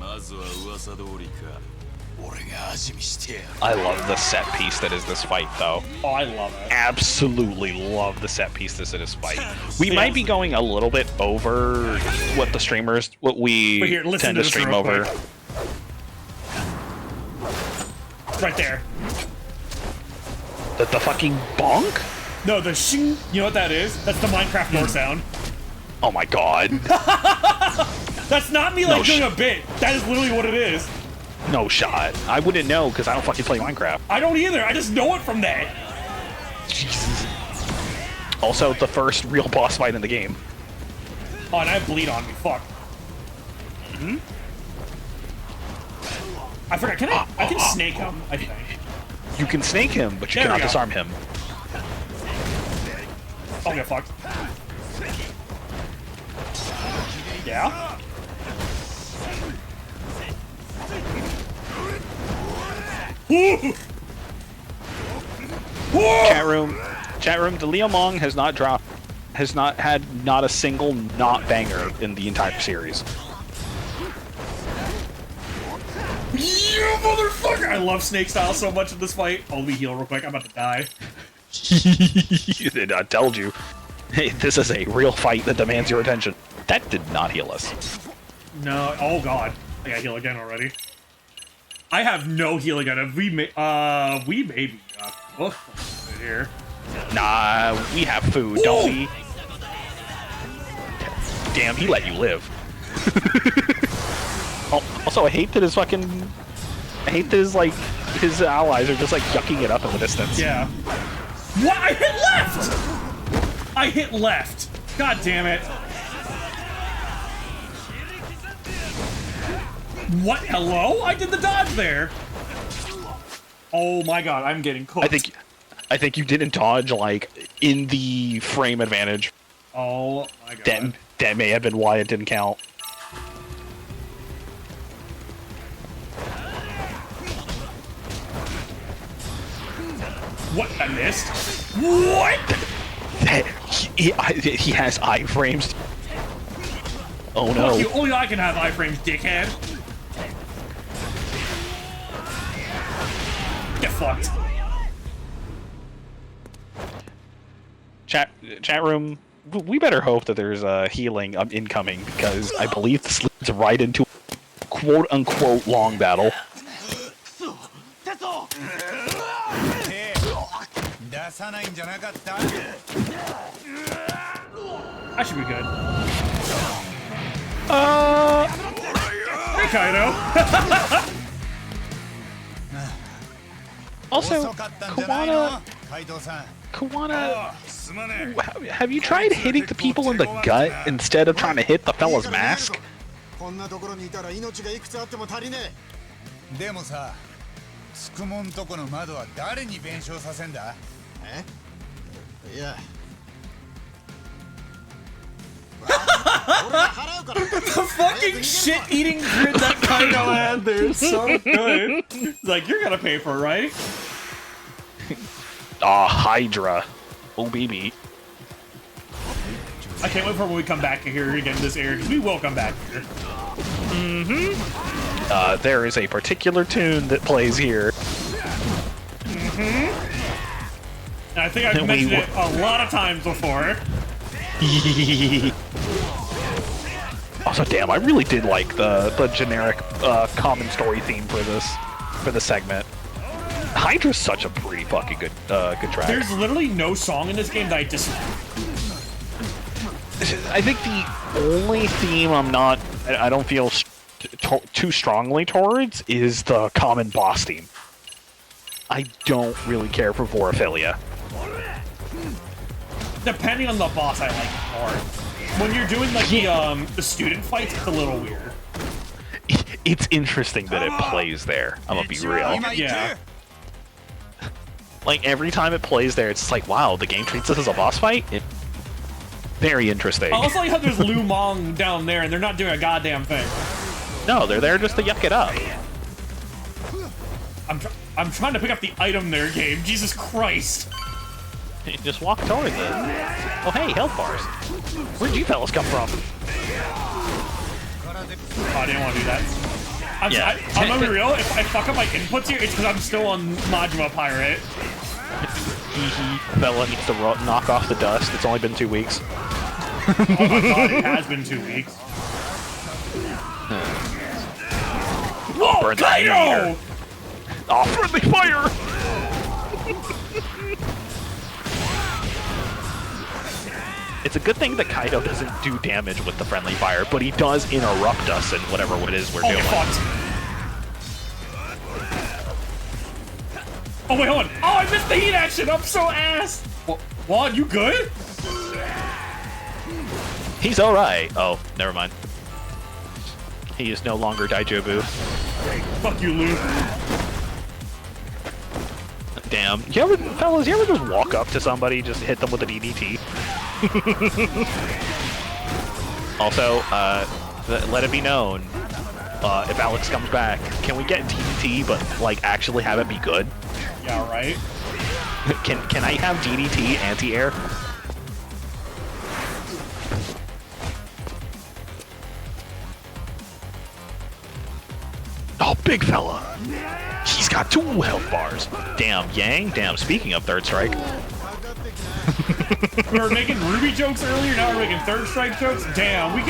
な。まずは噂通りか。 I love the set piece that is this fight, though. Oh, I love it. Absolutely love the set piece that is this fight. We might be going a little bit over what we tend to stream over. Right there. The fucking bonk? No, the shing. You know what that is? That's the Minecraft door sound. Oh my god. That's not me like doing a bit. That is literally what it is. No shot. I wouldn't know because I don't fucking play Minecraft. I don't either. I just know it from that. Jesus. Also, the first real boss fight in the game. Oh, and I have bleed on me. Fuck. Hmm? I forgot. Can I can snake him, I think. You can snake him, but you cannot disarm him. Oh, get fucked. Yeah? Chat room, the Leo Mong has not had a single not banger in the entire series. You motherfucker! I love Snake Style so much in this fight. Oh, let me heal real quick. I'm about to die. I told you. Hey, this is a real fight that demands your attention. That did not heal us. No. Oh god. I gotta heal again already. I have no healing again. We may be here. Nah, we have food, don't we? Damn, he let you live. Also, I hate that his his allies are just like yucking it up in the distance. Yeah. What? I hit left! I hit left. God damn it. What? Hello? I did the dodge there. Oh my god, I'm getting cooked. I think you didn't dodge like in the frame advantage. Oh my god. That may have been why it didn't count. What? I missed? What? He has iframes. Oh no. Only I can have iframes, dickhead. Get fucked. Chat room, we better hope that there's healing incoming, because I believe this leads right into a quote-unquote long battle. I should be good. Hey, Kaido. Also, Kawana, have you tried hitting the people in the gut instead of trying to hit the fella's mask? でもさ、つくもんとこの窓は誰に弁償させんだ？いや。The fucking shit-eating grin that Kaido had there is so good. It's like, you're gonna pay for it, right? Hydra. Oh, baby. I can't wait for when we come back here again in this area, because we will come back here. There is a particular tune that plays here. And I think I've mentioned it a lot of times before. Also, damn, I really did like the generic common story theme for this segment. Hydra's such a pretty fucking good track. There's literally no song in this game that I dislike. I think the only theme I don't feel too strongly towards is the common boss theme. I don't really care for Vorophilia. Depending on the boss, I like it more. When you're doing like the student fights, it's a little weird. It's interesting that it plays there. I'm gonna be real. Yeah. Like every time it plays there, it's like, wow, the game treats this as a boss fight. Very interesting. I also like how there's Lu Mong down there, and they're not doing a goddamn thing. No, they're there just to yuck it up. I'm trying to pick up the item there, game. Jesus Christ. Just walk towards it. Oh, hey, health bars. Where'd you fellas come from? Oh, I didn't want to do that. I'm gonna be real. If I fuck up my inputs here, it's because I'm still on Majima Pirate. Fella needs to knock off the dust. It's only been 2 weeks. Oh my god, it has been 2 weeks. Whoa, Kaido! Oh, friendly fire! It's a good thing that Kaido doesn't do damage with the friendly fire, but he does interrupt us in whatever it is we're doing. Oh, wait, hold on. Oh, I missed the heat action. I'm so ass. Juan, you good? He's alright. Oh, never mind. He is no longer Daijobu. Fuck you, Luke. Damn. Fellas, you ever just walk up to somebody, just hit them with a DDT? Also, let it be known, if Alex comes back, can we get DDT, but, like, actually have it be good? Yeah, right? Can I have DDT anti-air? Oh, big fella! He's got 2 health bars! Damn, Yang? Damn, speaking of Third Strike. We were making Ruby jokes earlier, now we're making Third Strike jokes? Damn, we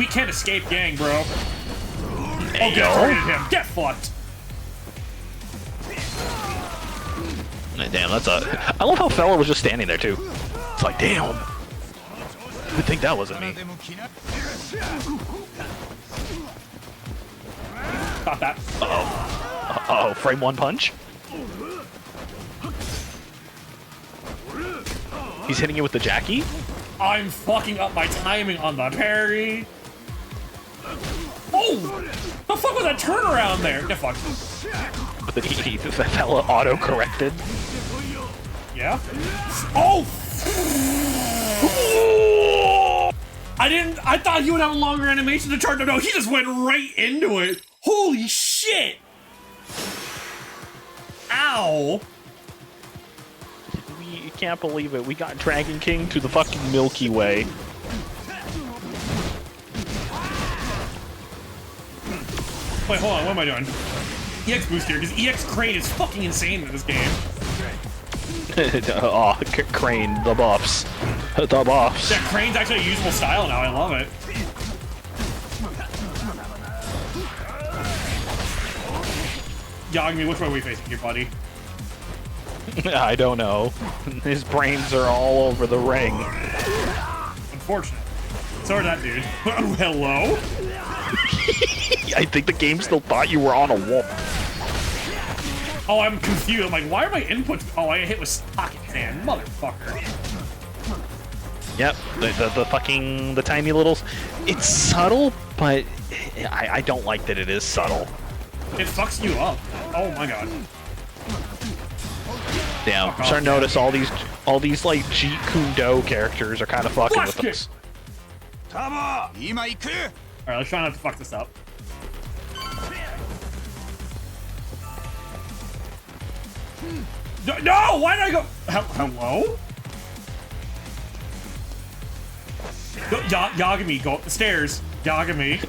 can't escape Yang, bro. Hey, get targeted him. Get fucked! Damn, that's a... I love how fella was just standing there, too. It's like, damn. You'd think that wasn't me. Stop that. Uh-oh. Uh-oh, frame 1 punch? He's hitting you with the Jackie? I'm fucking up my timing on the parry. Oh! The fuck was that turnaround there? The fuck. But that fella auto-corrected. Yeah? Oh! I thought he would have a longer animation to charge. No, he just went right into it. Holy shit! Ow! We can't believe it. We got Dragon King to the fucking Milky Way. Wait, hold on, what am I doing? EX boost here, because EX Crane is fucking insane in this game. Oh, Crane, the buffs. The buffs. Yeah, Crane's actually a usable style now, I love it. Yagami, which way are we facing here, buddy? I don't know. His brains are all over the ring. Unfortunate. So are that dude. Oh, hello? I think the game still thought you were on a wall. Oh, I'm confused. I'm like, why are my inputs? Oh, I hit with pocket sand, motherfucker. Yep, the fucking, the tiny little... It's subtle, but I don't like that it is subtle. It fucks you up. Oh my god. Damn, I'm starting to notice all these like Jeet Kune Do characters are kind of fucking with us. Alright, let's try not to fuck this up. No! Why did I go? Hello? Yagami, go up the stairs. Yagami.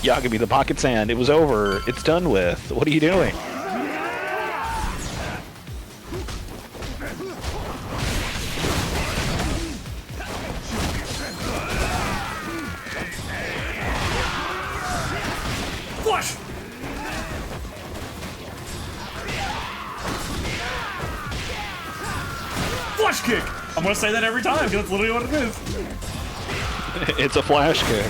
Yagami, the pocket sand. It was over. It's done with. What are you doing? Flush! Flush kick! I'm gonna say that every time, because that's literally what it is. It's a flash kick.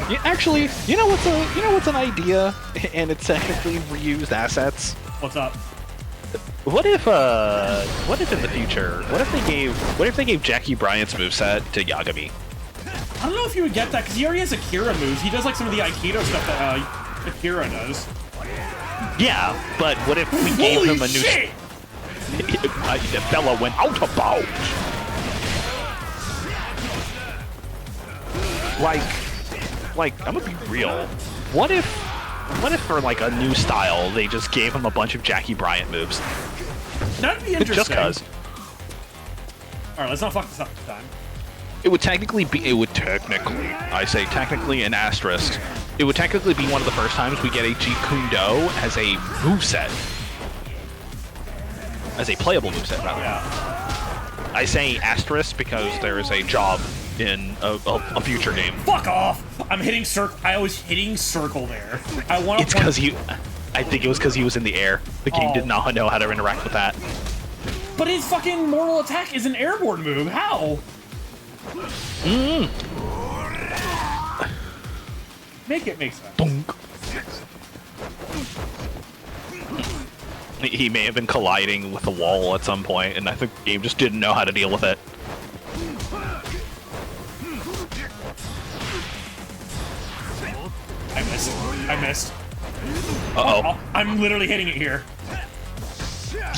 Yeah, actually, you know what's an idea, and it's technically reused assets. What's up? What if in the future, what if they gave Jackie Bryant's moveset to Yagami? I don't know if you would get that, because he already has Akira moves. He does like some of the Aikido stuff that Akira does. Yeah, but what if we gave him a new... Shit! The fella went out of bounds. Like, I'm gonna be real. What if for like a new style, they just gave him a bunch of Jackie Bryant moves? That'd be interesting. Just cause. Alright, let's not fuck this up this time. It would technically, I say technically an asterisk, it would technically be one of the first times we get a Jeet Kune Do as a moveset. As a playable moveset, rather. Yeah. I say asterisk because there is a job in a future game. Fuck off! I'm hitting circle. I was hitting circle there. I want. It's because you. I think it was because he was in the air. The game did not know how to interact with that. But his fucking mortal attack is an airborne move. How? Make it make sense. Bonk. He may have been colliding with a wall at some point, and I think the game just didn't know how to deal with it. I missed. Uh-oh. I'm literally hitting it here.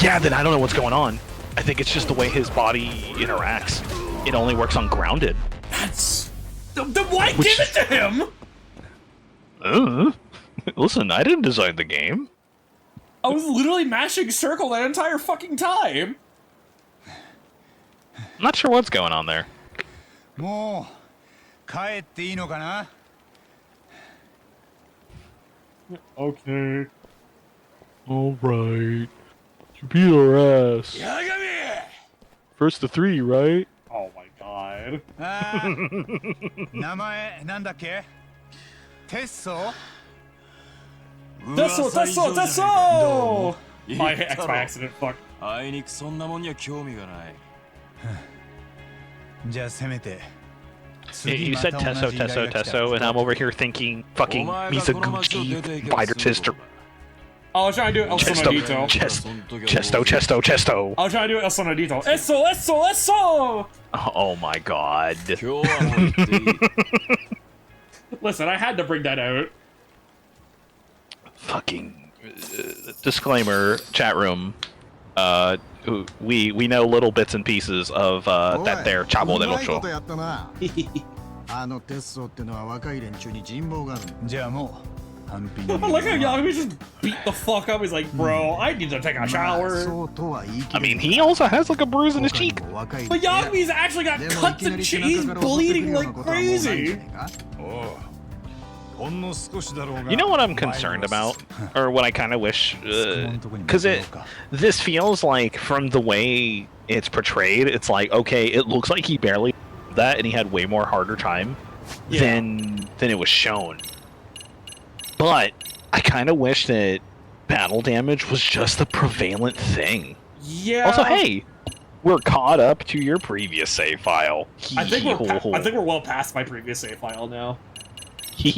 Yeah, then I don't know what's going on. I think it's just the way his body interacts. It only works on grounded. That's... Then why give it to him? Listen, I didn't design the game. I was literally mashing circle that entire fucking time. I'm not sure what's going on there. Okay. Alright. You beat our ass. First to 3, right? Oh my god. Tesso! I hit X by accident, fuck. You said Tesso, and I'm over here thinking fucking Misaguchi, fighter sister. I was trying to do El Sonadito. Chesto. I was trying to do El Sonadito. Eso! Oh my god. Listen, I had to bring that out. Fucking disclaimer, chat room. We know little bits and pieces of that there Chavo del Ocho. あのテッソってのは若い連中に人望がある。じゃあもう単品 I like how Yagami just beat the fuck up. He's like, bro, I need to take a shower. I mean, he also has like a bruise in his cheek. But Yagami's actually got cuts and shit. He's bleeding like crazy. You know what I'm concerned about, or what I kind of wish, because this feels like from the way it's portrayed, it's like, okay, it looks like he barely did that, and he had way more harder time than it was shown. But I kind of wish that battle damage was just the prevalent thing. Yeah. Also, hey, we're caught up to your previous save file. I think we're well past my previous save file now. So I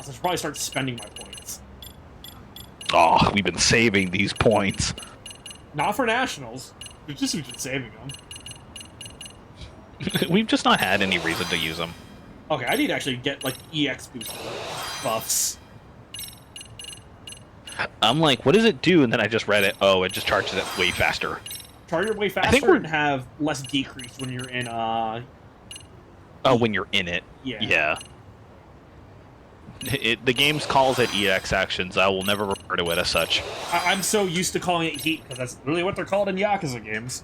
should probably start spending my points. Oh, we've been saving these points. Not for nationals. We've just been saving them. We've just not had any reason to use them. Okay, I need to actually get like EX boost buffs. I'm like, what does it do? And then I just read it. Oh, it just charges it way faster. Charge it way faster and have less decrease when you're in when you're in it. Yeah. The game calls it EX actions. I will never refer to it as such. I'm so used to calling it heat because that's really what they're called in Yakuza games.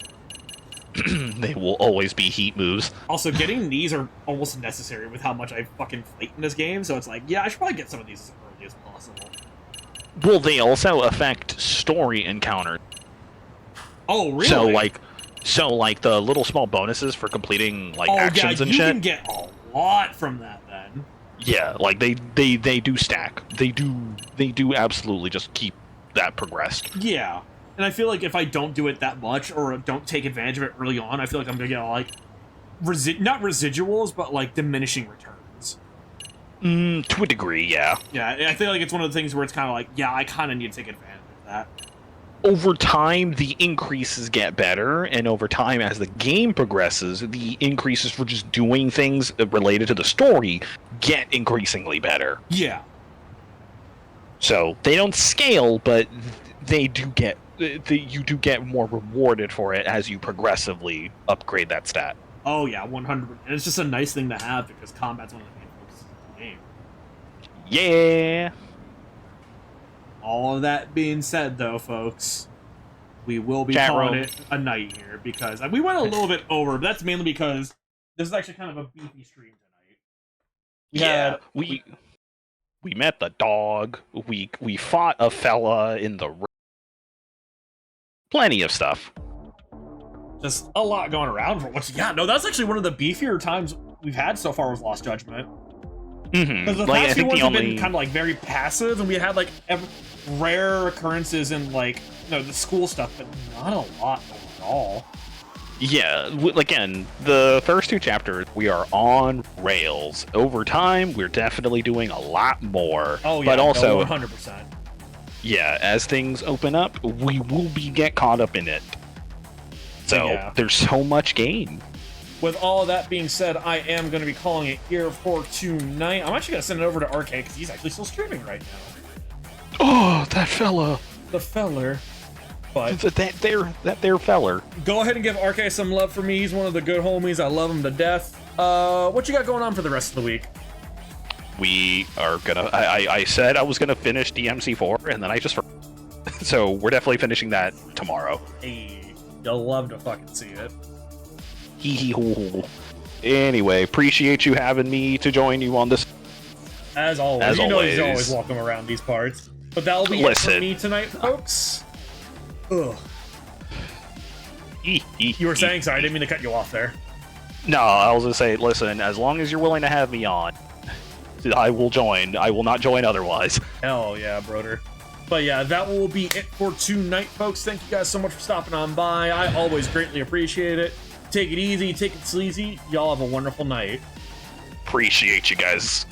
They will always be heat moves. Also, getting these are almost necessary with how much I fucking fight in this game, so it's like, yeah, I should probably get some of these as early as possible. Well, they also affect story encounters. Oh, really? So like the little small bonuses for completing like actions and shit. You can get a lot from that then. Yeah, like they do stack. They do absolutely just keep that progressed. Yeah. And I feel like if I don't do it that much or don't take advantage of it early on, I feel like I'm gonna get like not residuals, but like diminishing returns. To a degree, yeah. Yeah, I feel like it's one of the things where it's kind of like, yeah, I kind of need to take advantage of that. Over time, the increases get better, and over time, as the game progresses, the increases for just doing things related to the story get increasingly better. Yeah. So they don't scale, but they do get you do get more rewarded for it as you progressively upgrade that stat. Oh yeah, 100%. And it's just a nice thing to have because combat's one of the main focuses of the game. Yeah. All of that being said, though, folks, we will be calling it a night here because we went a little bit over, but that's mainly because this is actually kind of a beefy stream tonight. We met the dog. We fought a fella in the plenty of stuff. Just a lot going around for once. Yeah, no, that's actually one of the beefier times we've had so far with Lost Judgment. Because the past few ones have been kind of like very passive, and we had like rare occurrences in like the school stuff, but not a lot overall. Yeah, again, the first two chapters we are on rails. Over time, we're definitely doing a lot more. Oh yeah, but also 100%. Yeah, as things open up, we will get caught up in it. So there's so much gain. With all that being said, I am going to be calling it here for tonight. I'm actually going to send it over to RK because he's actually still streaming right now. Oh, that fella. The feller. But that there feller. Go ahead and give RK some love for me. He's one of the good homies. I love him to death. What you got going on for the rest of the week? We are gonna. I said I was gonna finish DMC4, and then I just. So we're definitely finishing that tomorrow. Hey, you'll love to fucking see it. Hee hee hoo hoo. Anyway, appreciate you having me to join you on this. As always, you know he's always welcome around these parts. But that'll be it for me tonight, folks. Ugh. You were saying? Sorry, I didn't mean to cut you off there. No, I was gonna say, listen, as long as you're willing to have me on, I will join. I will not join otherwise. Hell yeah, brother. But yeah, that will be it for tonight, folks. Thank you guys so much for stopping on by. I always greatly appreciate it. Take it easy, take it sleazy. Y'all have a wonderful night. Appreciate you guys.